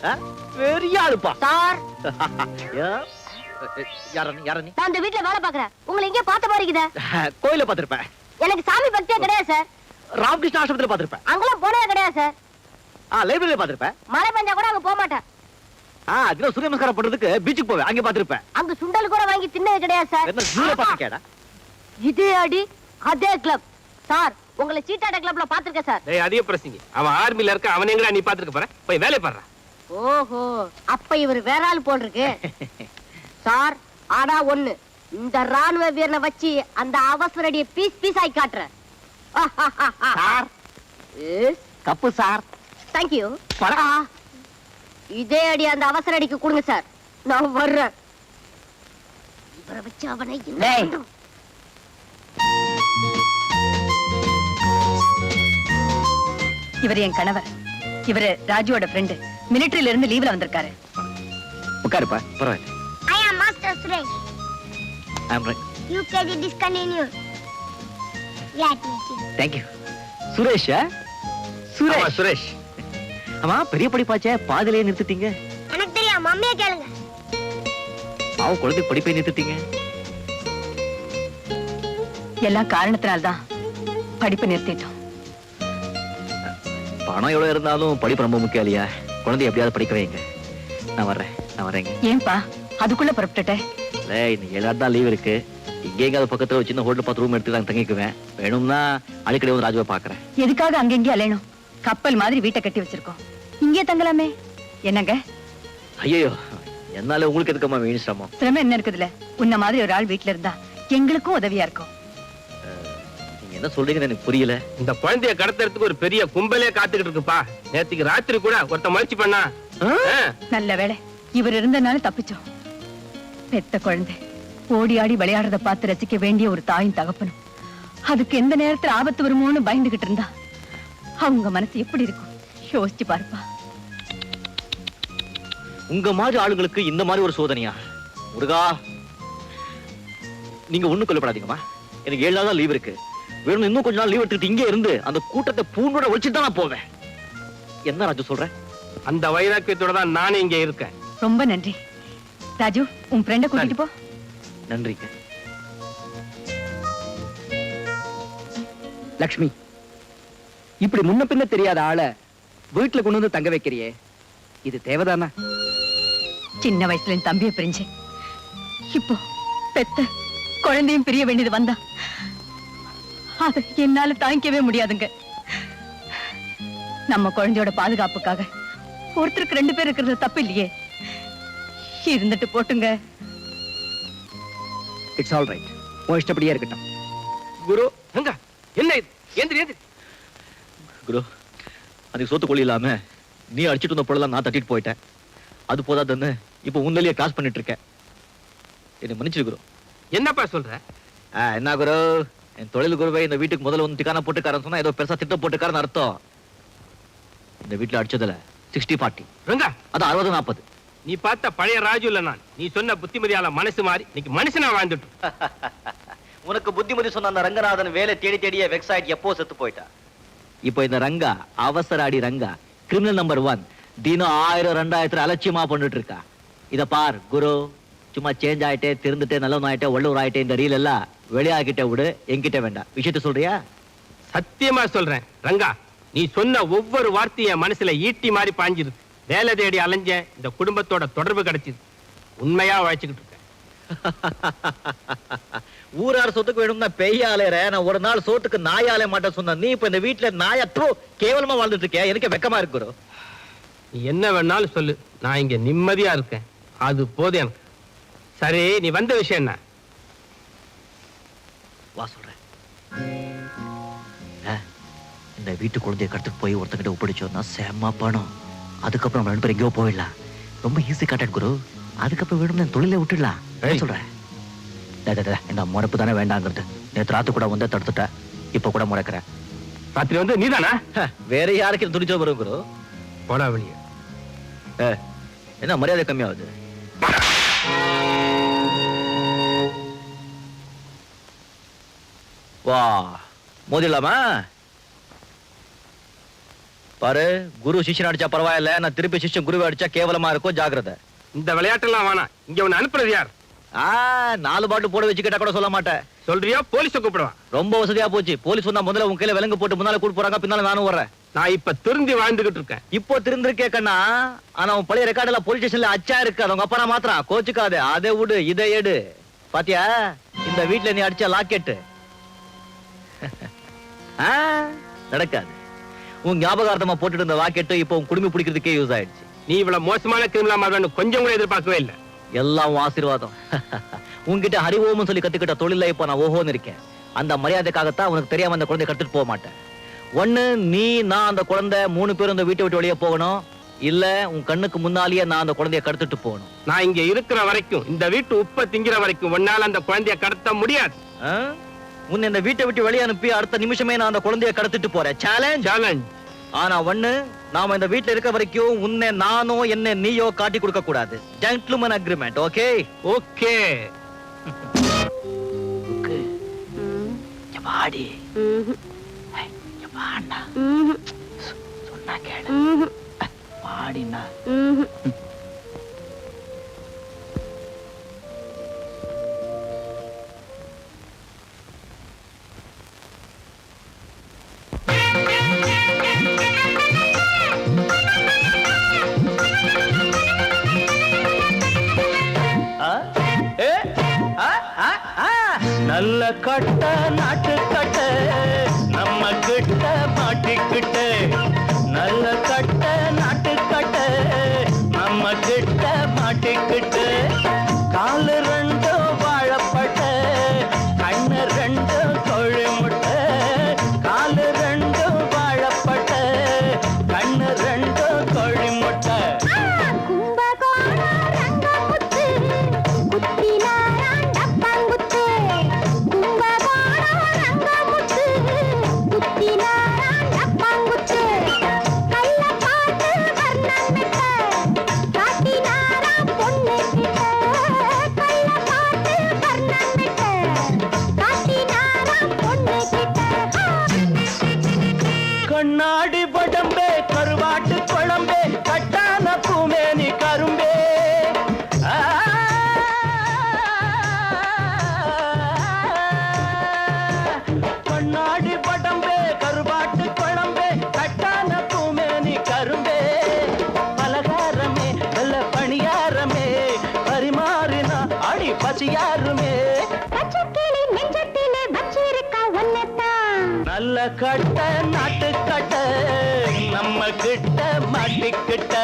பெரிய ஆளுப்பா. சார், யார நீ? நான் இந்த வீட்ல வேலை பாக்குறேன். உங்களை எங்கேயோ பார்த்த மாதிரி இருக்குதே. கோயில பாத்திருப்பேன். எனக்கு சாமி பக்தியே கிடையாது சார். ராமகிருஷ்ண ஆசிரமத்துல பாத்திருப்பேன். அங்கெல்லாம் போனதே கிடையாது சார். லைப்ரரியில பாத்திருப்பேன். மழை பெஞ்சா கூட அங்க போக மாட்டேன். தினம் சூரிய நமஸ்காரம் பண்றதுக்கு பீச்சுக்கு போவேன், அங்க பாத்திருப்பேன். அங்க சுண்டல் கூட வாங்கி தின்னது கிடையாது சார். என்ன ஜூல பாத்திருக்கேடா? இதே அடி அதே கிளப் சார். உங்களை சீட்டாட கிளப்ல பாத்துருக்கேன் சார். டேய், அதிக பிரசங்க. அவன் ஆர்மில இருக்க, அவன் எங்கடா நீ பாத்துக்க போற? போய் வேலை பாடுறா. ஓஹோ, அப்ப இவர் வேற ஆள் போல் இருக்கு சார். ஆனா ஒண்ணு, இந்த ராணுவ வீரனை வச்சு அந்த அவசர அடியை பீஸ் பீஸ் ஆகி காட்டுறேன் சார், தப்பு சார். தேங்க்யூ. இதே அடி அந்த அவசர அடிக்கு கொடுங்க சார். நான் வர்றேன். இவரை வச்சு அவனை என்ன டேய். பண்றோம்? இவர் என் கணவர். இவரு ராஜுவோட ஃப்ரெண்டு. மிலிட்டரியில இருந்து லீவ்ல வந்திருக்காரு. உட்காருப்பா, பரவாயில்ல. I am Master Suresh. I'm right. UKG discontinued. Glad to meet you. Thank you. Suresh. ஆமா, சுரேஷ். ஆமா, பெரிய படிப்பாச்சே, பாதியிலே நிறுத்திட்டீங்க. எனக்கு தெரியும், மம்மியை கேளுங்க. பாவம், குழந்தை படிப்பை நிறுத்திட்டீங்க. எல்லாம் காரணத்தினால்தான் படிப்பு நிறுத்திட்டோம். பணம் எவ்வளவு இருந்தாலும் படிப்பு ரொம்ப முக்கியம் இல்லையா? குழந்தை எப்படியாவது படிக்க வைங்க. நான் வரேங்க. ஏன்பா அதுக்குள்ள புறப்பட்டுட்டேன்? இல்ல, இன்னைக்கு 7 நாள் தான் லீவ் இருக்கு. இங்கே எங்காவது பக்கத்துல ஒரு சின்ன ஹோட்டல் பார்த்து ரூம் எடுத்து நான் தங்கிக்குவேன். வேணும்னா அடிக்கடி வந்து ராஜுவை பாக்குறேன். எதுக்காக அங்கெங்கே அலையணும்? கப்பல் மாதிரி வீட்டை கட்டி வச்சிருக்கோம், இங்கே தங்கலாமே. என்னங்க? ஐயோ, என்னால உங்களுக்கு எதுக்கம்மா வீண் சிரமம்? சிரமம் என்ன இருக்குதுல? உன்ன மாதிரி ஒரு ஆள் வீட்டுல இருந்தா எங்களுக்கும் உதவியா இருக்கும். நீங்க என்ன சொல்றீங்கன்னு எனக்கு புரியல. இந்த குழந்தைய கடத்துறதுக்கு ஒரு பெரிய கும்பலே காத்துக்கிட்டு இருக்குப்பா. நேத்துக்கு ராத்திரி கூட ஒருத்த முயற்சி பண்ணா. நல்ல வேளை இவர் இருந்தனால தப்பிச்சோம். பெத்த குழந்தை ஓடி ஆடி விளையாடுறத பார்த்து ரசிக்க வேண்டிய ஒரு தாயின் தகப்பனும் அதுக்கு எந்த நேரத்துல ஆபத்து வருமோன்னு பயந்துகிட்டு இருந்தா அவங்க மனசு எப்படி இருக்கும் யோசிச்சு பாருப்பா. உங்க மாதிரி ஆளுங்களுக்கு இந்த மாதிரி ஒரு சோதனையா? முருகா, நீங்க ஒண்ணும் கொல்லப்படாதீங்கம்மா. எனக்கு 7 நாள் தான் லீவ் இருக்கு. வேணும் இன்னும் கொஞ்ச நாள் லீவ் எடுத்துட்டு இங்கே இருந்து அந்த கூட்டத்தை பூண்டோட ஒழிச்சுட்டு தான் நான் போவேன். என்ன ராஜு சொல்ற? அந்த வைராக்கியத்தோட தான் நானே இங்க இருக்கேன். ரொம்ப நன்றி ராஜு. உன் ஃப்ரெண்ட கூட்டிட்டு போ. நன்றிங்க. லக்ஷ்மி, இப்படி முன்ன பின்ன தெரியாத ஆளை வீட்டுல கொண்டு வந்து தங்க வைக்கிறியே, இது தேவைதானா? சின்ன வயசுல என் தம்பியை பிரிஞ்சு இப்போ பெத்த குழந்தையும் பிரிய வேண்டியது வந்தா அது என்னால தாங்கிக்கவே முடியாதுங்க. நம்ம குழந்தையோட பாதுகாப்புக்காக ஒருத்தருக்கு 2 பேர் இருக்கிறது தப்பு இல்லையே. இருந்துட்டு போட்டுங்க. It's all right. உன் இஷ்டப்படியே இருக்கட்டும். குரு, ரங்கா, என்ன இது? எந்திரி. குரு, அதுக்கு சோத்து கொள்ளி இல்லாம நீ அடிச்சிட்டு வந்த பொருளெல்லாம் நான் தட்டிட்டு போயிட்டேன். அது போதாதுன்னு இப்ப உன்னிலேயே கிராஸ் பண்ணிட்டு இருக்கேன். என்னை மன்னிச்சிரு குரு. என்னப்பா சொல்ற? என்ன குரு, என் தொழில் குருவை இந்த வீட்டுக்கு முதல்ல வந்து டிக்கான போட்டுக்காரன்னு சொன்னா ஏதோ பெருசா திட்டம் போட்டுக்காரன்னு அர்த்தம். இந்த வீட்டுல அடிச்சதுல 60-40. ரங்கா, அது 60-40. நீ பார்த்த பழைய ராஜு இல்ல நான். நீ சொன்ன புத்திமதியால மனசு மாறி இன்னைக்கு மனுஷனா வாழ்ந்துட்டு. உனக்கு புத்திமதி சொன்ன அந்த ரங்கநாதன் வேலை தேடி தேடியே வெக்ஸ் ஆயிட்டு எப்போ செத்து போயிட்டா. இப்போ இந்த ரங்கா, அவசர அடி ரங்கா, கிரிமினல் நம்பர் 1, தினம் 1000 2000 அலட்சியமா பண்ணிட்டு இருக்கா. இத பார் குரு, சும்மா சேஞ்ச் ஆயிட்டே திருந்துட்டே நல்லவன் ஆயிட்டே வள்ளுவர் ஆயிட்டே இந்த ரீல் எல்லாம் வெளியாகிட்ட விடு, என்கிட்ட வேண்டாம். விஷயத்த சொல்றியா? சத்தியமா சொல்றேன் ரங்கா, நீ சொன்ன ஒவ்வொரு வார்த்தையும் மனசுல ஈட்டி மாதிரி பாஞ்சிருக்கு. வேலை தேடி அலைஞ்சேன், இந்த குடும்பத்தோட தொடர்பு கிடைச்சது. உண்மையா உழைச்சுக்கிட்டு இருக்கேன். ஊரார் சொத்துக்கு வேணும்னா பெய்யாலேற, நான் ஒரு நாள் சோத்துக்கு நாயாலே மாட்டேன் சொன்ன நீ இப்ப இந்த வீட்டுல நாயற்றோ கேவலமா வாழ்ந்துட்டு இருக்கியா? எனக்கு வெக்கமா இருக்கு குரு. நீ என்ன வேணாலும் சொல்லு, நான் இங்க நிம்மதியா இருக்கேன், அது போதும் எனக்கு. சரி, நீ வந்த விஷயம் என்ன? வா சொல்றேன். இந்த வீட்டு குழந்தைய கடத்துட்டு போய் ஒருத்தங்கிட்ட ஒப்படைச்சோம்னா செம்ம பணம். அதுக்கப்புறம் நம்ம 2 பேரும் எங்கேயோ போயிடலாம். ரொம்ப ஈஸி கான்டாக்ட் குரு. அதுக்கப்புறம் வேணும்னு தொழிலை விட்டுடலாம். சொல்றேன். இந்த முறைப்பு தானே வேண்டாங்கிறது. நேற்று ராத்து கூட வந்து தடுத்துட்ட, இப்ப கூட முறைக்கிறேன். ராத்திரி வந்து நீதானா? வேற யாருக்கு துணிச்சல் வரும் குரு? போடா வெளியே. என்ன மரியாதை கம்மியாகுது? வா மோதிடலாமா? பாரு, குரு சிஷ்யன் அடிச்சா பரவாயில்ல, நான் திருப்பி சிஷ்யன் குருவை அடிச்சா கேவலமா இருக்கும், ஜாக்கிரதை. இந்த விளையாட்டெல்லாம் வேணாம். இங்க உன்னை அனுப்புறது யார்? 4 பாட்டில் போட வச்சுக்கிட்டா கூட சொல்ல மாட்டேன். சொல்றியா? போலீஸை கூப்பிடுவான். ரொம்ப வசதியா போச்சு. போலீஸ் வந்தா முதல்ல உன் கையில விலங்கு போட்டு முன்னால கூட்டு போறாங்க, பின்னால நானும் வர்றேன். நான் இப்ப திருந்தி வாழ்ந்துகிட்டு இருக்கேன். இப்போ திருந்திருக்கே கண்ணா. ஆனா உன் பழைய ரெக்கார்டுல போலீஸ் ஸ்டேஷன்ல அச்சா இருக்கு. அவங்க அப்பா மாத்திரம் கோச்சுக்காது. அதை விடு, இதை எடு. பாத்தியா, இந்த வீட்டுல நீ அடிச்ச லாக்கெட்டு நடக்காது. உன் ஞாபகார்த்தமா போட்டுட்டு இருந்த வாக்கெட்டு இப்போ உன் குடுமி பிடிக்கிறதுக்கே யூஸ் ஆயிடுச்சு. நீ இவ்வளவு மோசமான கிரிமினலா மாறுவேன்னு கொஞ்சம் கூட எதிர்பார்க்கவே இல்லை. எல்லாம் ஆசீர்வாதம். உன்கிட்ட ஹரிஓம்னு சொல்லி கத்துக்கிட்ட தொழில இப்ப நான் ஓஹோன்னு இருக்கேன். அந்த மரியாதைக்காகத்தான் உனக்கு தெரியாம அந்த குழந்தைய கடத்திட்டு போக மாட்டேன். ஒண்ணு நீ, நான், அந்த குழந்தை 3 பேரும் இந்த வீட்டை விட்டு வெளியே போகணும். இல்ல உன் கண்ணுக்கு முன்னாலேயே நான் அந்த குழந்தைய கடத்திட்டு போகணும். நான் இங்க இருக்கிற வரைக்கும், இந்த வீட்டு உப்ப திங்கிற வரைக்கும் உன்னால அந்த குழந்தைய கடத்த முடியாது. உன்னை இந்த வீட்டை விட்டு வெளியே அனுப்பி அடுத்த நிமிஷமே நான் அந்த குழந்தைய கடத்திட்டு போறேன். சேலஞ்ச். ஆனா ஒண்ணு, நாம இந்த வீட்டுல இருக்க வரைக்கும் உன்னை நானோ என்ன நீயோ காட்டி கொடுக்க கூடாது. Gentleman agreement. ஓகே? ஓகே. வாடி. சொன்னா கேளு. வாடினா. நல்ல கட்ட நாட்டு கட்ட நம்ம கிட்ட மாட்டிக்கிட்ட, நல்ல கட்ட நாட்டு கட்ட நம்ம கிட்ட மாட்டிக்கிட்ட, காலு 2 வாழப்பட்ட, கண்ணு 2 கோழி முட்டை, காலு 2 வாழப்பட்ட, கண்ணு 2 கோழி முட்டை. கண்ணாடி படம்பே, கருவாட்டு குழம்பே, கட்டான பூமேனி கரும்பே, கண்ணாடி படம்பே, கருவாட்டு குழம்பே, கட்டான பூமேனி கரும்பே, பலகாரமே நல்ல பணியாரமே, பரிமாறினா அடி பசியாருமே, நல்ல கட்ட நாட்டு கட்ட நம்ம கிட்ட மாட்டிக்கிட்ட.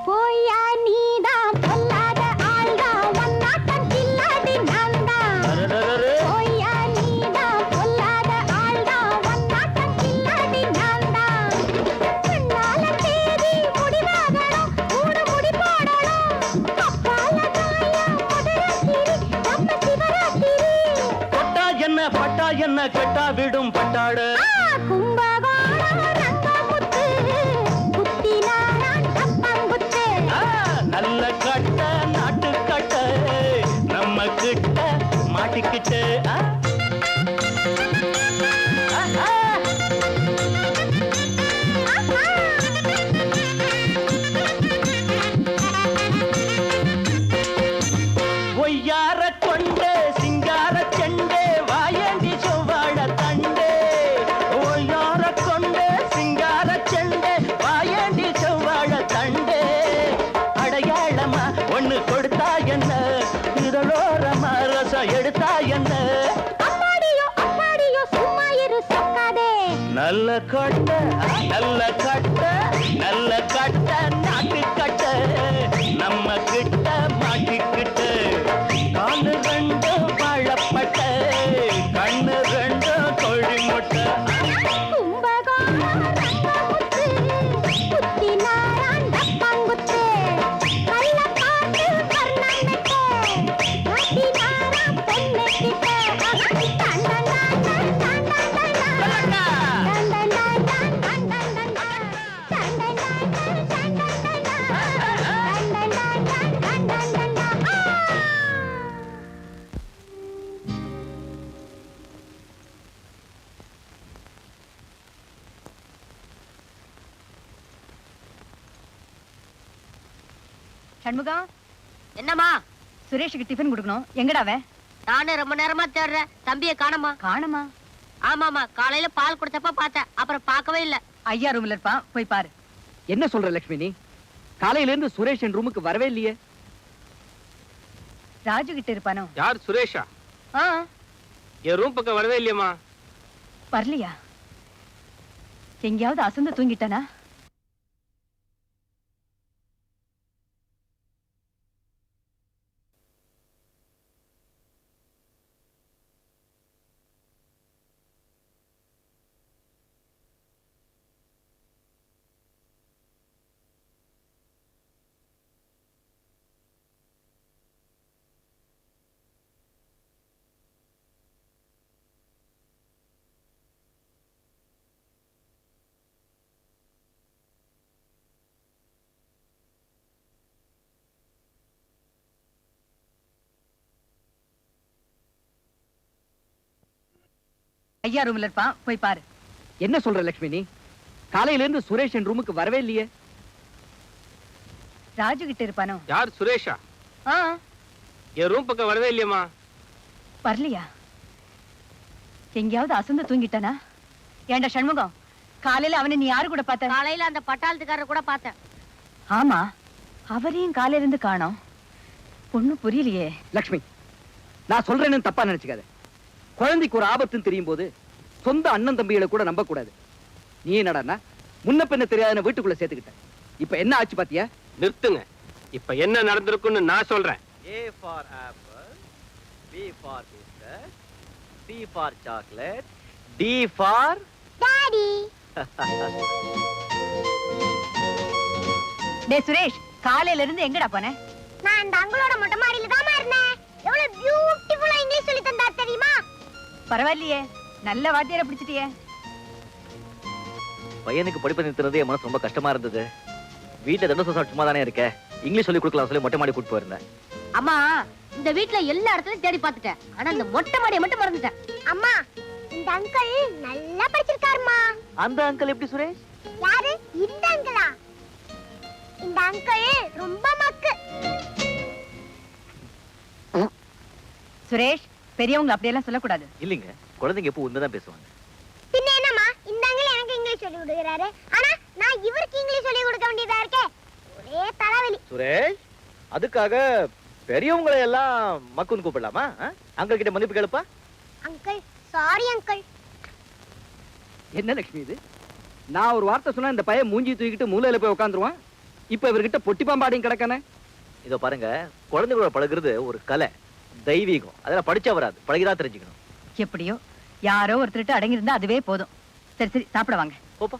போயா நீதான் பொல்லாத ஆள்தான், ஒன்னாட்டம் கில்லாடி நான்தான். போயா நீதான் பொல்லாத ஆள்தான், ஒன்னாட்டம் கில்லாடி நான்தான். கண்ணால தேதி முடிவாகணும், மூடு முடி போடணும், அப்பால தாயம் மதுரகிரி நம்ம சிவராத்திரி. தொட்டா என்ன பட்டா என்ன கெட்டா விடும் பட்டாடு. கும்பகோணம் ரங்கமுத்து, குத்தினாரான் கப்பங்குத்து. நல்ல கட்ட நாட்டு கட்ட நம்ம கிட்ட மாட்டிக்கிட்டு. நல்ல கட்ட நல்ல கட்ட நல்ல கட்ட நாட்டு கட்ட நம்ம கிட்ட மாட்டிக்கிட்ட காலு ரெண்டு வாழப்பட்ட கண்ணு ரெண்டு கோழி முட்டை சண்முகம், என்னம்மா? சுரேஷுக்கு டிஃபன் கொடுக்கணும். எங்கடா அவன்? நானும் ரொம்ப நேரமா தேடுறேன், தம்பியை காணோமா? காணுமா? ஆமாமா, காலையில பால் கொடுத்தப்ப பார்த்தேன், அப்புறம் பார்க்கவே இல்ல. ஐயா ரூம்ல இருப்பான், போய் பாரு. என்ன சொல்ற லட்சுமி நீ? காலையில இருந்து சுரேஷ் என் ரூமுக்கு வரவே இல்லையே. ராஜு கிட்ட இருப்பானோ? யார் சுரேஷா? ஆ, என் ரூம் பக்கம் வரவே இல்லையம்மா. வரலையா? எங்கேயாவது அசந்து தூங்கிட்டானா? ஐயா ரூம்ல இருப்பான், போய் பாரு. என்ன சொல்ற லட்சுமி நீ? காலையில இருந்து சுரேஷ் என் ரூமுக்கு வரவே இல்லையே. ராஜு கிட்ட இருப்பானோ? யார் சுரேஷா? ஆ, என் ரூம் பக்கம் வரவே இல்லையம்மா. வரலையா? எங்கேயாவது அசந்து தூங்கிட்டானா? ஏண்டா சண்முகம், காலையில அவனை நீ யாரு கூட பார்த்த? காலையில அந்த பட்டாளத்துக்காரர் கூட பார்த்தேன். ஆமா, அவரையும் காலையில இருந்து காணோம். பொண்ணு புரியலையே. லட்சுமி, நான் சொல்றேன்னு தப்பா நினைச்சுக்காத. குழந்தைக்கு ஒரு ஆபத்துன்னு தெரியும் போது சொந்த அண்ணன் தம்பிகளை கூட நம்ப கூடாது. நீ என்னடா முன்ன பின்ன தெரியாத வீட்டுக்குள்ள சேர்த்துக்கிட்ட. இப்ப என்ன ஆச்சு பாத்தியா? நிறுத்துங்க. இப்ப என்ன நடந்திருக்குன்னு நான் சொல்றேன். A for apple, B for biscuit, C for chocolate, D for daddy. டேய் சுரேஷ், காலையில இருந்து எங்கடா போன? நான் அந்த அங்களோட மொட்டை மாடியில தான் இருந்தேன். எவ்வளவு பியூட்டிஃபுல்லா இங்கிலீஷ் சொல்லி தந்தா தெரியுமா? பரவாயில்லையே, நல்ல வாத்தியார பிடிச்சிட்டியே. பையனுக்கு படிப்பு நிறுத்துறது என் மனசு ரொம்ப கஷ்டமா இருந்தது. வீட்டுல தண்டை சாப்பிட்டு சும்மா தானே இருக்க, இங்கிலீஷ் சொல்லி கொடுக்கலாம் சொல்லி மொட்டை மாடி கூட்டு போயிருந்தேன். அம்மா, இந்த வீட்ல எல்லா இடத்துலயும் தேடி பார்த்துட்டேன், ஆனா இந்த மொட்டை மாடியை மட்டும் மறந்துட்டேன். அம்மா, இந்த அங்கிள் நல்லா படிச்சிருக்காருமா. அந்த அங்கிள் எப்படி சுரேஷ்? யாரு? இந்த அங்கிளா? இந்த அங்கிள் ரொம்ப மக்கு. சுரேஷ், பெரியவங்க அப்படியெல்லாம் சொல்லக்கூடாது. இல்லைங்க, குழந்தைங்க எப்போ உண்மைதான் பேசுவாங்க. பின்ன என்னம்மா, இந்த அங்கிள் எனக்கு இங்கிலீஷ் சொல்லி கொடுக்குறாரு, ஆனா நான் இவருக்கு இங்கிலீஷ் சொல்லி கொடுக்க வேண்டியதா இருக்கே. ஒரே தலைவலி. சுரேஷ், அதுக்காக பெரியவங்களை எல்லாம் மக்குன்னு கூப்பிடலாமா? அங்கிள் கிட்ட மன்னிப்பு கேளுப்பா. Uncle, sorry uncle. என்ன லட்சுமி இது? நான் ஒரு வார்த்தை சொன்னா இந்த பையன் மூஞ்சி தூக்கிட்டு மூலையில போய் உட்காந்துருவான். இப்ப இவர்கிட்ட பொட்டி பாம்பாடியும் கிடக்கானே. இதோ பாருங்க, குழந்தைகளோட பழகுறது ஒரு கலை, தெய்வீகம். அதெல்லாம் படிச்சா வராது, பழகிதான் தெரிஞ்சுக்கணும். எப்படியோ யாரோ ஒருத்தர்கிட்ட அடங்கி இருந்தா அதுவே போதும். சரி சரி, சாப்பிட வாங்க. போப்பா.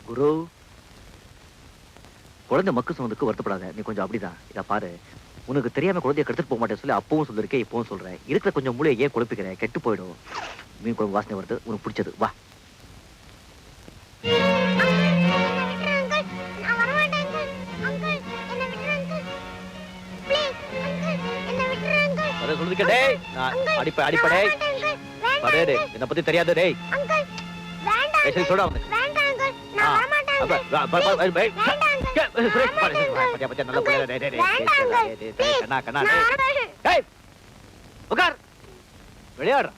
குரு, குழந்தை மக்கு சொன்னதுக்கு வருத்தப்படாத. நீ கொஞ்சம் அப்படிதான். இத பாரு, உனக்கு தெரியாம குழந்தைய கெடுத்துட்டு போக மாட்டேன்னு சொல்லி அப்பவும் சொல்லிருக்கேன், இப்பவும் சொல்றேன். இருக்கிற கொஞ்சம் மூளையை ஏன் குழப்பிக்கிறேன்? கெட்டு போயிடும். மீன் குழம்பு வாசனை வருது, உனக்கு பிடிச்சது. வா. சொல்லிருக்கே, அடிப்படை என்ன பத்தி தெரியாது. டேய் சொல்ற அவனுக்கு. விளையாடுற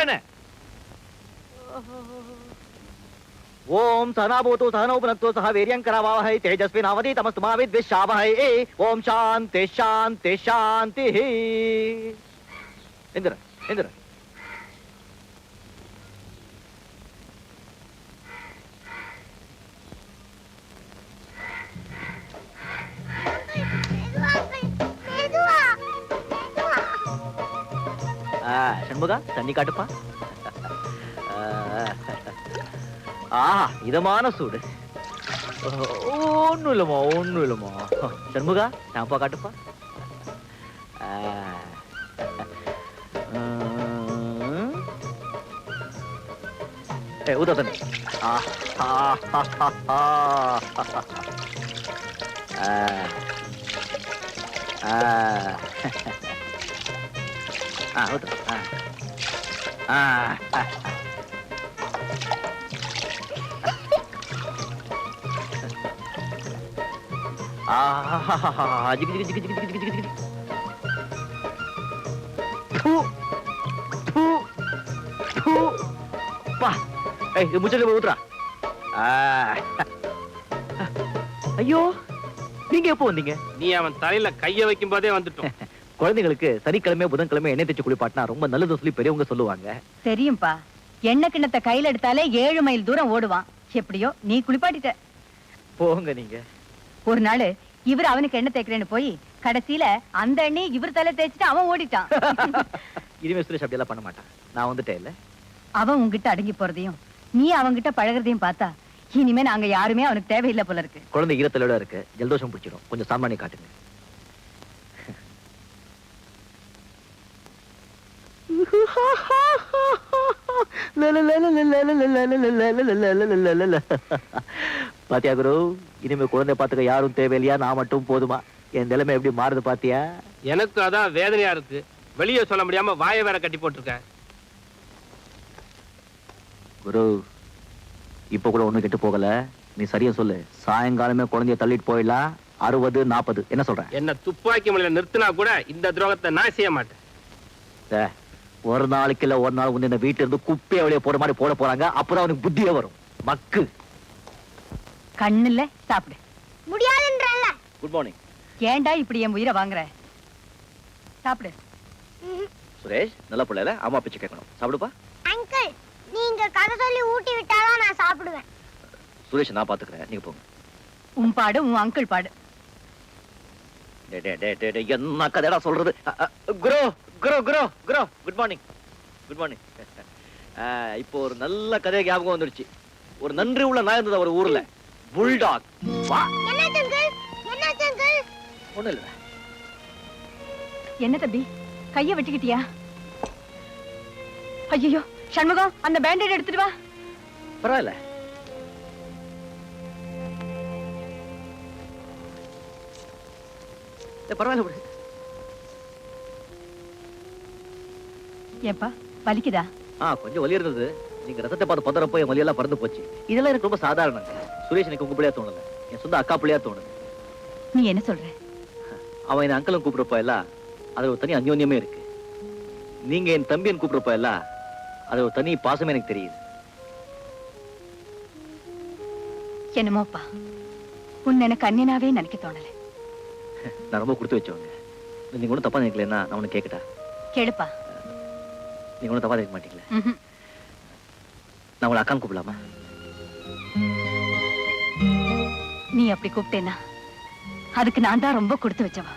என்ன? ஓம் சனாபூதோ சனோ புனக்தோ சஹ வீர்யம் கரவாவஹை தேஜஸ்வினாவதீதமஸ்து மா வித்விஷாவஹை. ஓம் சாந்தி சாந்தி சாந்தி. எந்திர எந்திர சண்முகா தண்ணி காட்டுப்பா. இதமான சூடு. ஒண்ணும் இல்லம்மா. சண்முகா ஷாம்பா காட்டுப்பா. ஊதா தண்ணி. ஊத்துறா. ஐயோ, நீங்க எப்போ வந்தீங்க? நீ அவன் தலையில கைய வைக்கும் போதே வந்துட்டோம். குழந்தைகளுக்கு சனிக்கிழமை புதன்கிழமை எண்ணெய் தேய்ச்சி குளிப்பாட்டினா ரொம்ப நல்லது சொல்லி பெரியவங்க சொல்லுவாங்க. தெரியும்பா, எண்ணெய் கிண்ணத்தை கையில எடுத்தாலே 7 மைல் தூரம் ஓடுவான். எப்படியோ நீ குளிப்பாட்டிட்ட. போங்க நீங்க. ஒரு நாள் இவர் அவனுக்கு எண்ணெய் தேய்க்கிறேன்னு போய் கடைசியில அந்த எண்ணெய் இவர் தலை தேய்ச்சிட்டு அவன் ஓடிட்டான். இனிமே சுரேஷ் அப்படியெல்லாம் பண்ண மாட்டான். நான் வந்துட்டேன் இல்ல. அவன் உன்கிட்ட அடங்கி போறதையும் நீ அவன்கிட்ட பழகிறதையும் பார்த்தா இனிமே நாங்க யாருமே அவனுக்கு தேவையில்லை போல இருக்கு. குழந்தை ஈரத்தலோட இருக்கு, ஜலதோஷம் பிடிச்சிடும். கொஞ்சம் சாமானிய காட்டுங்க. பாத்தியா குரு, இனிமே குழந்தை பாத்துக்க யாரும் தேவையில்லையா, நான் மட்டும் போதுமா? என் நிலைமை எப்படி மாறுது பாத்தியா? எனக்கு அதான் வேதனையா இருக்கு. வெளியே சொல்ல முடியாம வாயை வேற கட்டி போட்டிருக்க. குரு, இப்ப கூட ஒண்ணு கெட்டு போகல. நீ சரியா சொல்லு. சாயங்காலமே குழந்தைய தள்ளிட்டு போயிடலாம். 60, 40 என்ன சொல்ற? என்ன துப்பாக்கி முறையில நிறுத்தினா கூட இந்த துரோகத்தை நான் செய்ய மாட்டேன். ஒரு நாளைக்கு இல்ல ஒரு நாள் வந்து இந்த வீட்டுல இருந்து குப்பையை வெளியே போற மாதிரி போட போறாங்க. அப்புறம் அவனுக்கு புத்தியே வரும். மக்கு கண்ணுல சாப்பிடு. முடியாதுன்றல்ல. Good morning. ஏன்டா இப்படி என் உயிரை வாங்குற? சாப்பிடு. சுரேஷ் நல்ல பிள்ளைல அம்மா பிச்சை கேட்கணும். சாப்பிடுப்பா. அங்கிள், நீங்க கதை சொல்லி ஊட்டி விட்டாதான் நான் சாப்பிடுவேன். சுரேஷ் நான் பாத்துக்கிறேன், நீங்க போங்க. உன் பாடு உன் அங்கிள் பாடு. என்ன கதைடா சொல்றது? குரு குரு குரு குரு குட் மார்னிங். Good morning. இப்போ ஒரு நல்ல கதை ஞாபகம் வந்துடுச்சு. ஒரு நன்றி உள்ள நாய் இருந்தது ஒரு ஊர்ல, புல்டாக். வா. என்னாச்சு அங்கிள்? என்னாச்சு அங்கிள்? ஒண்ணும் இல்ல. என்ன தம்பி, கைய வெட்டிக்கிட்டியா? ஐயோ சண்முகம், அந்த பேண்டேட் எடுத்துட்டு வா. பரவாயில்ல. பரவாயில்ல. ஏப்பா வலிக்குதா? கொஞ்சம் வலி இருந்தது. நீங்க ரத்தத்தை பார்த்து பதறப்போ என் வலியெல்லாம் பறந்து போச்சு. இதெல்லாம் எனக்கு ரொம்ப சாதாரணங்க. சுரேஷ் எனக்கு உங்க பிள்ளையா தோணல, என் சொந்த அக்கா பிள்ளையா தோணுது. நீ என்ன சொல்ற? அவன் என் அங்கிளும் கூப்பிடுறப்ப எல்லாம் அது ஒரு தனி அந்யோன்யமே இருக்கு. நீங்க என் தம்பியன் கூப்பிடுறப்ப எல்லாம் அது ஒரு தனி பாசமே எனக்கு தெரியுது. என்னமோப்பா, உன்னை எனக்கு அண்ணனாவே நினைக்க தோணல. நான் ரொம்ப கொடுத்து வச்சவங்க. நீங்க ஒன்றும் தப்பா நினைக்கலன்னா நான் ஒண்ணு கேட்கட்டா? கேளுப்பா. நீங்க ஒன்றும் தப்பா நினைக்க மாட்டீங்களா? நான் உங்களை அக்கான்னு கூப்பிடலாமா? நீ அப்படி கூப்பிட்டேன்னா அதுக்கு நான் தான் ரொம்ப கொடுத்து வச்சவா.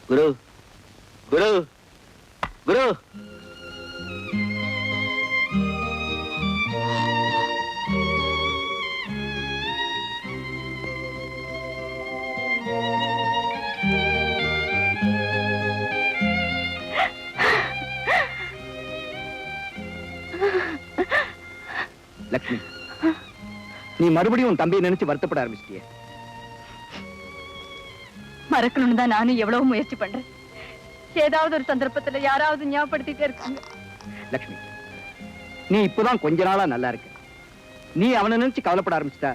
குரு குரு குரு. லக்ஷ்மி, நீ மறுபடியும் உன் தம்பியை நினைச்சு வருத்தப்பட ஆரம்பிச்சிட்டியே. மறக்கணும்னு தான் நானும் எவ்வளவு முயற்சி பண்றேன். ஏதாவது ஒரு சந்தர்ப்பத்துல யாராவது ஞாபகப்படுத்திட்டே இருக்காங்க. லக்ஷ்மி, நீ இப்பதான் கொஞ்ச நாளா நல்லா இருக்க. நீ அவனை நினைச்சு கவலைப்பட ஆரம்பிச்சிட்டா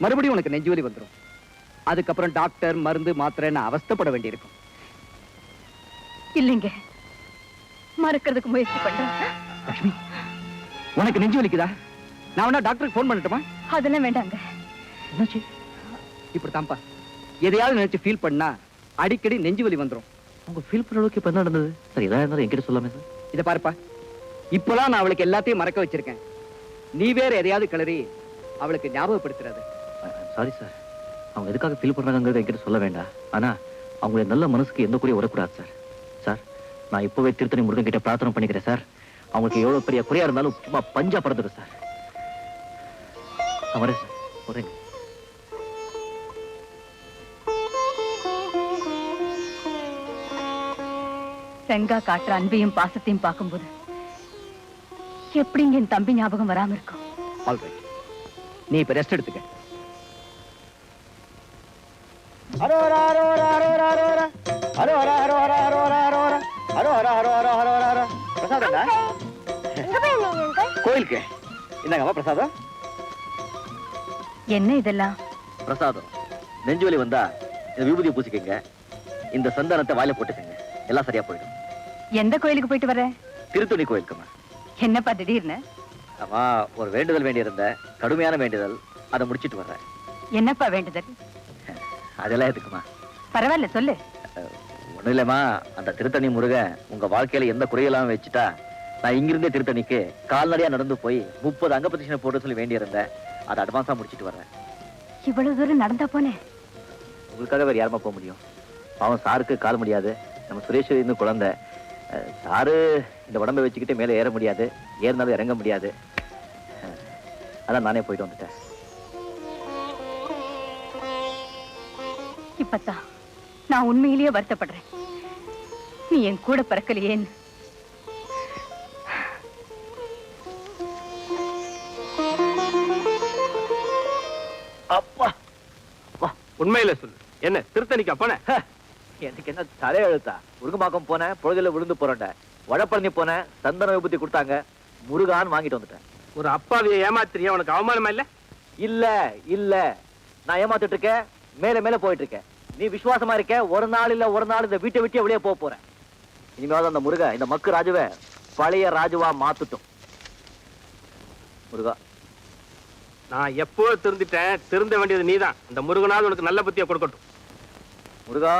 மறுபடியும் உனக்கு நெஞ்சு வலி வந்துடும். அதுக்கப்புறம் டாக்டர், மருந்து, மாத்திரைன்னு அவஸ்தைப்பட வேண்டியிருக்கும். இல்லைங்க, மறக்கிறதுக்கு முயற்சி பண்றேன். லக்ஷ்மி, உனக்கு நெஞ்சு வலிக்குதா? நான் வேணா டாக்டருக்கு போன் பண்ணட்டுமா? அதெல்லாம் வேண்டாங்க. என்னாச்சு? இப்படித்தான்ப்பா, எதையாவது நினைச்சு ஃபீல் பண்ணா அடிக்கடி நெஞ்சு வலி வந்துடும். உங்க ஃபீல் பண்ற அளவுக்கு இப்ப என்ன நடந்தது? சரி, எதா இருந்தாலும் என்கிட்ட சொல்லாம. இதை பாருப்பா, இப்பதான் நான் அவளுக்கு எல்லாத்தையும் மறக்க வச்சிருக்கேன். நீ வேற எதையாவது கிளறி அவளுக்கு ஞாபகப்படுத்துறது. சாரி சார், அவங்க எதுக்காக ஃபீல் பண்றாங்கிறத என்கிட்ட சொல்ல வேண்டாம். ஆனா அவங்களுடைய நல்ல மனசுக்கு எந்த குறையும் வரக்கூடாது சார். சார், நான் இப்பவே திருத்தணி முருகன் கிட்ட பிரார்த்தனை பண்ணிக்கிறேன் சார். அவங்களுக்கு எவ்வளவு பெரிய குறையா இருந்தாலும் சும்மா பஞ்சா பறந்துடும் சார். நான் வரேன் சார், வரேங்க. ரெங்கா காட்டுற அன்பையும் பாசத்தையும் பார்க்கும்போது எப்படிங்க என் தம்பி ஞாபகம் வராம இருக்கும்? ஆல்ரைட், நீ இப்ப ரெஸ்ட் எடுத்துக்க. கோயிலுக்கு என்னங்கம்மா பிரசாதம்? என்ன இதெல்லாம்? பிரசாதம். நெஞ்சுவலி வந்தா இந்த விபூதியை பூசிக்கங்க, இந்த சந்தானத்தை வாயில போட்டுக்கங்க, எல்லாம் சரியா போயிடும். எந்த கோயிலுக்கு போயிட்டு வர? திருத்துணி கோயிலுக்குமா. என்னப்பா திடீர்னு? ஆமா, ஒரு வேண்டுதல் வேண்டியிருந்த, கடுமையான வேண்டுதல், அதை முடிச்சிட்டு வர்றேன். என்னப்பா வேண்டுதல்? அதெல்லாம் எதுக்குமா? பரவாயில்ல சொல்லு. ஒண்ணும் இல்லம்மா, அந்த திருத்தணி முருகன் உங்க வாழ்க்கையில எந்த குறையெல்லாம் வச்சுட்டா, நான் இங்கிருந்தே திருத்தணிக்கு கால்நடையா நடந்து போய் 30 அங்க பிரதட்சணை போட்டு சொல்லி வேண்டியிருந்தேன். அதை அட்வான்ஸா முடிச்சிட்டு வர்றேன். இவ்வளவு தூரம் நடந்தா போனேன்? உங்களுக்காக வேற யாருமா போக முடியும்? அவன் சாருக்கு கால் முடியாது, நம்ம சுரேஸ்வரி இன்னும் குழந்தை. சாரு இந்த உடம்பை வச்சுக்கிட்டு மேலே ஏற முடியாது, ஏறினாலும் இறங்க முடியாது. அதான் நானே போயிட்டு வந்துட்டேன். இப்பத்தான் நான் உண்மையிலேயே வருத்தப்படுறேன். நீ என் கூட பிறக்கலையேன்னு. அப்பா, உண்மையில சொல்லு, என்ன திருத்தணிக்கா போன? எனக்கு என்ன தலையெழுத்தா? முருகம்பாக்கம் போனேன், பொழுதுல விழுந்து போறேன். வடப்பழனி போனேன், சந்தன விபூதி கொடுத்தாங்க, முருகான்னு வாங்கிட்டு வந்துட்டேன். ஒரு அப்பாவிய ஏமாத்திரியா? உனக்கு அவமானமா இல்ல? இல்ல இல்ல, நான் ஏமாத்திட்டு இருக்கேன், மேல மேல போயிட்டு இருக்கேன். நீ விசுவாசமா இருக்க, ஒரு நாள் இல்ல ஒரு நாள் இந்த வீட்டை விட்டு வெளியே போறேன். இனிமேல் அந்த முருகன் இந்த மக்கு ராஜுவை பழைய ராஜுவா மாத்துட்டும். முருகா, நான் எப்போ திருந்திட்டேன், திருந்த வேண்டியது நீதான். இந்த முருகனாவது உனக்கு நல்ல புத்தியை கொடுக்கட்டும். முருகா.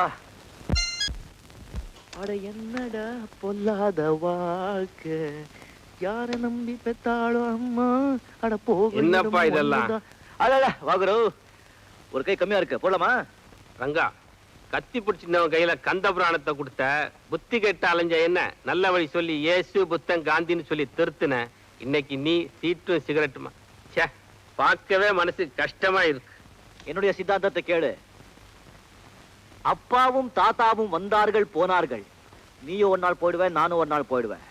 அட என்னடா பொல்லாத வாழ்க்கை, யார நம்பி பெத்தாளோ அம்மா. அட போக என்னப்பா இதெல்லாம்? அட வாகுரு, ஒரு கை கம்மியா இருக்கு, போலாமா? ரங்கா, கத்தி பிடிச்சிருந்தவன் கையில கந்த புராணத்தை கொடுத்த, புத்தி கெட்ட அலைஞ்ச என்ன நல்ல வழி சொல்லி இயேசு புத்தன் காந்தின்னு சொல்லி திருத்தின. இன்னைக்கு நீ சீட்டும் சிகரெட்டுமா? சே, பார்க்கவே மனசு கஷ்டமா இருக்கு. என்னுடைய சித்தாந்தத்தை கேளு. அப்பாவும் தாத்தாவும் வந்தார்கள் போனார்கள், நீயும் ஒரு நாள் போயிடுவேன், நானும் ஒரு நாள் போயிடுவேன்.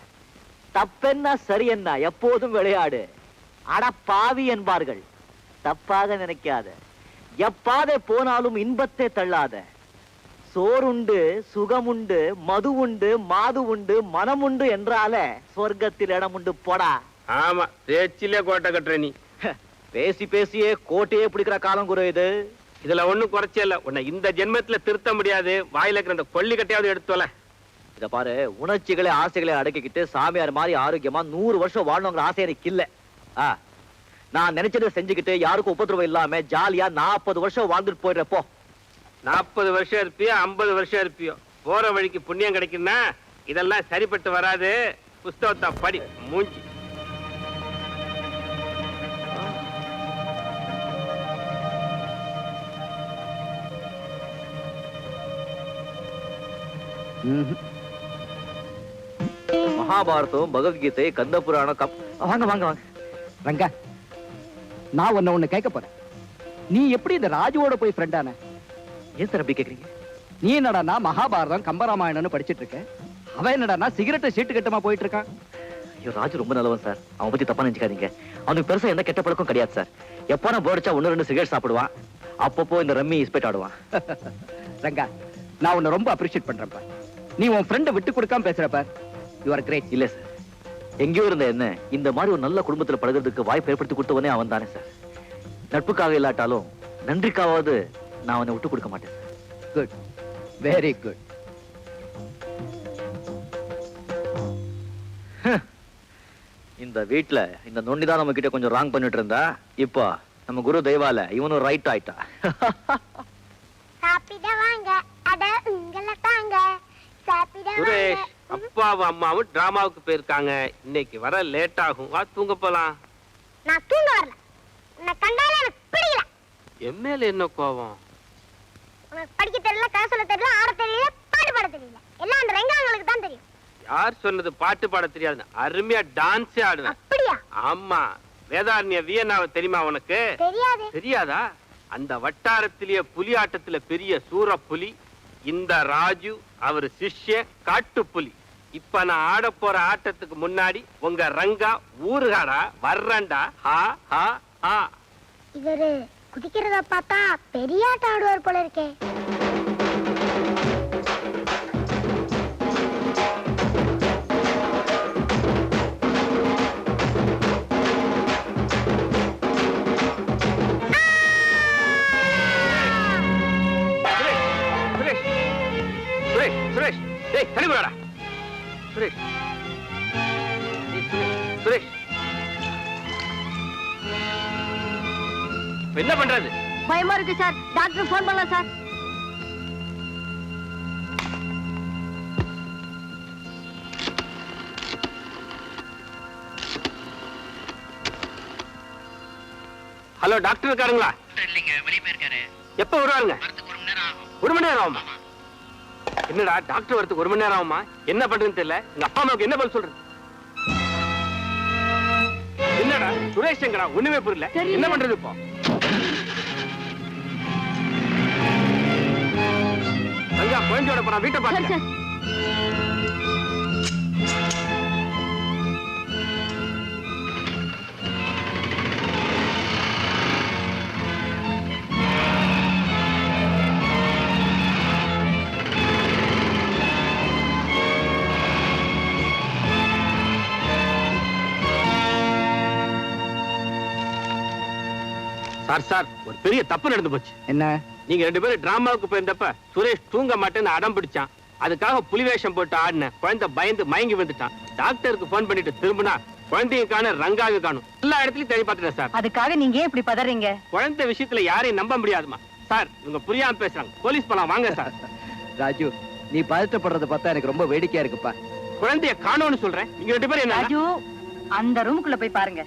தப்பென்ன சரி என்ன, எப்போதும் விளையாடு. அட பாவி என்பார்கள், தப்பாக நினைக்காத. எப்பாதை போனாலும் இன்பத்தை தள்ளாத. சோறுண்டு, சுகமுண்டு, மது உண்டு, மாது உண்டு, மனம் உண்டு என்றாலே சொர்க்கத்தில் இடம் உண்டு. போடா. ஆமா, பேச்சிலே கோட்டை கட்டுற நீ. பேசி பேசியே கோட்டையே பிடிக்கிற காலம் குரு இது. இதுல ஒண்ணும் குறைச்சே இல்ல. உன்னை இந்த ஜென்மத்துல திருத்த முடியாது. வாயில இருக்கிற அந்த கொல்லி கட்டையாவது எடுத்துவல. இத பாரு, உணர்ச்சிகளை ஆசைகளை அடக்கிக்கிட்டு சாமியார் மாதிரி ஆரோக்கியமா 100 வருஷம் வாழணுங்கிற ஆசை எனக்கு இல்ல. நான் நினைச்சதை செஞ்சுக்கிட்டு யாருக்கும் உபதிரவம் இல்லாம ஜாலியா 40 வருஷம் வாழ்ந்துட்டு போயிடுறப்போ. 40 வருஷம் இருப்பியோ 50 வருஷம் இருப்பியோ, போற வழிக்கு புண்ணியம் கிடைக்குன்னா இதெல்லாம் சரிப்பட்டு வராது. புஸ்தகத்தை படி, மூஞ்சி. மகாபாரதம், பகவத்கீதை, கந்த புராணம். வாங்க வாங்க வாங்க. ரங்கா, நான் உன்னை ஒண்ணு கேட்க போறேன். நீ எப்படி இந்த ராஜுவோட போய் ஃப்ரெண்டான? ஏன் சார் அப்படி கேக்குறீங்க? நீ என்னடானா மகாபாரதம் கம்பராமாயணம்னு படிச்சிட்டு இருக்க, அவன் என்னடானா சிகரெட்டு சீட்டு கட்டமா போயிட்டு இருக்கான். ஐயோ, ராஜு ரொம்ப நல்லவன் சார், அவன் பத்தி தப்பா நினைச்சுக்காதீங்க. அவனுக்கு பெருசா எந்த கெட்ட பழக்கம் கிடையாது சார். எப்போ நான் போடிச்சா 1-2 சிகரெட் சாப்பிடுவான், அப்பப்போ இந்த ரம்மி இஸ்பெட் ஆடுவான். ரங்கா, நான் உன்னை ரொம்ப அப்ரிஷியேட் பண்றேன்ப்பா. நீ உன் ஃப்ரெண்டை விட்டு கொடுக்காம பேசுறப்ப யூ ஆர் கிரேட். இல்ல சார், எங்கேயோ இருந்த என்ன இந்த மாதிரி ஒரு நல்ல குடும்பத்துல பழகிறதுக்கு வாய்ப்பு ஏற்படுத்தி கொடுத்தவனே அவன் தானே சார். நட்புக்காக இல்லாட்டாலும் நன்றிக்காவது நான் அவனை விட்டு கொடுக்க மாட்டேன். Good, very good. இந்த வீட்டுல இந்த நொண்டிதான் நம்ம கிட்ட கொஞ்சம் ராங் பண்ணிட்டு இருந்தா, இப்போ நம்ம குரு தெய்வால இவனும் ரைட் ஆயிட்டா. சாப்பிட வாங்க, அட உங்களை தாங்க. சாப்பிட சுரேஷ், அப்பாவும் அம்மாவும் டிராமாவுக்கு போயிருக்காங்க. இன்னைக்கு வர லேட் ஆகும், வா தூங்க போலாம். நான் தூங்க வரல. உன்னை கண்டாலே எனக்கு பிடிக்கல. எம்மேல என்ன கோவம்? உனக்கு படிக்க தெரியல, கதை சொல்ல தெரியல, ஆட தெரியல, பாட்டு பாட தெரியல. எல்லாம் அந்த ரெங்காங்களுக்கு தான் தெரியும். யார் சொன்னது பாட்டு பாட தெரியாது? அருமையா டான்ஸே ஆடுவேன். அப்படியா? ஆமா. வேதாரண்ய வியன்னாவை தெரியுமா உனக்கு? தெரியாது. தெரியாதா? அந்த வட்டாரத்திலேயே புலி ஆட்டத்துல பெரிய சூர புலி இந்த ராஜு, அவர் சிஷ்ய காட்டு புலி. இப்ப நான் ஆட போற ஆட்டத்துக்கு முன்னாடி உங்க ரங்கா ஊருகாடா வர்றண்டா. ஹா ஹா ஹா. இவரு குதிக்கிறத பார்த்தா பெரிய ஆட்டம் ஆடுவார் போல இருக்கே. சுரேஷ், டேய் தள்ளி போடா. சுரேஷ், சுரேஷ், என்ன பண்றது? பயமா இருக்கு சார். டாக்டர் போன் பண்ணலாம் சார். ஹலோ, டாக்டர் இருக்காருங்களா? இல்லைங்க, வெளியே போயிருக்காரு. எப்ப வருவாருங்க? 1 மணி நேரம் ஆகும். 1 மணி நேரம் ஆகுமா? என்னடா டாக்டர் வரதுக்கு 1 மணி நேரம் ஆகுமா? என்ன பண்றதுன்னு தெரியல. எங்க அப்பா அம்மாவுக்கு என்ன பதில் சொல்றது? என்னடா சுரேஷ் எங்கடா? ஒண்ணுமே புரியல. என்ன பண்றது இப்போ? ரங்கா, குழந்தையோட போறா, வீட்டை பாருங்க. சார், ஒரு பெரிய தப்பு நடந்து போச்சு. என்ன? நீங்க 2 பேரும் டிராமாவுக்கு போயிருந்தப்ப சுரேஷ் தூங்க மாட்டேன்னு அடம் பிடிச்சான். அதுக்காக புலிவேஷம் போட்டு ஆடின குழந்தை பயந்து மயங்கி வந்துட்டான். டாக்டருக்கு போன் பண்ணிட்டு திரும்பினா குழந்தையும் காண, ரங்காவை காணும். எல்லா இடத்துலயும் தேடி பார்த்துட்டேன் சார். அதுக்காக நீங்க ஏன் இப்படி பதறீங்க? குழந்தை விஷயத்துல யாரையும் நம்ப முடியாதுமா சார். இவங்க புரியாம பேசுறாங்க. போலீஸ் போலாம் வாங்க சார். ராஜு, நீ பதட்டப்படுறத பார்த்தா எனக்கு ரொம்ப வேடிக்கையா இருக்குப்பா. குழந்தைய காணோம்னு சொல்றேன். நீங்க 2 பேரும் என்ன? ராஜு, அந்த ரூமுக்குள்ள போய் பாருங்க.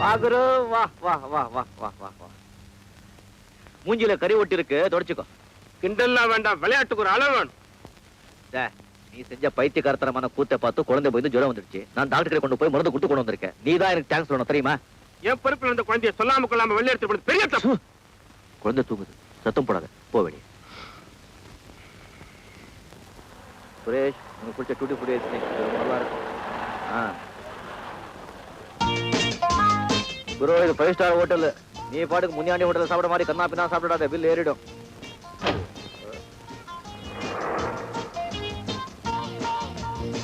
வா குரு, வா வா வா வா வா வா வா. மூஞ்சில கறி ஒட்டி இருக்கு, தொடச்சுக்கோ. கிண்டல்லாம் வேண்டாம், விளையாட்டுக்கு ஒரு அளவு வேணும். நீ செஞ்ச பைத்தியக்காரத்தனமான கூத்தை பார்த்து குழந்தை போய் ஜுரம் வந்துருச்சு. நான் டாக்டர் கொண்டு போய் மருந்து கொடுத்து கொண்டு வந்திருக்கேன். நீ தான் எனக்கு தேங்க்ஸ் சொல்லணும், தெரியுமா? என் பொறுப்பில் இருந்த குழந்தைய சொல்லாம கொள்ளாம வெளியே எடுத்து போடுறது பெரிய தப்பு. குழந்தை தூங்குது, சத்தம் போடாத, போ வெளியே. சுரேஷ், உனக்கு பிடிச்ச டூட்டி ஃபுட் நல்லா இருக்கும். குரு, இது 5 ஸ்டார் ஹோட்டல். நீ பாட்டுக்கு முன்னாடி ஹோட்டல் சாப்பிட மாதிரி கண்ணா பின்னா சாப்பிடாத, பில் ஏறிடும்.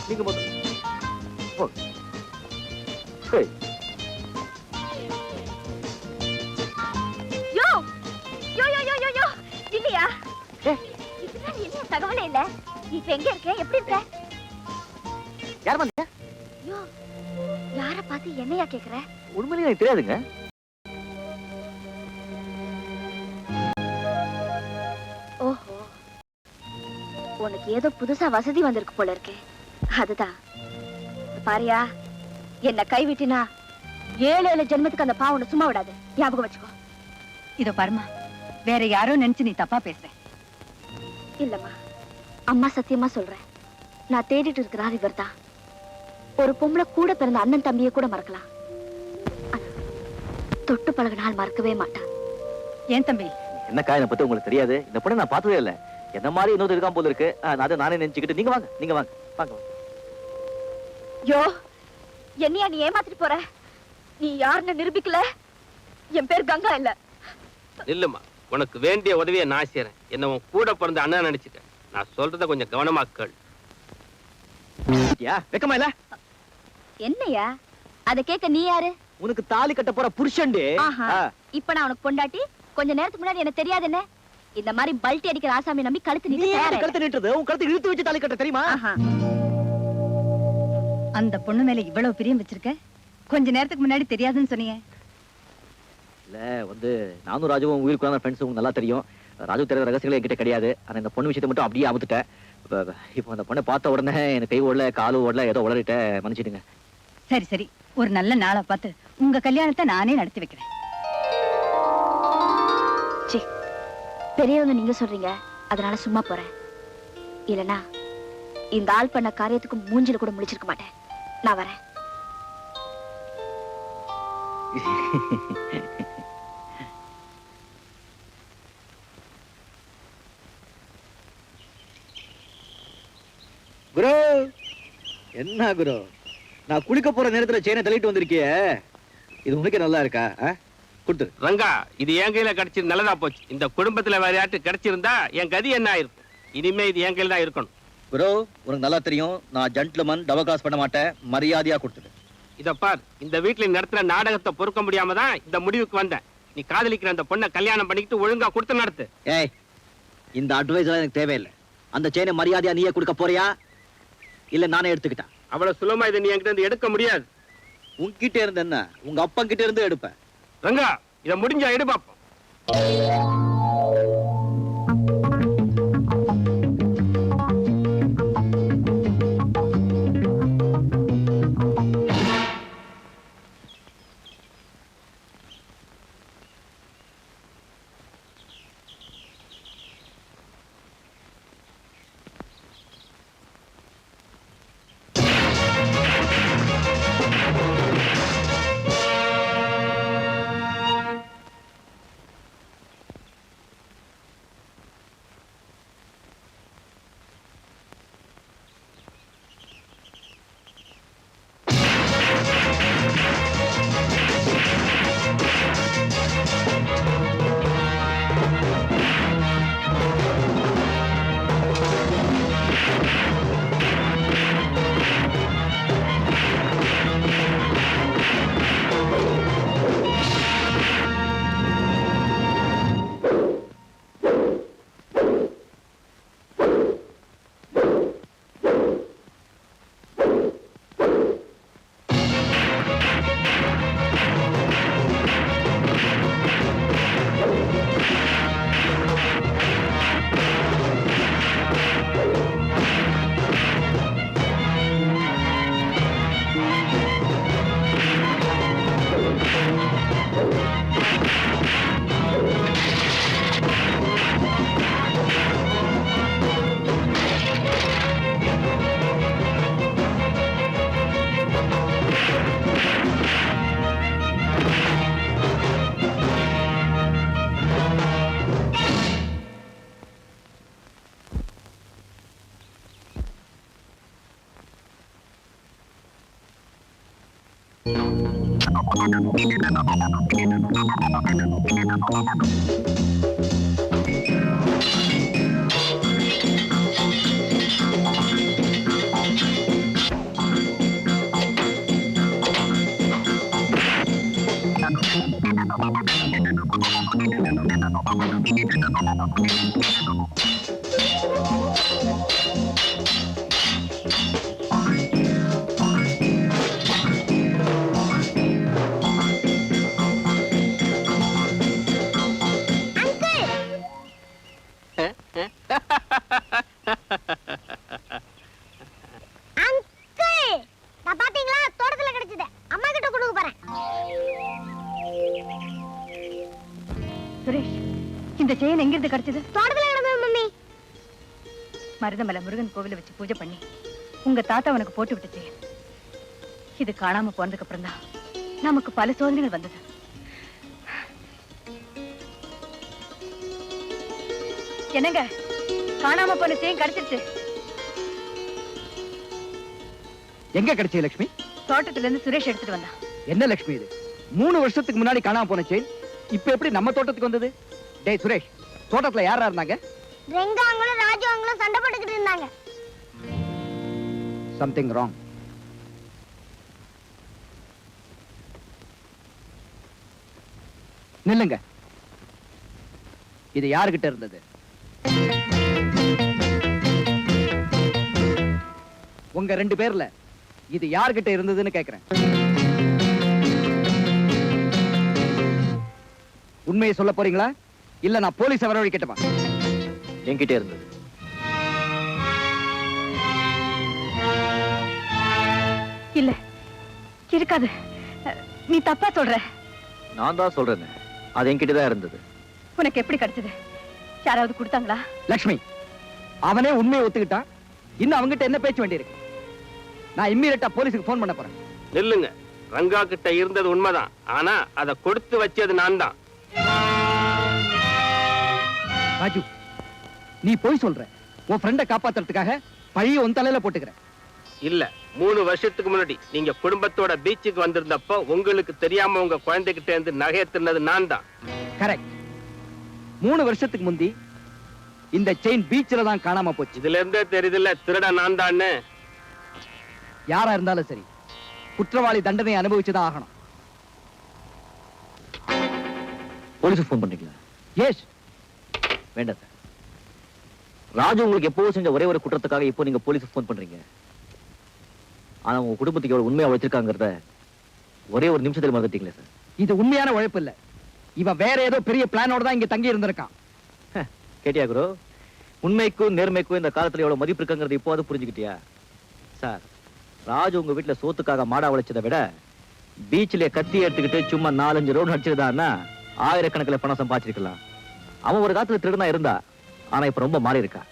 நீங்க போ. சரி. யோ யோ யோ யோ யோ யோ இல்லையா? இதுதான் என்ன தகவலே இல்ல. இப்ப எங்க இருக்க? எப்படி இருக்க? யார் வந்தீங்க? யோ, யார பார்த்து என்னையா கேக்குற? உண்மையிலே எனக்கு தெரியாதுங்க. ஓஹோ, உனக்கு ஏதோ புதுசா வசதி வந்திருக்கு போல இருக்கே. அதுதான். பாரியா, என்ன கைவிட்டினா 7 ஜென்மத்துக்கு அந்த பாவனை சும்மா விடாது. ஞாபகம் வச்சுக்கோ. இதோ பரமா, வேற யாரோ நினைச்சு நீ தப்பா பேசுற. இல்லம்மா, அம்மா சத்தியமா சொல்றேன். நான் தேடிட்டு இருக்கிறார் இவர்தான். ஒரு பொம்பளை கூட பிறந்த அண்ணன் தம்பியை கூட மறக்கலாம், தொட்டு பழகினால் மறக்கவே மாட்டான். ஏன் தம்பி? என்ன காரணம் பத்தி உங்களுக்கு தெரியாது. இந்த பொண்ணை நான் பார்த்ததே இல்ல. என்ன மாதிரி இன்னொரு இருக்காம போல இருக்கு. அதை நானே நினைச்சுக்கிட்டு நீங்க வாங்க, நீங்க வாங்க வாங்க. யோ, என்னையா நீ ஏமாத்திட்டு போற? நீ யாருன்னு நிரூபிக்கல. என் பேர் கங்கா இல்ல. இல்லம்மா, உனக்கு வேண்டிய உதவியை நான் செய்யறேன். என்ன உன் கூட பிறந்த அண்ணன் நினைச்சிட்டேன். நான் சொல்றத கொஞ்சம் கவனமா கேள். வெக்கமா இல்ல? என்னையா அத கேட்க நீ யாரு? உனக்கு தாலி கட்ட போற புருஷன்டே. இப்ப நான் உனக்கு பொண்டாட்டி. கொஞ்ச நேரத்துக்கு முன்னாடி எனக்கு தெரியாது என்ன? இந்த மாதிரி பல்ட்டி அடிக்கிற ஆசாமி நம்பி கழுத்து நீட்டுறது. உன் கழுத்து இழுத்து வச்சு தாலி கட்ட தெரியுமா? அந்த பொண்ணு மேல இவ்வளவு பிரியம் வச்சிருக்க? கொஞ்ச நேரத்துக்கு முன்னாடி தெரியாதுன்னு சொன்னீங்க. இல்ல வந்து நானும் ராஜுவும் உயிருக்குள்ள ஃப்ரெண்ட்ஸ், உங்களுக்கு நல்லா தெரியும். ராஜு தெரியாத ரகசியங்களே என்கிட்ட கிடையாது. ஆனா இந்த பொண்ணு விஷயத்தை மட்டும் அப்படியே அமுத்துட்டேன். இப்போ அந்த பொண்ணை பார்த்த உடனே எனக்கு கை ஓடல காலு ஓடல ஏதோ உளறிட்ட மன்னிச்சிடுங்க. சரி சரி, ஒரு நல்ல நாளா பார்த்து உங்க கல்யாணத்தை நானே நடத்தி வைக்கிறேன். பெரியவங்க நீங்க சொல்றீங்க, அதனால சும்மா போறேன். இல்லனா இந்த ஆள் பண்ண காரியத்துக்கு மூஞ்சில கூட முடிச்சிருக்க மாட்டேன். நான் வரேன். குரு, என்ன குரு, நான் குளிக்க போற நேரத்துல செயினை தள்ளிட்டு வந்திருக்கிய, இது உனக்கு நல்லா இருக்கா? கொடுத்துரு. ரங்கா, இது என் கையில கிடைச்சது நல்லதா போச்சு. இந்த குடும்பத்துல வேற யார்ட்டு கிடைச்சிருந்தா என் கதி என்ன ஆயிருக்கும்? இனிமே இது என் கையில தான் இருக்கணும். குரு, உனக்கு நல்லா தெரியும், நான் ஜென்டில்மேன், டபுள் கிராஸ் பண்ண மாட்டேன். மரியாதையா கொடுத்துடு. இத பார், இந்த வீட்டுல நடத்துற நாடகத்தை பொறுக்க முடியாம தான் இந்த முடிவுக்கு வந்தேன். நீ காதலிக்கிற அந்த பொண்ணை கல்யாணம் பண்ணிக்கிட்டு ஒழுங்கா கொடுத்து நடத்து. ஏய், இந்த அட்வைஸ் எல்லாம் எனக்கு தேவையில்லை. அந்த செயினை மரியாதையா நீயே கொடுக்க போறியா இல்ல நானே எடுத்துக்கிட்டேன்? அவ்வளவு சுலமா இதை நீ என்கிட்ட இருந்து எடுக்க முடியாது. உன்கிட்ட இருந்து என்ன, உங்க அப்பா கிட்ட இருந்து எடுப்பேன். ரங்கா, இத முடிஞ்சா எடு பாப்போம். மருதமலை முருகன் கோவில வச்சு பூஜை பண்ணி உங்க தாத்தா உனக்கு போட்டு விட்டுச்சு. இது காணாம போனதுக்கு அப்புறம் தான் நமக்கு பல சோதனைகள் வந்தது. என்னங்க, காணாம போன செயின் கிடைச்சிருச்சு. எங்க கிடைச்சே லட்சுமி? தோட்டத்துல இருந்து சுரேஷ் எடுத்துட்டு வந்தான். என்ன லட்சுமி இது? 3 வருஷத்துக்கு முன்னாடி காணாம போன செயின் இப்ப எப்படி நம்ம தோட்டத்துக்கு வந்தது? டேய் சுரேஷ், தோட்டத்துல யாரா இருந்தாங்க? ரெங்காங்களும் ராஜுவாங்களும் சண்டை போட்டுக்கிட்டு இருந்தாங்க. Something wrong. நில்லுங்க. இது யாருகிட்ட இருந்தது? உங்க 2 பேர்ல இது யாருகிட்ட இருந்ததுன்னு கேக்குறேன். உண்மையை சொல்ல போறீங்களா இல்ல நான் போலீஸை வரவழைக்கட்டுமா? என்கிட்ட இருந்தது. இல்ல இருக்காது. நீ தப்பா சொல்ற. நான் தான் சொல்றேன், அது என்கிட்ட தான் இருந்தது. உனக்கு எப்படி கிடைச்சது? யாராவது கொடுத்தாங்களா? லக்ஷ்மி, அவனே உண்மையை ஒத்துக்கிட்டான். இன்னும் அவங்கிட்ட என்ன பேச்சு வேண்டியிருக்கு? நான் இம்மீடியட்டா போலீஸுக்கு போன் பண்ண போறேன். நில்லுங்க. ரங்கா கிட்ட இருந்தது உண்மைதான், ஆனா அதை கொடுத்து வச்சது நான் தான். ராஜு, நீ போய் சொல்ற. உன் ஃப்ரெண்டை காப்பாத்துறதுக்காக பழிய உன் தலையில போட்டுக்கிற. இல்ல, 3 வருஷத்துக்கு முன்னாடி நீங்க குடும்பத்தோட பீச்சுக்கு வந்திருந்தப்ப உங்களுக்கு தெரியாம உங்க குழந்தைகிட்ட இருந்து நகையை திருநது நான் தான். கரெக்ட். 3 வருஷத்துக்கு முந்தி இந்த செயின் பீச்சில தான் காணாம போச்சு. இதுல இருந்தே தெரியுதுல்ல திருட நான் தான்னு. யாரா இருந்தாலும் சரி, குற்றவாளி தண்டனை அனுபவிச்சுதான் ஆகணும். போலீஸுக்கு ஃபோன் பண்றீங்களா? எஸ். வேண்டாம் சார். ராஜு உங்களுக்கு எப்போ செஞ்ச ஒரே ஒரு குற்றத்துக்காக இப்போ நீங்க போலீஸுக்கு ஃபோன் பண்றீங்க. ஆனா உங்க குடும்பத்துக்கு எவ்வளவு உண்மையா உழைச்சிருக்காங்கிறத ஒரே ஒரு நிமிஷத்துல மறந்துட்டீங்களே சார். இது உண்மையான உழைப்பு இல்ல. இவன் வேற ஏதோ பெரிய பிளானோட தான் இங்க தங்கி இருந்திருக்கான். கேட்டியா குரு? உண்மைக்கும் நேர்மைக்கும் இந்த காலத்துல எவ்வளவு மதிப்பு இருக்குங்கிறது இப்போது புரிஞ்சுக்கிட்டியா சார்? ராஜு உங்க வீட்டுல சோத்துக்காக மாடா உழைச்சதை விட பீச்சிலே கத்தி எடுத்துக்கிட்டு சும்மா 4-5 ரோடு அடிச்சிருந்தான்னா ஆயிரக்கணக்கில் பணம் சம்பாதிச்சிருக்கலாம். அவன் ஒரு காலத்துல திருடனா இருந்தா, ஆனா இப்ப ரொம்ப மாறி இருக்கா.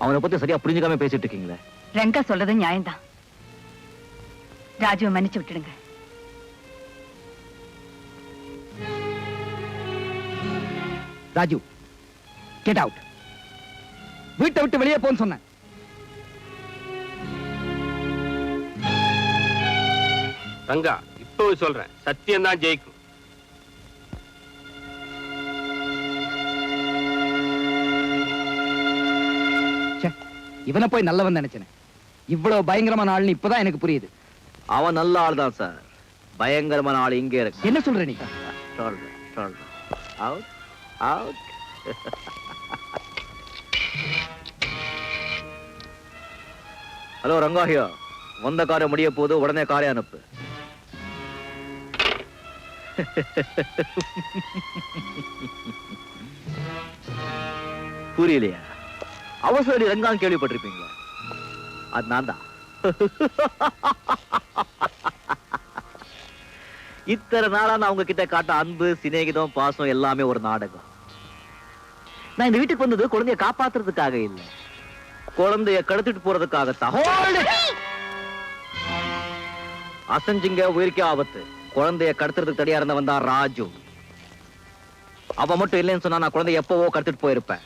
அவனை பத்தி சரியா புரிஞ்சுக்காம பேசிட்டு இருக்கீங்களே. ரங்கா சொல்றது நியாயம்தான். ராஜுவை மன்னிச்சு விட்டுடுங்க. Raju, get out. வீட்டை விட்டு வெளியே போன்னு சொன்னேன். ரங்கா, இப்போ சொல்றேன், சத்தியம் தான் ஜெயிக்கும். இவனை போய் நல்லவன் நினைச்சேன். இவ்வளவு பயங்கரமான ஆள்னு இப்பதான் எனக்கு புரியுது. அவன் நல்ல ஆள் தான் சார். பயங்கரமான ஆள் இங்கே இருக்கு. என்ன சொல்ற நீ? Out out. ஹலோ ரங்கா ஹியோ. வந்த காரியம் முடிய போது உடனே காரை அனுப்பு. புரியலையா? அவசர ரங்கான் கேள்விப்பட்டிருப்பீங்களா? அது நான் தான். இத்தனை நாளா நான் உங்ககிட்ட காட்ட அன்பு, சிநேகிதம், பாசம் எல்லாமே ஒரு நாடகம். நான் இந்த வீட்டுக்கு வந்தது குழந்தைய காப்பாத்துறதுக்காக இல்ல, குழந்தைய கடத்திட்டு போறதுக்காகத்தான். அசஞ்சிங்க உயிருக்கே ஆபத்து. குழந்தைய கடத்துறதுக்கு தடியா இருந்தவன் தான் ராஜு. அவ மட்டும் இல்லைன்னு சொன்னா நான் குழந்தைய எப்பவோ கடத்திட்டு போயிருப்பேன்.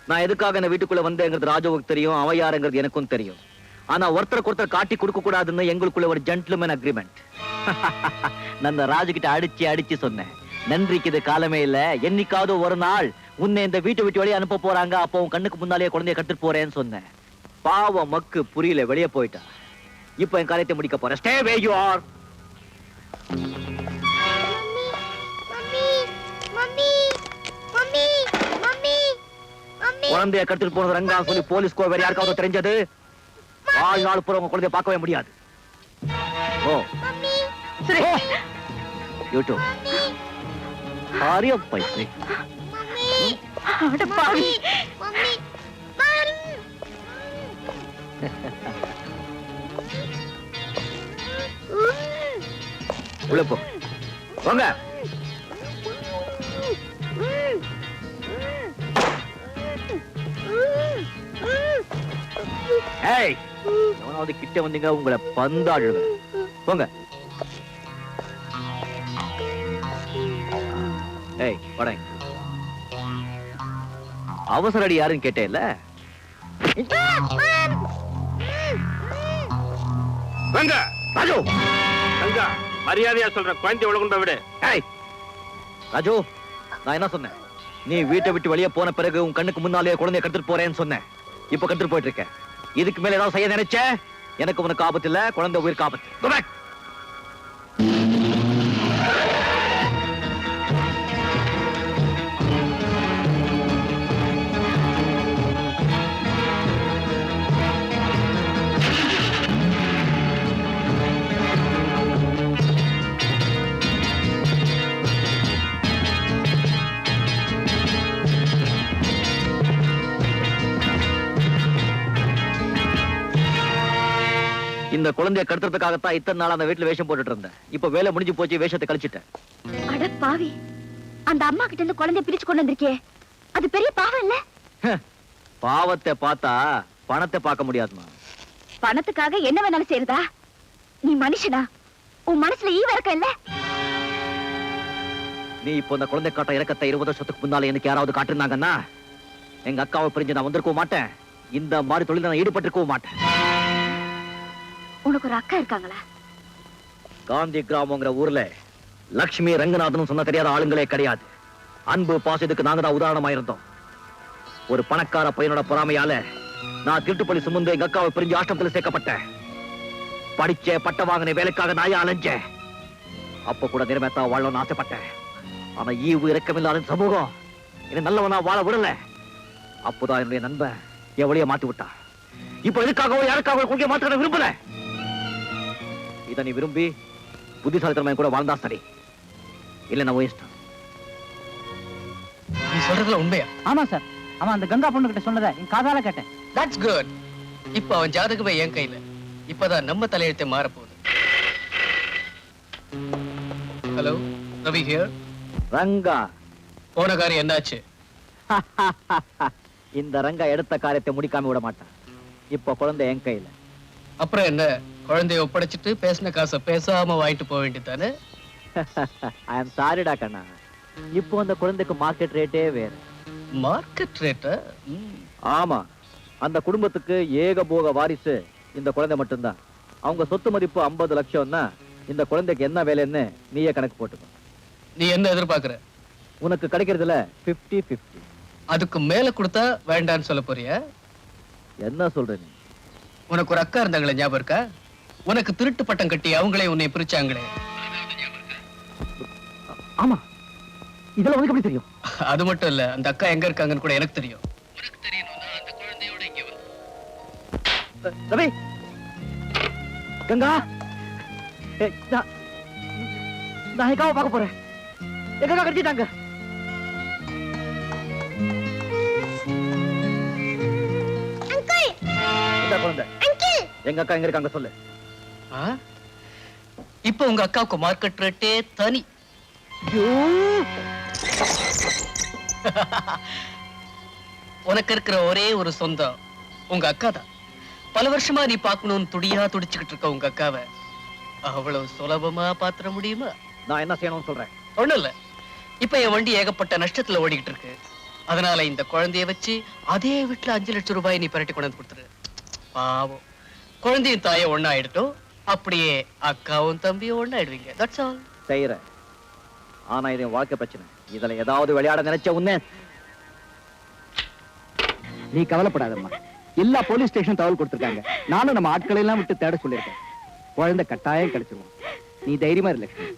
நான் எதுக்காக இந்த வீட்டுக்குள்ள வந்தேங்கிறது ராஜுவுக்கு தெரியும், அவ யாருங்கிறது எனக்கும் தெரியும். ஆனா ஒருத்தருக்கு ஒருத்தர் காட்டி கொடுக்க கூடாதுன்னு எங்களுக்குள்ள ஒரு ஜென்டில்மேன் அக்ரிமெண்ட். நான் ராஜு கிட்ட அடிச்சு அடிச்சு சொன்னேன், நன்றிக்கு இது காலமே இல்ல, என்னைக்காவது ஒரு நாள் உன்னை இந்த வீட்டை விட்டு வெளியே அனுப்ப போறாங்க, அப்போ உன் கண்ணுக்கு முன்னாலேயே குழந்தைய கட்டுட்டு போறேன்னு சொன்னேன். பாவம் மக்கு புரியல, வெளியே போயிட்டா. இப்ப என் காரியத்தை முடிக்க போறேன். Stay way you are. குழந்தைய கடத்திட்டு போனது ரங்கா சொல்லி போலீஸ்க்கோ வேற யாருக்காவது தெரிஞ்சது, வாழ்நாள் பூரா உங்க குழந்தைய பார்க்கவே முடியாது. ஓ யூடியூப் ஆரிய பைசே. உள்ள போ. வாங்க. ஏய், எவனாவது கிட்ட வந்தீங்க உங்களை பந்தாடுவேன். போங்க. ஏய் வாடா. அவசர அடி யாருன்னு கேட்டேல்ல? ரங்க, ராஜு, ரங்கா, மரியாதையா சொல்ற, குழந்தை உலகுண்ட விடு. ஏய் ராஜு, நான் என்ன சொன்னேன்? நீ வீட்டை விட்டு வெளியே போன பிறகு உன் கண்ணுக்கு முன்னாலே குழந்தைய கடத்திட்டு போறேன்னு சொன்னேன். இப்ப கடத்திட்டு போயிட்டு இருக்க. இதுக்கு மேல ஏதாவது செய்ய நினைச்ச, எனக்கு உனக்கு ஆபத்து இல்ல, குழந்தை உயிருக்கு ஆபத்து. Go back. இந்த குழந்தைய கடத்துறதுக்காகத்தான் இத்தனை நாள் அந்த வீட்டுல வேஷம் போட்டுட்டு இருந்தேன். இப்ப வேலை முடிஞ்சு போச்சு, வேஷத்தை கழிச்சிட்டேன். அட பாவி, அந்த அம்மா கிட்ட இருந்து குழந்தைய பிரிச்சு கொண்டு வந்திருக்கே, அது பெரிய பாவம் இல்ல? பாவத்தை பார்த்தா பணத்தை பார்க்க முடியாதுமா. பணத்துக்காக என்ன வேணாலும் செய்யறதா? நீ மனுஷனா? உன் மனசுல ஈவ இருக்க இல்ல? நீ இப்போ இந்த குழந்தை காட்ட இறக்கத்தை 20 வருஷத்துக்கு முன்னால எனக்கு யாராவது காட்டிருந்தாங்கன்னா எங்க அக்காவை பிரிஞ்சு நான் வந்திருக்கவும் மாட்டேன், இந்த மாதிரி தொழில நான் ஈடுபட்டிருக்கவும் மாட்டேன். உனக்கு ஒரு அக்கா இருக்காங்களா? காந்தி கிராமங்கிற ஊர்ல லட்சுமி ரங்கநாதன் சொன்ன தெரியாத ஆளுங்களே கிடையாது. அன்பு பாசத்துக்கு நாங்க தான் உதாரணமா இருந்தோம். ஒரு பணக்கார பையனோட பொறாமையால நான் திருட்டுப்பள்ளி சுமந்து எங்க அக்காவை பிரிஞ்சு ஆஷ்டமத்துல சேர்க்கப்பட்டேன். படிச்ச பட்ட வாங்கின வேலைக்காக நாயா அலைஞ்சேன். அப்ப கூட நிறமேத்தா வாழணும்னு ஆசைப்பட்டேன். ஆனா ஈவு இறக்கமில்லாத சமூகம் என்ன நல்லவனா வாழ விடல. அப்போதான் என்னுடைய நண்பன் எவ்வளைய மாத்தி விட்டா. இப்ப எதுக்காகவோ யாருக்காக கொள்கை மாற்ற விரும்பல. இதை நீ விரும்பி புத்திசாலித்தனமா கூட வாழ்ந்தா சரி, இல்ல நான் இஷ்டம். நீ சொல்றதுல உண்மையா? ஆமா சார், அவன் அந்த கங்கா பொண்ணு கிட்ட சொன்னதை என் காதால கேட்டேன். That's good. இப்ப அவன் ஜாதகமே என் கையில. இப்பதான் நம்ம தலையெழுத்தை மாற போகுது. Hello, Ravi here. ரங்கா, போன காரியம் என்னாச்சு? இந்த ரங்கா எடுத்த காரியத்தை முடிக்காம விட மாட்டான். இப்ப குழந்தை என் கையில. அப்புறம் என்ன, குழந்தைய ஒப்படைச்சிட்டு பேசின காசை பேசாம வாங்கிட்டு போக வேண்டியதானே? ஐ அம் சாரிடா கண்ணா, இப்போ அந்த குழந்தைக்கு மார்க்கெட் ரேட்டே வேற. மார்க்கெட் ரேட்டா? ஆமா, அந்த குடும்பத்துக்கு ஏகபோக வாரிசு இந்த குழந்தை மட்டும்தான். அவங்க சொத்து மதிப்பு 50 லட்சம்னா இந்த குழந்தைக்கு என்ன வேலைன்னு நீயே கணக்கு போட்டுக்கோ. நீ என்ன எதிர்பார்க்கிற? உனக்கு கிடைக்கிறதுல 50-50. அதுக்கு மேல கொடுத்தா வேண்டான்னு சொல்ல போறியா? என்ன சொல்ற நீ? உனக்கு ஒரு அக்கா இருந்தாங்களே, ஞாபகம் இருக்கா? உனக்கு திருட்டு பட்டம் கட்டி அவங்களே உன்னை பிரிச்சாங்களே. ஆமா, இதெல்லாம் உனக்கு எப்படி தெரியும்? அது மட்டும் இல்ல, அந்த அக்கா எங்க இருக்காங்கன்னு கூட எனக்கு தெரியும். உனக்கு தெரியணும்னா அந்த குழந்தையோட இங்க வந்து. ரவி, கங்கா, நான் எங்காவை பார்க்க போறேன். எங்க கடிச்சிட்டாங்க. குழந்தை எங்க அக்கா எங்க இருக்காங்க சொல்லு. இப்ப உங்க அக்காவுக்கு மார்க்கெட் ரேட்டே தனி. உனக்கு இருக்கிற ஒரே ஒரு சொந்தம் உங்க அக்கா தான். பல வருஷமா நீ பார்க்கணும்னு துடியா துடிச்சுக்கிட்டு இருக்க உங்க அக்காவை அவ்வளவு சுலபமா பாத்திர முடியுமா? நான் என்ன செய்யணும்னு சொல்றேன். ஒண்ணும் இல்ல, இப்ப என் வண்டி ஏகப்பட்ட நஷ்டத்துல ஓடிக்கிட்டு இருக்கு. அதனால இந்த குழந்தைய வச்சு அதே வீட்டுல 5 லட்சம் ரூபாய் நீ பரட்டி கொண்டு வந்து கொடுத்துரு. பாவம், குழந்தையும் தாயும் ஒண்ணாயிடட்டும். அப்படியே அக்காவும் தம்பியும் ஒண்ணாயிடுவீங்க. That's all. செய்யறேன். ஆனா இது என் வாழ்க்கை பிரச்சனை. இதுல ஏதாவது விளையாட நினைச்ச உன்ன. நீ கவலைப்படாதம்மா, எல்லா போலீஸ் ஸ்டேஷன் தகவல் கொடுத்திருக்காங்க. நானும் நம்ம ஆட்களை எல்லாம் விட்டு தேட சொல்லியிருக்கேன். குழந்தை கட்டாயம் கிடைச்சிருவோம். நீ தைரியமா இரு லட்சுமி.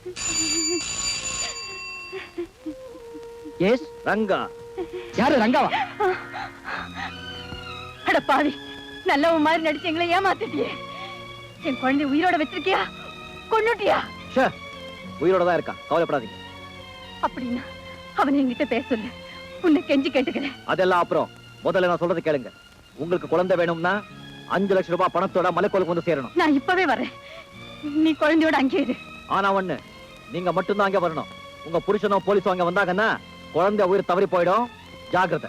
எஸ் ரங்கா. யாரு ரங்காவா? அட பாவி, நல்லவன் மாதிரி நடிச்சு எங்களை ஏமாத்திட்டியே. என் குழந்தை உயிரோட வச்சிருக்கியா, கொன்னுட்டியா? உயிரோட தான் இருக்கான், கவலைப்படாதீங்க. அப்படின்னா அவன் என்கிட்ட பேச சொல்லு, உன்னை கெஞ்சி கேட்டுக்கிறேன். அதெல்லாம் அப்புறம், முதல்ல நான் சொல்றது கேளுங்க. உங்களுக்கு குழந்தை வேணும்னா 5 லட்சம் ரூபாய் பணத்தோட மலைக்கோலுக்கு வந்து சேரணும். நான் இப்பவே வரேன், நீ குழந்தையோட அங்கே இரு. ஆனா ஒண்ணு, நீங்க மட்டும்தான் அங்க வரணும். உங்க புருஷனோ போலீஸோ அங்க வந்தாங்கன்னா குழந்தை உயிர் தவறி போயிடும். ஜாக்கிரதை.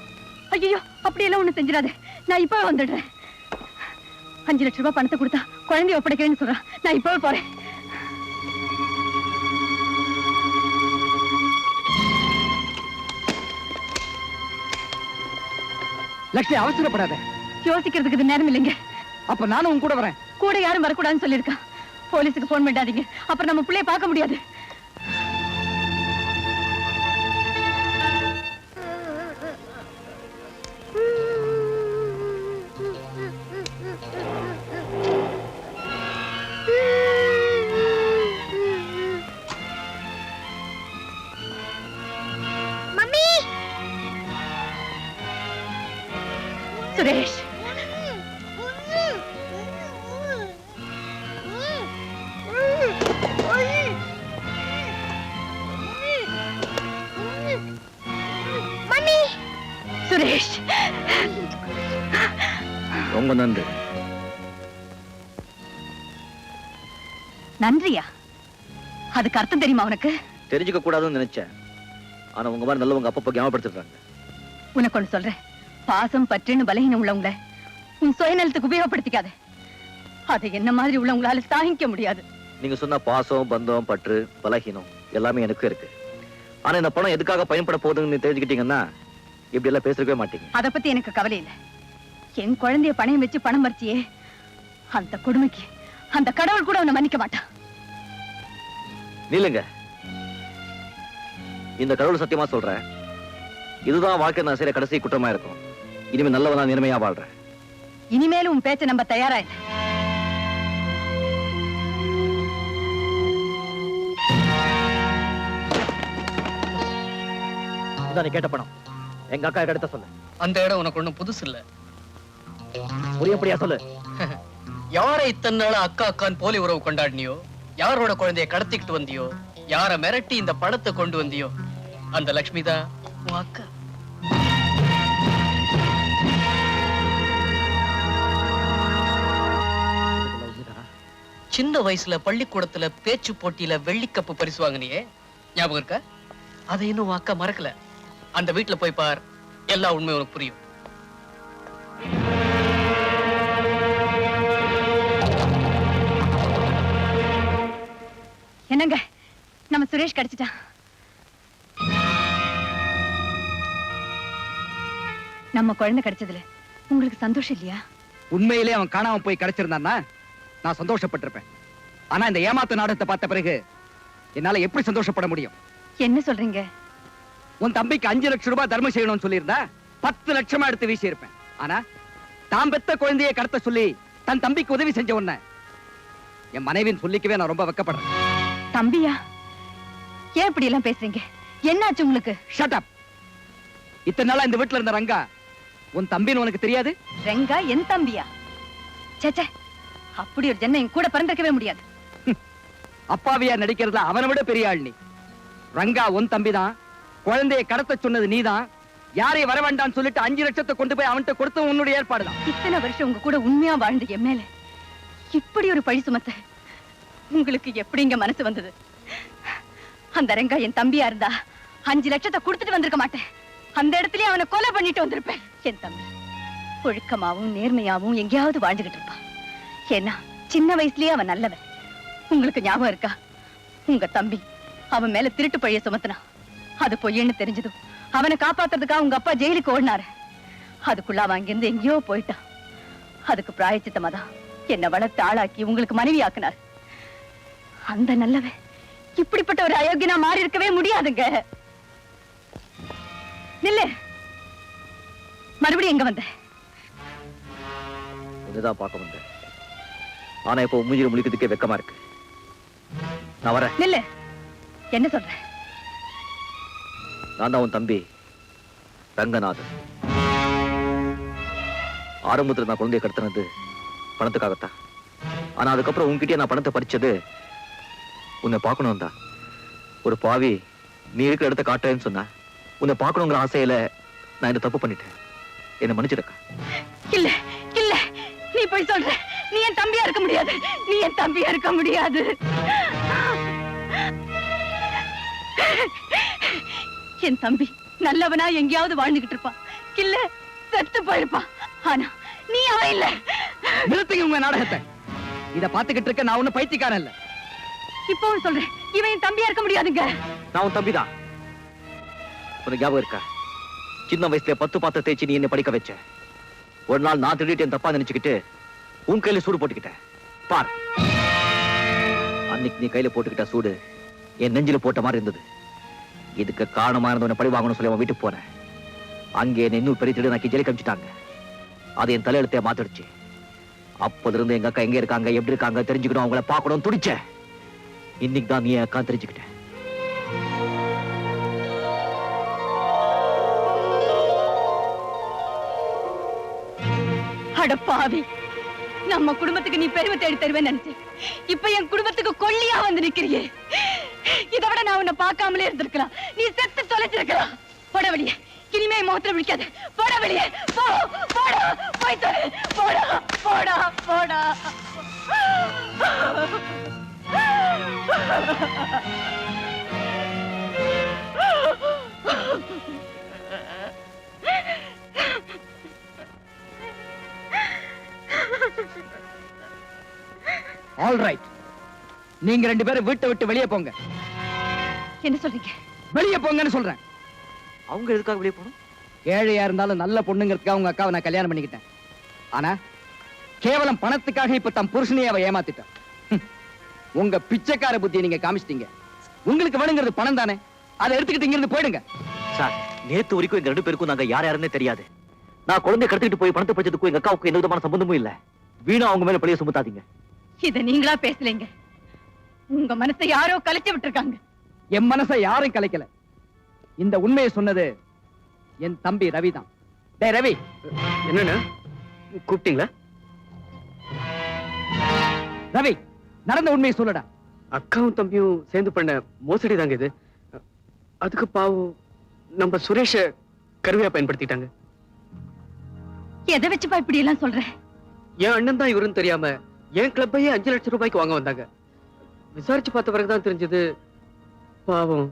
ஐயோ, அப்படியெல்லாம் ஒண்ணு செஞ்சிடாத. நான் இப்பவே வந்துடுறேன். 5 லட்சம் ரூபாய் பணத்தை கொடுத்தா குழந்தைய ஒப்படைக்கிறேன்னு சொல்றான். நான் இப்பவே போறேன். லட்சுமி, அவசரப்படாத. யோசிக்கிறதுக்கு இது நேரம் இல்லைங்க. அப்ப நானும் உன் கூட வரேன். கூட யாரும் வரக்கூடாதுன்னு சொல்லியிருக்கா. போலீஸுக்கு போன் பண்ணாதீங்க, அப்புறம் நம்ம பிள்ளைய பார்க்க முடியாது. மம்மி, சுரேஷ், சுரேஷ், ரொம்ப நன்றி. நன்றியா? அதுக்கு அர்த்தம் தெரியுமா உனக்கு? தெரிஞ்சுக்க கூடாதுன்னு நினைச்சேன். ஆனா உங்க மாதிரி நல்லவங்க அப்பப்போ ஞாபகப்படுத்துறாங்க. உனக்கு ஒண்ணு சொல்றேன், பாசம் பற்றுன்னு பலகீனம் உள்ளவங்கள உன் சுயநலத்துக்கு உபயோகப்படுத்திக்காத. அதை என்ன மாதிரி உள்ளவங்களால தாங்கிக்க முடியாது. நீங்க சொன்ன பாசம், பந்தம், பற்று, பலகீனம் எல்லாமே எனக்கு இருக்கு. ஆனா இந்த பணம் எதுக்காக பயன்பட போகுதுன்னு தெரிஞ்சுக்கிட்டீங்கன்னா இப்படி எல்லாம் பேசவே மாட்டீங்க. அத பத்தி எனக்கு கவலை இல்லை. என் குழந்தைய பணையம் வச்சு பணம் பறிச்சியே, அந்த கொடுமைக்கு அந்த கடவுள் கூட உன்னை மன்னிக்க மாட்டான். நீலுங்க, இந்த கடவுள் சத்தியமா சொல்றேன், இதுதான் வாழ்க்கை நான் செய்யற கடைசி குற்றமா இருக்கும். இனிமே நல்லவனா நேர்மையா வாழ்றேன். இனிமேலும் உன் பேச்ச நம்ப தயாரா இல்லை. நீ கேட்ட பணம் எங்க அக்கா எடுத்த சொல்லு. அந்த இடம் உனக்கு ஒண்ணும் புதுசு இல்ல. புரியப்படியா சொல்லு. யாரை இத்தனை நாள அக்கா அக்கான் போலி உறவு கொண்டாடினியோ, யாரோட குழந்தைய கடத்திக்கிட்டு வந்தியோ, யார மிரட்டி இந்த பணத்தை கொண்டு வந்தியோ, அந்த லட்சுமி தான் உன் அக்கா. சின்ன வயசுல பள்ளிக்கூடத்துல பேச்சு போட்டியில வெள்ளிக்கப்பு பரிசு வாங்கினியே, ஞாபகம் இருக்கா? அதை இன்னும் உன் அக்கா மறக்கல. அந்த வீட்டுல போய் பார், எல்லா உண்மை உனக்கு புரியும். என்னங்க, நம்ம சுரேஷ் கிடைச்சிட்டான். நம்ம குழந்தை கிடைச்சதுல உங்களுக்கு சந்தோஷம் இல்லையா? உண்மையிலே அவன் காணாம போய் கிடைச்சிருந்தான்னா நான் சந்தோஷப்பட்டிருப்பேன். ஆனா இந்த ஏமாத்து நாடகத்தை பார்த்த பிறகு என்னால எப்படி சந்தோஷப்பட முடியும்? என்ன சொல்றீங்க? உன் தம்பிக்கு 5 லட்சம் ரூபாய் தர்மம் செய்யணும்னு சொல்லியிருந்தா 10 லட்சமா எடுத்து வீசி இருப்பேன். ஆனா தாம் பெத்த குழந்தையை கடத்த சொல்லி தன் தம்பிக்கு உதவி செஞ்ச உன்னை என் மனைவின்னு சொல்லிக்கவே நான் ரொம்ப வெக்கப்படுறேன். தம்பியா? ஏன் இப்படி எல்லாம் பேசுறீங்க? என்னாச்சு உங்களுக்கு? Shut up. இத்தனை நாளா இந்த வீட்டுல இருந்த ரங்கா உன் தம்பின்னு உனக்கு தெரியாது? ரங்கா என் தம்பியா? சேச்சே, அப்படி ஒரு ஜென்மம் என் கூட பிறந்திருக்கவே முடியாது. அப்பாவியா நடிக்கிறதுல அவனை விட பெரிய ஆள் நீ. ரங்கா உன் தம்பிதான். குழந்தையை கடத்த சொன்னது நீதான். யாரையும் வர வேண்டாம்னு சொல்லிட்டு 5 லட்சத்தை கொண்டு போய் அவன்கிட்ட கொடுத்த உன்னுடைய ஏற்பாடுதான். இத்தனை வருஷம் உங்க கூட உண்மையா வாழ்ந்து என் மேல இப்படி ஒரு பழி சுமத்த உங்களுக்கு எப்படிங்க மனசு வந்தது? அந்த ரங்கா என் தம்பியா இருந்தா 5 லட்சத்தை கொடுத்துட்டு வந்திருக்க மாட்டேன். அந்த இடத்துலயே அவனை கொலை பண்ணிட்டு வந்திருப்பேன். என் தம்பி ஒழுக்கமாவும் நேர்மையாவும் எங்கேயாவது வாழ்ந்துகிட்டு இருப்பான். ஏன்னா சின்ன வயசுலயே அவன் நல்லவன். உங்களுக்கு ஞாபகம் இருக்கா? உங்க தம்பி அவன் மேல திருட்டு பழிய சுமத்தினான். அது பொய்யன்னு தெரிஞ்சதும் அவனை காப்பாத்துறதுக்காக உங்க அப்பா ஜெயிலுக்கு ஓடினாரு. அதுக்குள்ள அவன் அங்கிருந்து எங்கேயோ போயிட்டான். அதுக்கு பிராயச்சித்தமா தான் என்னை வளர்த்து ஆளாக்கி உங்களுக்கு மனைவி ஆக்குனார். அந்த நல்லவன் இப்படிப்பட்ட ஒரு அயோக்கியனா மாறி இருக்கவே முடியாதுங்க. நில்லு. மறுபடியும் எங்க வந்த? இதுதான் பார்க்க வந்தேன். ஆனா இப்போ மூஞ்சில முழிக்கிறதுக்கே வெக்கமா இருக்கு. நான் வரேன். நில்லு. என்ன சொல்ற? நான் தான் உன் தம்பி ரங்கநாதன். ஆரம்பத்துல நான் குழந்தைய கடத்தினது பணத்துக்காகத்தான். ஆனா அதுக்கப்புறம் உன்கிட்டயே நான் பணத்தை பறிச்சது உன்னை பார்க்கணும் தான். ஒரு பாவி நீ இருக்கிற இடத்த காட்டுறேன்னு சொன்ன. உன்னை பார்க்கணுங்கிற ஆசையில நான் இந்த தப்பு பண்ணிட்டேன். என்ன மன்னிச்சிருக்கா? இல்ல இல்ல, நீ போய் சொல்ற. நீ என் தம்பியா இருக்க முடியாது. நீ என் தம்பியா இருக்க முடியாது. என் தம்பி நல்லவனா எங்கேயாவது வாழ்ந்துகிட்டு இருப்பான். இல்ல செத்து போயிருப்பான். ஆனா நீ அவன் இல்ல. நிறுத்துங்க உங்க நாடகத்தை. இத பாத்துக்கிட்டு இருக்க நான் ஒண்ணு பைத்தியக்காரன் இல்ல. இப்பவும் சொல்றேன், இவன் என் தம்பியா இருக்க முடியாதுங்க. நான் உன் தம்பிதான். உனக்கு ஞாபகம் இருக்கா? சின்ன வயசுல 10 பாத்திரம் தேய்ச்சி நீ என்ன படிக்க வச்ச. ஒரு நாள் நான் திருடிட்டு என் தப்பா நினைச்சுக்கிட்டு உன் கையில சூடு போட்டுக்கிட்டேன். பார், அன்னைக்கு நீ கையில போட்டுக்கிட்ட சூடு என் நெஞ்சில போட்ட மாதிரி இருந்தது. இதுக்கு காரணமா இருந்தவனை பழி வாங்கணும்னு சொல்லி அவன் வீட்டுக்கு போனேன். அங்கே என்ன இன்னும் பெரிய திருடு நான் ஜெயிலுக்கு அனுப்பிச்சிட்டாங்க. அது என் தலையெழுத்தைய மாத்திடுச்சு. அப்போது இருந்து எங்க அக்கா எங்க இருக்காங்க, எப்படி இருக்காங்க தெரிஞ்சுக்கணும், அவங்கள பார்க்கணும் துடிச்சேன். இன்னைக்கு தான் நீ அக்கா தெரிஞ்சுக்கிட்டேன். அட பாவி, நம்ம குடும்பத்துக்கு நீ பெருமை தேடி தருவேன்னு நினைச்சேன். இப்ப என் குடும்பத்துக்கு கொல்லியா வந்து நிக்கிறியே. இதை விட நான் உன்னை பார்க்காமலே இருந்திருக்கலாம். நீ செத்து தொலைச்சிருக்கலாம். போட வெளியே. இனிமே முகத்துல விழிக்காது. போட வெளியே. போ, போடா, போய் சொல்லு. போடா, போடா, போடா. ஆல் ரைட், நீங்க 2 பேரும் வீட்டை விட்டு வெளியே போங்க. என்ன சொல்றீங்க? வெளியே போங்கன்னு சொல்றேன். அவங்க எதுக்காக வெளியே போகணும்? ஏழையா இருந்தாலும் நல்ல பொண்ணுங்கிறதுக்காக உங்க அக்காவை நான் கல்யாணம் பண்ணிக்கிட்டேன். ஆனா கேவலம் பணத்துக்காக இப்ப தன் புருஷனையே அவ ஏமாத்திட்டான். உங்க பிச்சைக்கார புத்தியை நீங்க காமிச்சிட்டீங்க. உங்களுக்கு வேணுங்கிறது பணம் தானே, அதை எடுத்துக்கிட்டு இங்க இருந்து போயிடுங்க. சார், நேத்து வரைக்கும் எங்க 2 பேருக்கும் நாங்க யாருன்னே தெரியாது. நான் குழந்தைய கடத்திட்டு போய் பணத்தை பறிச்சதுக்கும் எங்க அக்காவுக்கும் எந்த விதமான சம்பந்தமும் இல்ல. வீணா அவங்க மேல பழிய சுமத்தாதீங்க. இத நீங்களா பேசலைங்க. உங்க மனசை யாரோ கலைச்சு விட்டுருக்காங்க. என் மனசை யாரும் கலைக்கல. இந்த உண்மையை சொன்னது என் தம்பி ரவிதான். டேய் ரவி, என்னன்னு கூப்பிட்டீங்களா? ரவி, நடந்த உண்மையை சொல்லடா. அக்காவும் தம்பியும் சேர்ந்து பண்ண மோசடி தாங்க இது. அதுக்கு பாவம் நம்ம சுரேஷ கருவியா பயன்படுத்திட்டாங்க. எதை வச்சுப்பா இப்படி எல்லாம் சொல்ற? என் அண்ணன் தான் இவருன்னு தெரியாம என் கிளப்பையே 5 லட்சம் ரூபாய்க்கு வாங்க வந்தாங்க. விசாரிச்சு பார்த்த பிறகுதான் தெரிஞ்சது பாவம்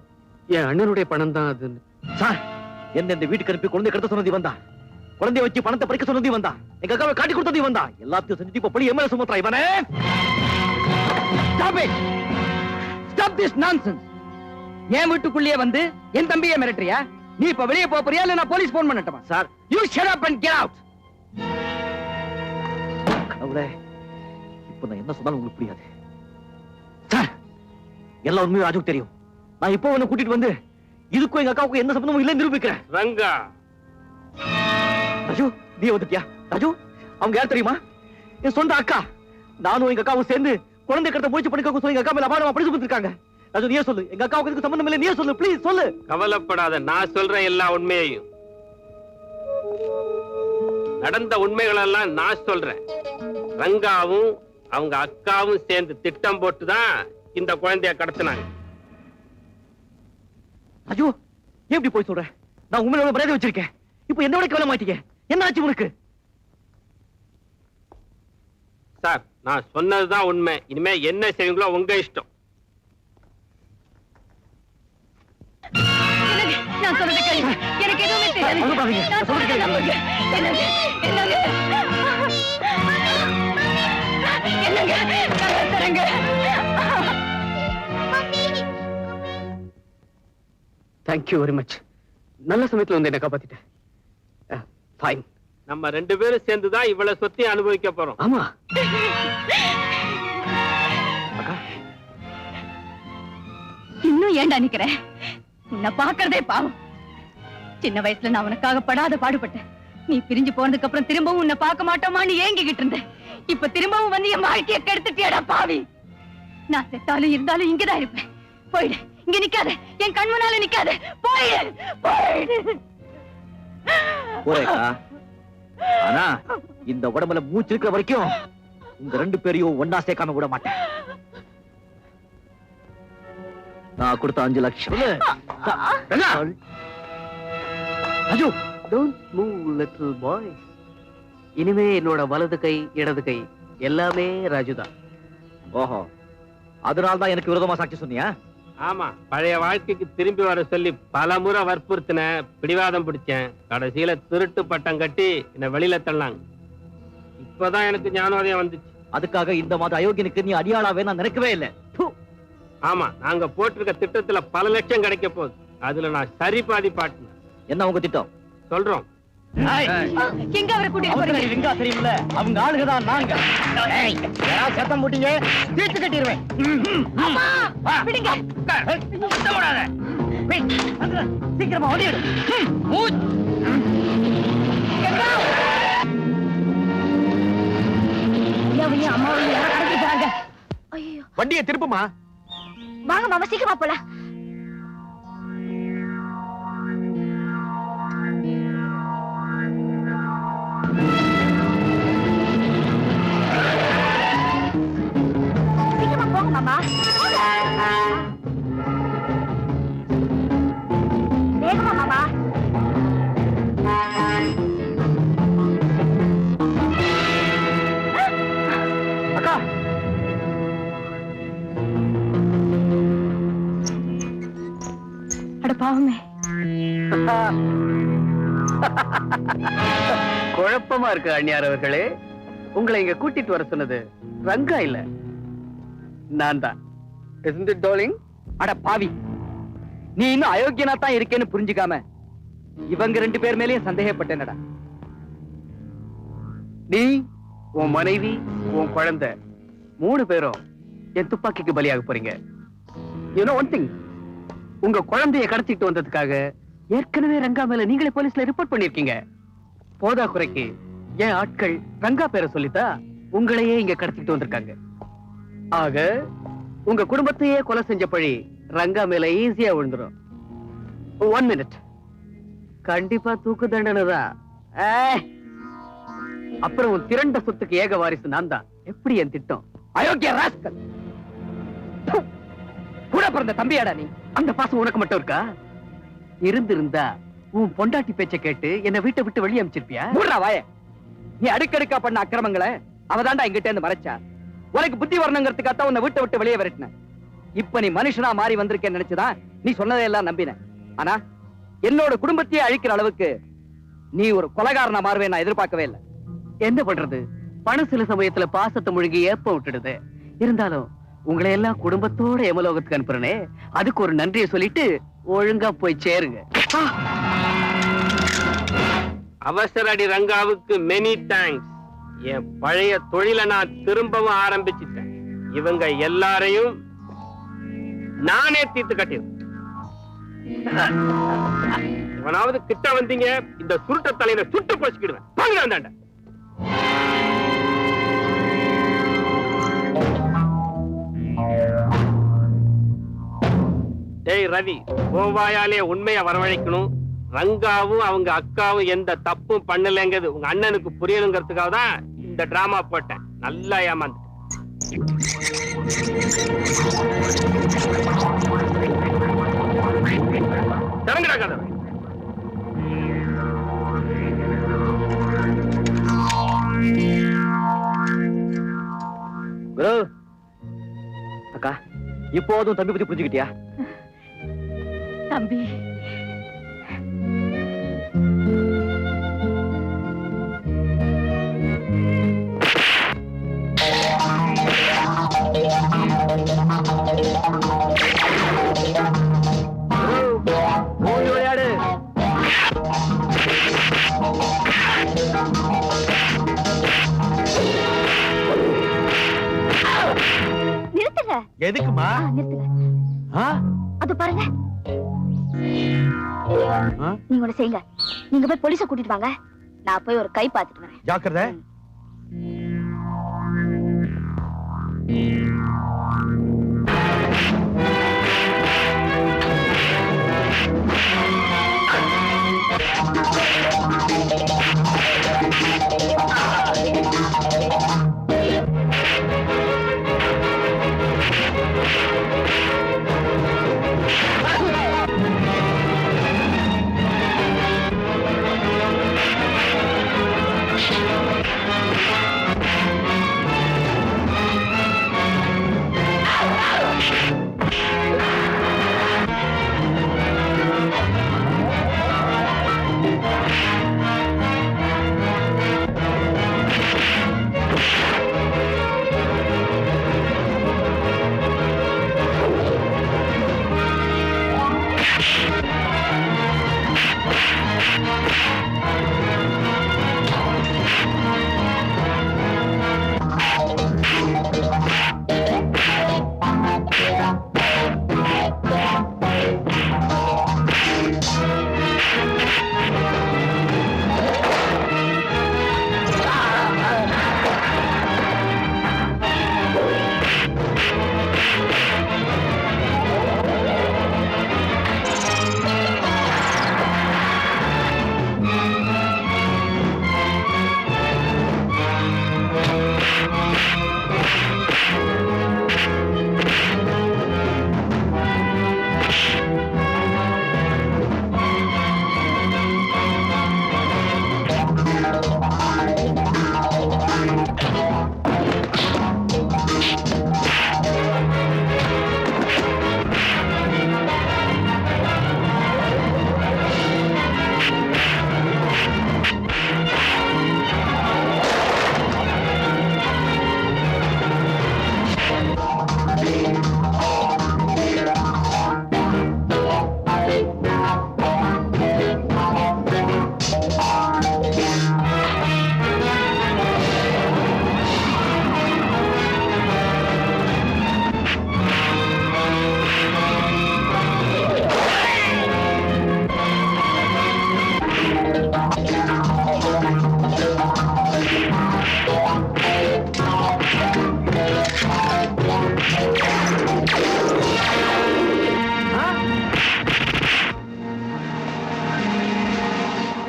என் அண்ணனுடைய பணம் தான் அதுன்னு. சார், என்ன இந்த வீட்டுக்கு அனுப்பி குழந்தை கடத்த சொன்னது வந்தா, குழந்தைய வச்சு பணத்தை பறிக்க சொன்னது வந்தா, எங்க அக்காவை காட்டி கொடுத்தது வந்தா, எல்லாத்தையும் செஞ்சு இப்ப பழி எம்எல்ஏ சுமத்ரா இவனே. Stop it! Stop this nonsense! என் வீட்டுக்குள்ளேயே வந்து என் தம்பியை மிரட்டுறியா? நீ இப்ப வெளியே போறியா இல்ல நான் போலீஸ் போன் பண்ணட்டுமா? Sir, You shut up and get out! கடவுளே, இப்ப நான் என்ன சொன்னாலும் உங்களுக்கு புரியாது. சார், எல்லா உண்மையும் ராஜுக்கு தெரியும். நான் இப்போ உன்னை கூட்டிட்டு வந்து இதுக்கும் எங்க அக்காவுக்கும் எந்த சம்பந்தமும் இல்லைன்னு நிரூபிக்கிறேன். ரங்கா, ராஜு, நீ வந்துட்டியா? ராஜு, அவங்க யார் தெரியுமா? என் சொந்த அக்கா. நானும் எங்க அக்காவும் சேர்ந்து குழந்தை கடத்த முயற்சி பண்ணிக்க சொல்லி எங்க அக்கா மேல அபாரமா பழிச்சு கொடுத்திருக்காங்க. ராஜு, நீயே சொல்லு, எங்க அக்காவுக்கு இதுக்கு சம்பந்தம் இல்லை, நீயே சொல்லு, ப்ளீஸ் சொல்லு. கவலைப்படாத, நான் சொல்றேன் எல்லா உண்மையையும். நடந்த உண்மைகள் எல்லாம் நான் சொல்றேன். ரங்காவும் அவங்க அக்காவும் சேர்ந்து திட்டம் போட்டுதான் இந்த குழந்தைய கடத்தினாங்க. ராஜு, ஏன் இப்படி போய் சொல்ற? நான் உண்மையோட மரியாதை வச்சிருக்கேன். இப்போ என்னோட கவலை மாட்டீங்க. என்ன ஆச்சு உனக்கு? சார், நான் சொன்னதுதான் உண்மை. இனிமே என்ன செய்வீங்களோ உங்க இஷ்டம். நான் சொல்றது கேளுங்க. எனக்கு எதுவுமே தெரியாது. நான் சொல்றது கேளுங்க. என்னங்க? தரங்க. Thank you very much. நல்ல சமயத்துல வந்து என்ன காப்பாத்திட்டேன். ஃபைன். நம்ம 2 பேரும் சேர்ந்துதான் இவ்வளவு சொத்தையும் அனுபவிக்க போறோம். ஆமா. இன்னும் ஏண்டா நிக்கிறேன்? உன்னை பாக்குறதே பாவம். சின்ன வயசுல நான் உனக்காக படாத பாடுபட்டேன். நீ பிரிஞ்சு போனதுக்கு அப்புறம் திரும்பவும் உன்னை பார்க்க மாட்டோமான்னு ஏங்கிக்கிட்டு இருந்தேன். இப்ப திரும்பவும் வந்து என் வாழ்க்கையை கெடுத்துட்டியடா பாவி. நான் செத்தாலும் இருந்தாலும் இங்கதான் இருப்பேன். போயிடு, இங்க நிக்காத, என் கண் முன்னால நிக்காத, போயிடு, போயிடு. போறேக்கா. ஆனா இந்த உடம்புல மூச்சு இருக்கிற வரைக்கும் உங்க 2 பேரையும் ஒன்னா சேர்க்காம விட மாட்டேன். நான் கொடுத்த 5 லட்சம். Raju, don't move little boy. இனிமே என்னோட வலது கை இடது கை எல்லாமே ராஜுதான். ஓஹோ, அதனால்தான் எனக்கு விரோதமா சாட்சி சொன்னியா? ஆமா, பழைய வாழ்க்கைக்கு திரும்பி வர சொல்லி பல முறை வற்புறுத்தின, பிடிவாதம் பிடிச்சேன். கடைசியில திருட்டு பட்டம் கட்டி என்ன வெளியில தள்ளாங்க. இப்பதான் எனக்கு ஞானோதயம் வந்துச்சு. அதுக்காக இந்த மாதிரி அயோக்கியனுக்கு நீ அடியாளாவே நான் நினைக்கவே இல்லை. ஆமா, நாங்க போட்டிருக்க திட்டத்துல பல லட்சம் கிடைக்க போகுது. அதுல நான் சரி பாதி பாட்டினேன். என்ன உங்க திட்டம்? சொல்றோம். எங்க அவரை கூட்டிட்டு போறீங்க? தெரியுமில்ல, அவங்க ஆளுகதான் நாங்க. சத்தம் போட்டீங்க, தீர்த்து கட்டிடுவேன். விடுங்க. சீக்கிரமா ஓடிடு. அம்மாவையும் யாரும் கடத்தி போறாங்க. ஐயோ, வண்டியை திருப்புமா. வாங்க மாமா, சீக்கிரமா போல. சீக்கிரமா போங்க மாமா. வேகமா மாமா. அக்கா, பாவமே. குழப்பமா இருக்கு அண்ணியார் அவர்களே. உங்களை இங்க கூட்டிட்டு வர சொன்னது ரங்கா இல்ல, நான் தான். Isn't it, darling? அட பாவி, நீ இன்னும் அயோக்கியனா தான் இருக்கேன்னு புரிஞ்சுக்காம இவங்க 2 பேர் மேலயும் சந்தேகப்பட்டேனடா. நீ, உன் மனைவி, உன் குழந்தை 3 பேரும் என் துப்பாக்கிக்கு பலியாக போறீங்க. You know one thing, உங்க குழந்தைய கடத்திட்டு வந்ததுக்காக ஏற்கனவே ரங்கா மேல நீங்களே போலீஸ்ல ரிப்போர்ட் பண்ணிருக்கீங்க. போதா குறைக்கு என் ஆட்கள் ரங்கா பேரை சொல்லித்தா உங்களையே இங்க கடத்திட்டு வந்திருக்காங்க. ஆக உங்க குடும்பத்தையே கொலை செஞ்ச பழி ரங்கா மேல ஈஸியா விழுந்துரும். 1 minute, கண்டிப்பா தூக்கு தண்டனை தான். அப்புறம் உன் திரண்ட சொத்துக்கு ஏக வாரிசு நான் தான். எப்படி என் திட்டம்? அயோக்கிய ராஸ்கல், கூட பிறந்த தம்பியாடா நீ. அந்த பாசம் உனக்கு மட்டும் இருக்கா? இருந்திருந்தா உன் பொண்டாட்டி பேச்ச கேட்டு என்ன வீட்டை விட்டு வெளியே அமைச்சிருப்பியா? வாய, நீ அடுக்கடுக்கா பண்ண அக்கிரமங்களை அவதாண்டா எங்கிட்ட இருந்து மறைச்சா. உனக்கு புத்தி வரணுங்கிறதுக்காக உன்னை வீட்டை விட்டு வெளியே விரட்டின. இப்ப நீ மனுஷனா மாறி வந்திருக்கேன்னு நினைச்சுதான் நீ சொன்னதையெல்லாம் நம்பின. ஆனா என்னோட குடும்பத்தையே அழிக்கிற அளவுக்கு நீ ஒரு கொலைகாரனா மாறுவே நான் எதிர்பார்க்கவே இல்லை. என்ன பண்றது, பணம் சில சமயத்துல பாசத்தை முழுகி ஏப்ப விட்டுடுது. இருந்தாலும் உங்களை எல்லாம் குடும்பத்தோட எமலோகத்துக்கு அனுப்புறனே, அதுக்கு ஒரு நன்றியை சொல்லிட்டு ஒழுங்கா போய் சேருங்க. அவசரடி ரங்காவுக்கு மெனி தேங்க்ஸ். என் பழைய தொழிலை நான் திரும்பவும் ஆரம்பிச்சிட்டேன். இவங்க எல்லாரையும் நானே தீர்த்து கட்டிடுவேன். இவனாவது கிட்ட வந்தீங்க, இந்த சுருட்ட தலையில சுட்டு பொசிக்கிடுவேன். பாருங்க, டேய் ரவி, கோவாயாலே உண்மையை வரவழைக்கணும். ரங்காவும் அவங்க அக்காவும் எந்த தப்பும் பண்ணலங்கிறது உங்க அண்ணனுக்கு புரியணுங்கிறதுக்காக தான் இந்த டிராமா போட்டேன். நல்லா ஏமாந்து திறங்கடா கதவை. குரு, அக்கா இப்போதும் தம்பி பத்தி புரிஞ்சுக்கிட்டியா? தம்பி, விளையாடு. நிறுத்துங்க. எதுக்குமா? நிறுத்துங்க. அது பாருங்க. நீங்க ஒண்ணு செய்யுங்க, நீங்க போய் போலீஸ கூட்டிட்டு வாங்க. நான் போய் ஒரு கை பார்த்துட்டு வரேன். ஜாக்கிரதை.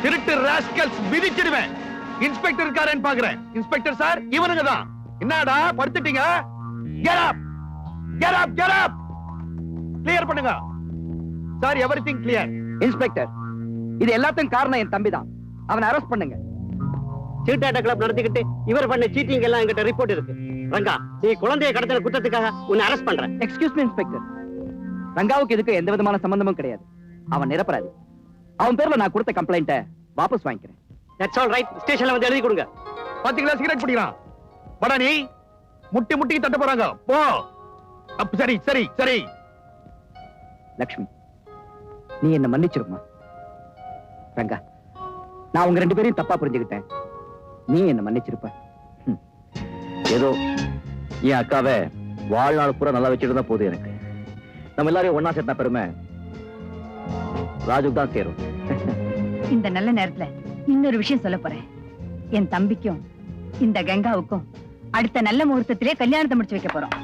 திருட்டு ராஸ்கல்ஸ் விதிச்சிடுவேன். இன்ஸ்பெக்டர் இருக்காரேன்னு பாக்குறேன். இன்ஸ்பெக்டர் சார், இவனுங்க தான். என்னடா படுத்துட்டீங்க? Get up, get up, get up. Clear பண்ணுங்க சார். Everything clear. இன்ஸ்பெக்டர், இது எல்லாத்துக்கும் காரணம் என் தம்பி தான். அவனை அரெஸ்ட் பண்ணுங்க. சீட்டாட்ட கிளப் நடத்திக்கிட்டு இவர் பண்ண சீட்டிங் எல்லாம் என்கிட்ட ரிப்போர்ட் இருக்கு. ரங்கா, நீ குழந்தையை கடத்தின குற்றத்துக்காக உன்னை அரெஸ்ட் பண்றேன். எக்ஸ்கியூஸ் மீ இன்ஸ்பெக்டர், ரங்காவுக்கு இதுக்கு எந்த விதமான சம்பந்தமும் கிடையாது. அவன் நிரபராதி. அவன் பேர்ல நான் கொடுத்த கம்ப்ளைண்ட்டை வாபஸ் வாங்கிக்கிறேன். That's all right. ஸ்டேஷன்ல வந்து எழுதி கொடுங்க. பாத்தீங்களா சிகரெட் பிடிக்கிறான். படா நீ முட்டி முட்டி தட்ட போறாங்க. போ. அப்ப சரி சரி சரி. லக்ஷ்மி, நீ என்ன மன்னிச்சிருமா? ரங்கா, நான் உங்க 2 பேரையும் தப்பா புரிஞ்சுக்கிட்டேன். நீ என்ன மன்னிச்சிருப்ப. ஏதோ என் அக்காவை வாழ்நாள் பூரா நல்லா வச்சுட்டு தான் போகுது எனக்கு. நம்ம எல்லாரையும் ஒன்னா சேர்த்தா பெருமை ராஜுக்கு தான் சேரும். இந்த நல்ல நேரத்துல இன்னொரு விஷயம் சொல்ல போறேன். என் தம்பிக்கும் இந்த கங்காவுக்கும் அடுத்த நல்ல முகூர்த்தத்திலே கல்யாணத்தை முடிச்சு வைக்க போறோம்.